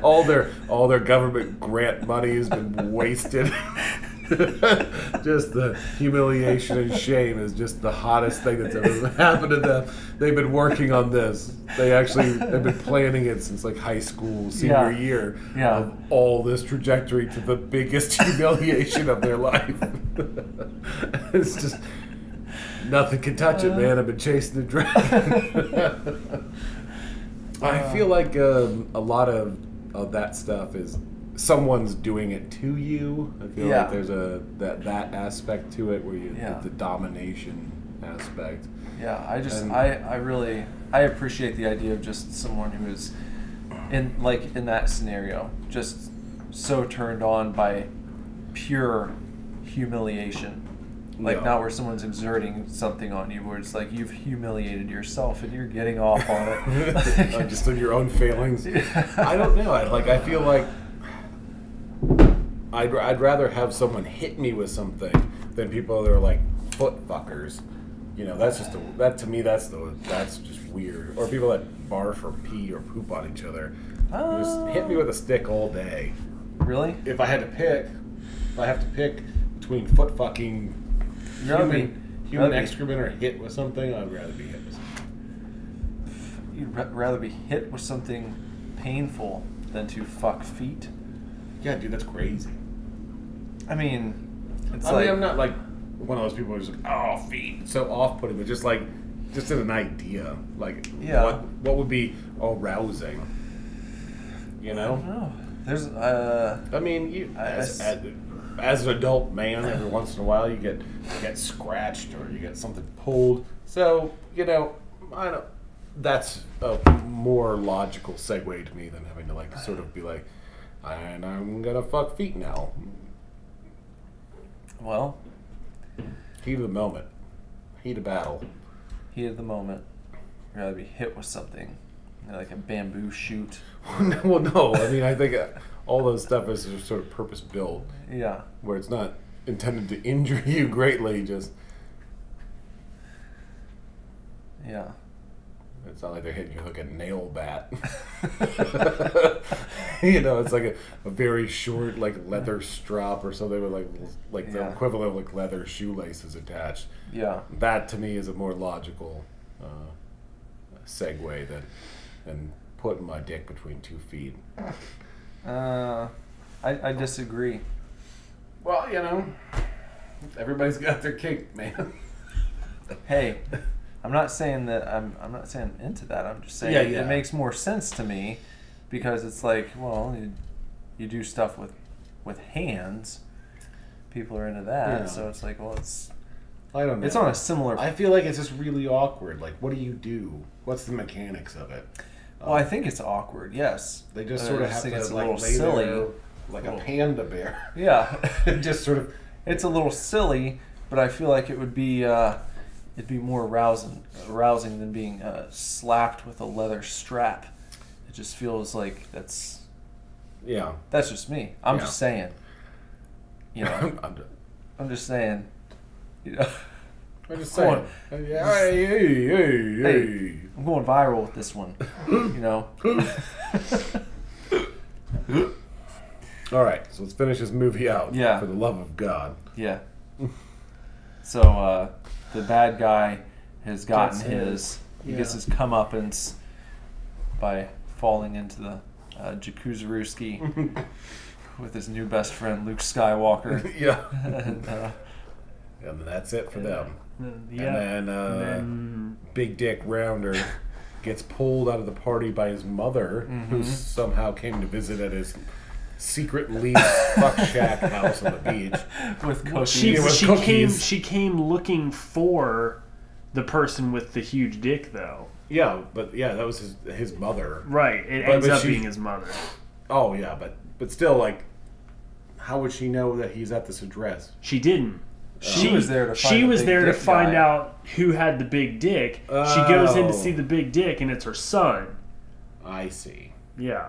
All their government grant money has been wasted. Just the humiliation and shame is just the hottest thing that's ever happened to them. They've been working on this. They've been planning it since like high school, senior year of all this trajectory to the biggest humiliation of their life. It's just nothing can touch it, man. I've been chasing the dragon. I feel like a lot of that stuff is someone's doing it to you. I feel like there's that aspect to it where the domination aspect. Yeah, I appreciate the idea of just someone who is in that scenario just so turned on by pure humiliation. Like not where someone's exerting something on you, where it's like you've humiliated yourself and you're getting off on it. Just on your own failings. I don't know. I feel like I'd rather have someone hit me with something than people that are like foot fuckers. That's just that's just weird. Or people that barf or pee or poop on each other. Just hit me with a stick all day. Really? If I have to pick between foot fucking human excrement or hit with something, I'd rather be hit with something. You'd rather be hit with something painful than to fuck feet? Yeah, dude, that's crazy. I mean, I'm not like one of those people who's like, oh, feet, it's so off-putting, but just an idea. Like, what would be arousing? I don't know. There's, I mean, as an adult man, every once in a while you get scratched or you get something pulled. So, I don't. That's a more logical segue to me than having to sort of be like, and I'm gonna fuck feet now. Well, heat of the moment, heat of battle, heat of the moment. I'd rather be hit with something like a bamboo shoot. Well, no. I mean, I think all those stuff is sort of purpose built. Yeah. Where it's not intended to injure you greatly, just Yeah. It's not like they're hitting you with like a nail bat. It's like a very short like leather strap or something with like the equivalent of like leather shoelaces attached. Yeah. That to me is a more logical segue than putting my dick between 2 feet. I disagree. Well, everybody's got their kink, man. Hey, I'm not saying that I'm not saying I'm into that. I'm just saying it makes more sense to me because it's like, well, you do stuff with hands. People are into that, so it's like, well, I don't know. It's on a similar. I feel like it's just really awkward. Like, what do you do? What's the mechanics of it? Well, I think it's awkward. Yes, they just sort of have to it's a like little lay silly, there like a panda bear. Yeah, just sort of. It's a little silly, but I feel like it would be it'd be more arousing than being slapped with a leather strap. It just feels like that's just me. I'm just saying. I'm just saying. I'm just saying. Hey. I'm going viral with this one. All right, so let's finish this movie out. Yeah. For the love of God. Yeah. So the bad guy has gotten he gets his comeuppance by falling into the jacuzzi with his new best friend Luke Skywalker. Yeah. And and that's it for them. Yeah. And then Big Dick Rounder gets pulled out of the party by his mother, who somehow came to visit at his secret lease fuck shack house on the beach with cookies. She came looking for the person with the huge dick, though. Yeah, but that was his mother. Right, it ends up being his mother. Oh yeah, but still, like, how would she know that he's at this address? She didn't. She was there to find out who had the big dick. Oh. She goes in to see the big dick, and it's her son. I see. Yeah.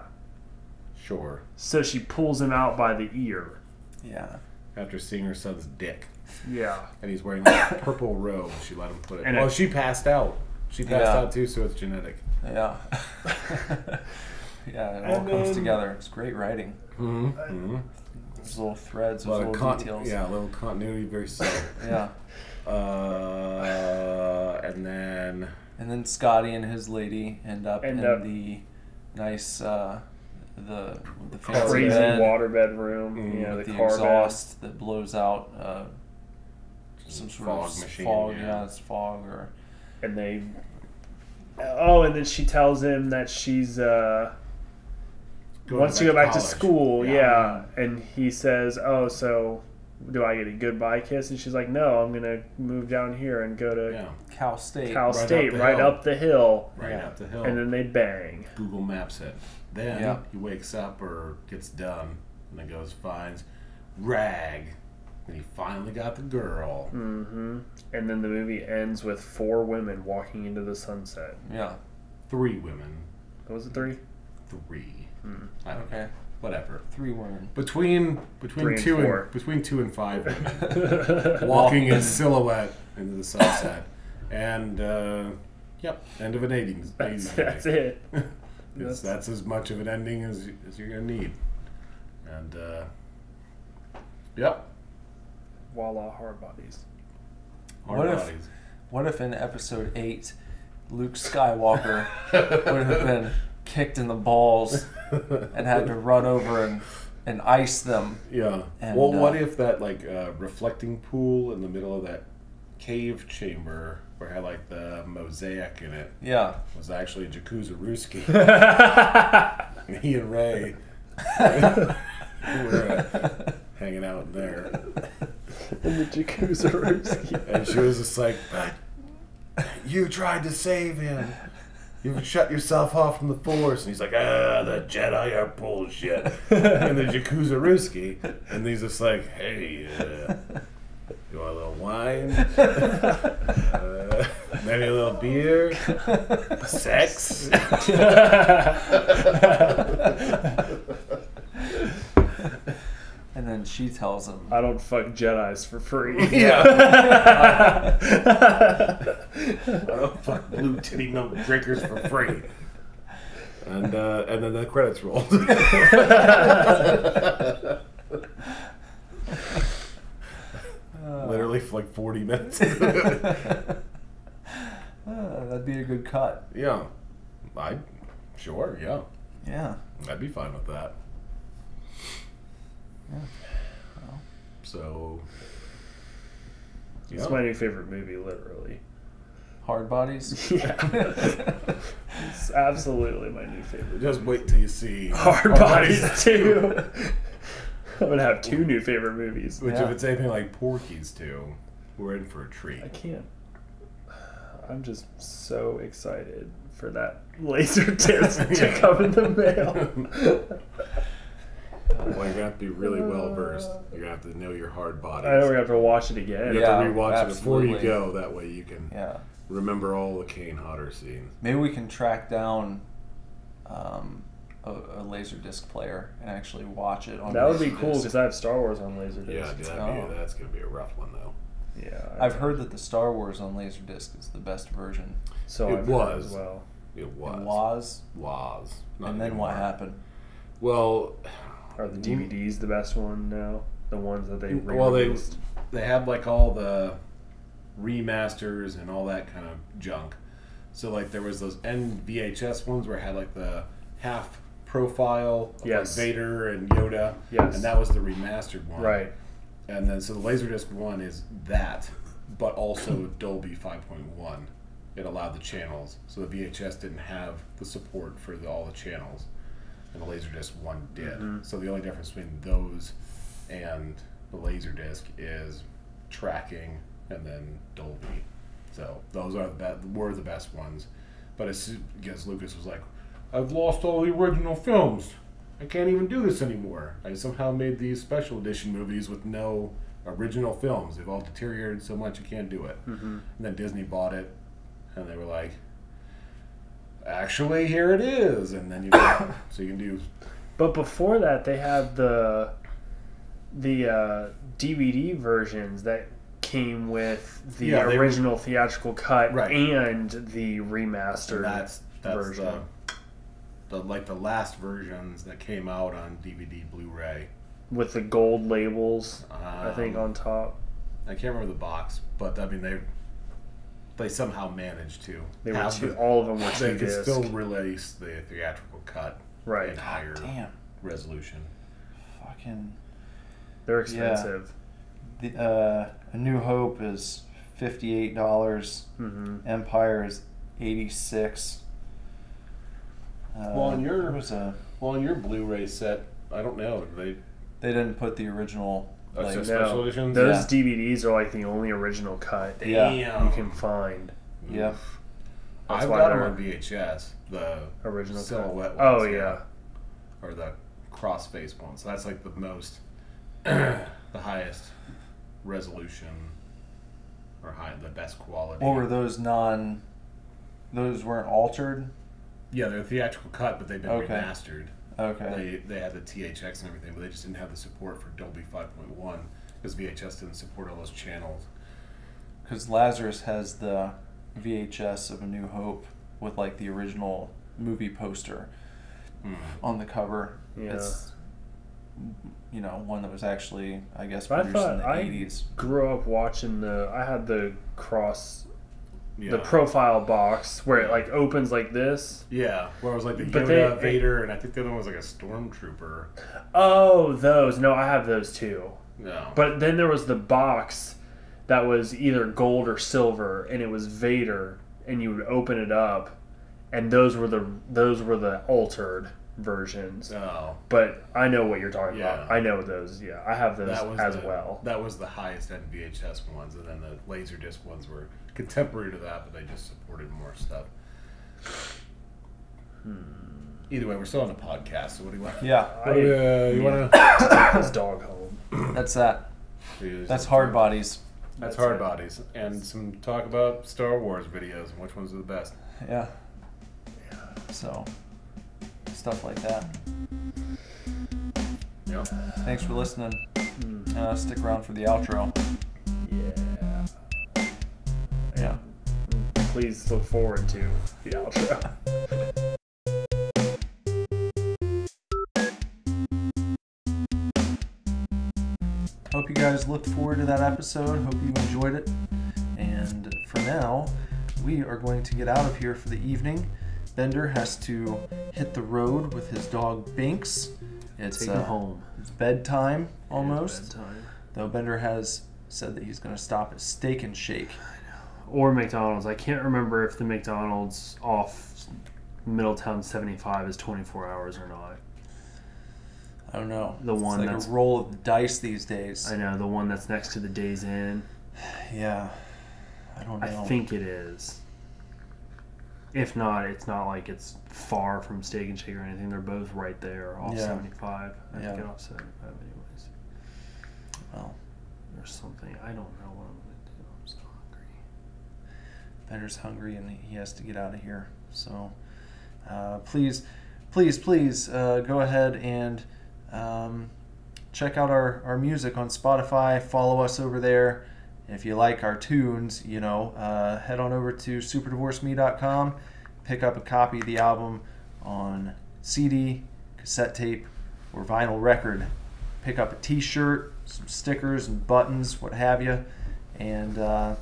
Sure. So she pulls him out by the ear. Yeah. After seeing her son's dick. Yeah. And he's wearing like a purple robe. She let him put it. And she passed out. She passed out too, so it's genetic. Yeah. Yeah, it all comes together. It's great writing. Mm-hmm. Those little threads, those little details. Yeah, a little continuity, very subtle. Yeah. And then Scotty and his lady end up in the nice, the fancy crazy bed, waterbed room. Yeah, with the car exhaust that blows out some sort fog of machine. Fog, it's fog or. And they. Oh, and then she tells him that she's wants to go back to school. Yeah, and he says, "Oh, so do I get a goodbye kiss?" And she's like, "No, I'm gonna move down here and go to Cal State, right up the hill, up the hill." And then they bang. Google Maps it. Then he wakes up or gets done, and then goes finds Rag, and he finally got the girl. Mm-hmm. And then the movie ends with 4 women walking into the sunset. Yeah. 3 women. Was it 3? 3. I don't know. Whatever. 3 women. Between 2 and 5 women walking in silhouette into the sunset, and end of an 80s. That's it. That's as much of an ending as you're gonna need. And Voila, Hardbodies. What if in episode 8, Luke Skywalker would have been kicked in the balls and had to run over and ice them? Yeah. And, what if that reflecting pool in the middle of that cave chamber where it had like the mosaic in it was actually a jacuzzi? Me and Ray were hanging out in there. In the jacuzzi. And she was just like, "But you tried to save him. You shut yourself off from the Force." And he's like, the Jedi are bullshit. And the jacuzzi. And he's just like, "Hey, you want a little wine? Maybe a little beer? Sex?" And then she tells him, "I don't fuck Jedis for free." Yeah. I don't fuck blue titty milk drinkers for free. And then the credits rolled. Literally for like 40 minutes. That'd be a good cut. Yeah. Sure, yeah. Yeah. I'd be fine with that. Yeah. Well. So... It's my new favorite movie, literally. Hardbodies? Yeah. It's absolutely my new favorite. Just wait till you see Hardbodies 2. I'm going to have 2 new favorite movies. Which, if it's anything like Porky's 2, we're in for a treat. I can't. I'm just so excited for that laser disc to come in the mail. Well, you're going to have to be really well versed. You're going to have to know your Hardbodies. I know we're going to have to watch it again. You have to rewatch absolutely. it before you go. That way you can remember all the Kane Hodder scenes. Maybe we can track down a laser disc player and actually watch it on. That would be cool because I have Star Wars on laser disc. Yeah, that's going to be a rough one though. Yeah, I've heard that the Star Wars on Laserdisc is the best version. So It I've was. heard as well. It was. It was. Was. Not And then anymore. what happened? Well, Are the DVDs the best one now? The ones that they well, re-released? they had like all the remasters and all that kind of junk. So like there was those VHS ones where it had like the half profile of like Vader and Yoda. Yes. And that was the remastered one. Right. And then so the Laserdisc one is that, but also Dolby 5.1. It allowed the channels. So the VHS didn't have the support for all the channels. And the Laserdisc one did. Mm-hmm. So the only difference between those and the Laserdisc is tracking and then Dolby. So those were the best ones. But as because Lucas was like, I've lost all the original films. I can't even do this anymore. I somehow made these special edition movies with no original films. They've all deteriorated so much you can't do it. Mm-hmm. And then Disney bought it, and they were like, actually, here it is. And then so you can do. But before that, they had the DVD versions that came with the original theatrical cut and the remastered that's version. The last versions that came out on DVD, Blu-ray. With the gold labels, I think, on top. I can't remember the box, but I mean they somehow managed to. They were all of them were They 2 could disc. still release the theatrical cut in higher resolution. Fucking. They're expensive. Yeah. A New Hope is $58. Mm-hmm. Empire is $86. On your Blu-ray set, I don't know. They didn't put the original. Like, special editions. Those DVDs are like the only original cut you can find. Yeah, I've got them on VHS. The original silhouette cut. ones. Oh yeah, or the cross-face ones. So that's like the most, the highest resolution, or the best quality. What were those Those weren't altered. Yeah, they're theatrical cut, but they've been remastered. Okay. They had the THX and everything, but they just didn't have the support for Dolby 5.1 because VHS didn't support all those channels. Because Lazarus has the VHS of A New Hope with like the original movie poster on the cover. Yeah. It's one that was actually, I guess, produced in the 80s. I grew up watching I had the the profile box where it like opens like this. Yeah, where it was like the Yoda, Vader, and I think the other one was like a stormtrooper. Oh, those. No, I have those too. No. But then there was the box that was either gold or silver, and it was Vader, and you would open it up, and those were the altered versions. Oh. But I know what you're talking about. I know those. Yeah, I have those well. That was the highest end VHS ones, and then the Laserdisc ones were contemporary to that, but they just supported more stuff. Either way, we're still on the podcast, so what do you want? Yeah. You want to take this dog home? That's that. That's Hardbodies. That's Hardbodies, and some talk about Star Wars videos and which ones are the best. Yeah. So, stuff like that. Yep. Thanks for listening. Stick around for the outro. Yeah. Yeah. please look forward to the outro. Hope you guys looked forward to that episode. Hope you enjoyed it. And for now, we are going to get out of here for the evening. Bender has to hit the road with his dog Binks. It's Take him home. It's bedtime almost. Yeah, bedtime. Though Bender has said that he's going to stop at Steak and Shake. Or McDonald's. I can't remember if the McDonald's off Middletown 75 is 24 hours or not. I don't know. The one it's like that's a roll of the dice these days. I know, the one that's next to the Days Inn. Yeah. I don't know. I think it is. If not, it's not like it's far from Steak and Shake or anything. They're both right there off 75. I have to get off 75 anyways. Well, there's something. I don't know what I'm going to do. I'm so hungry. Bender's hungry and he has to get out of here. So please go ahead and check out our music on Spotify. Follow us over there. If you like our tunes, head on over to superdivorceme.com, pick up a copy of the album on CD, cassette tape, or vinyl record. Pick up a t-shirt, some stickers and buttons, what have you, and go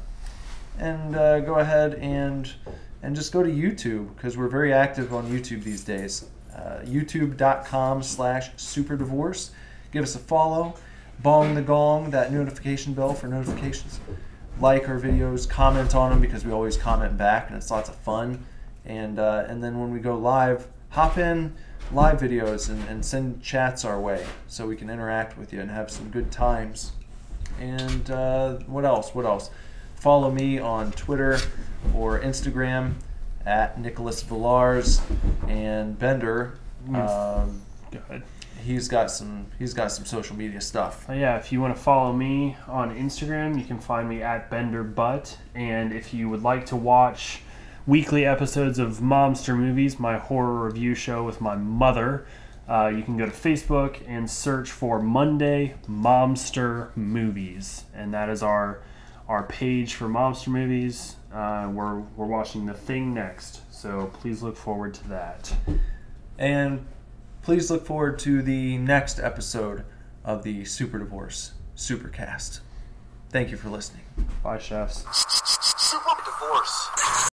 ahead and just go to YouTube, because we're very active on YouTube these days. youtube.com/superdivorce. Give us a follow. Bong the gong, that notification bell for notifications. Like our videos, comment on them, because we always comment back and it's lots of fun. And then when we go live, hop in live videos and send chats our way so we can interact with you and have some good times. And what else? Follow me on Twitter or Instagram at Nicholas Villars, and Bender. Go ahead. He's got some social media stuff. Yeah, if you want to follow me on Instagram, you can find me at BenderButt. And if you would like to watch weekly episodes of Momster Movies, my horror review show with my mother, you can go to Facebook and search for Monday Momster Movies, and that is our page for Momster Movies. We're watching The Thing next, so please look forward to that. And please look forward to the next episode of the Super Divorce Supercast. Thank you for listening. Bye, chefs. Super divorce.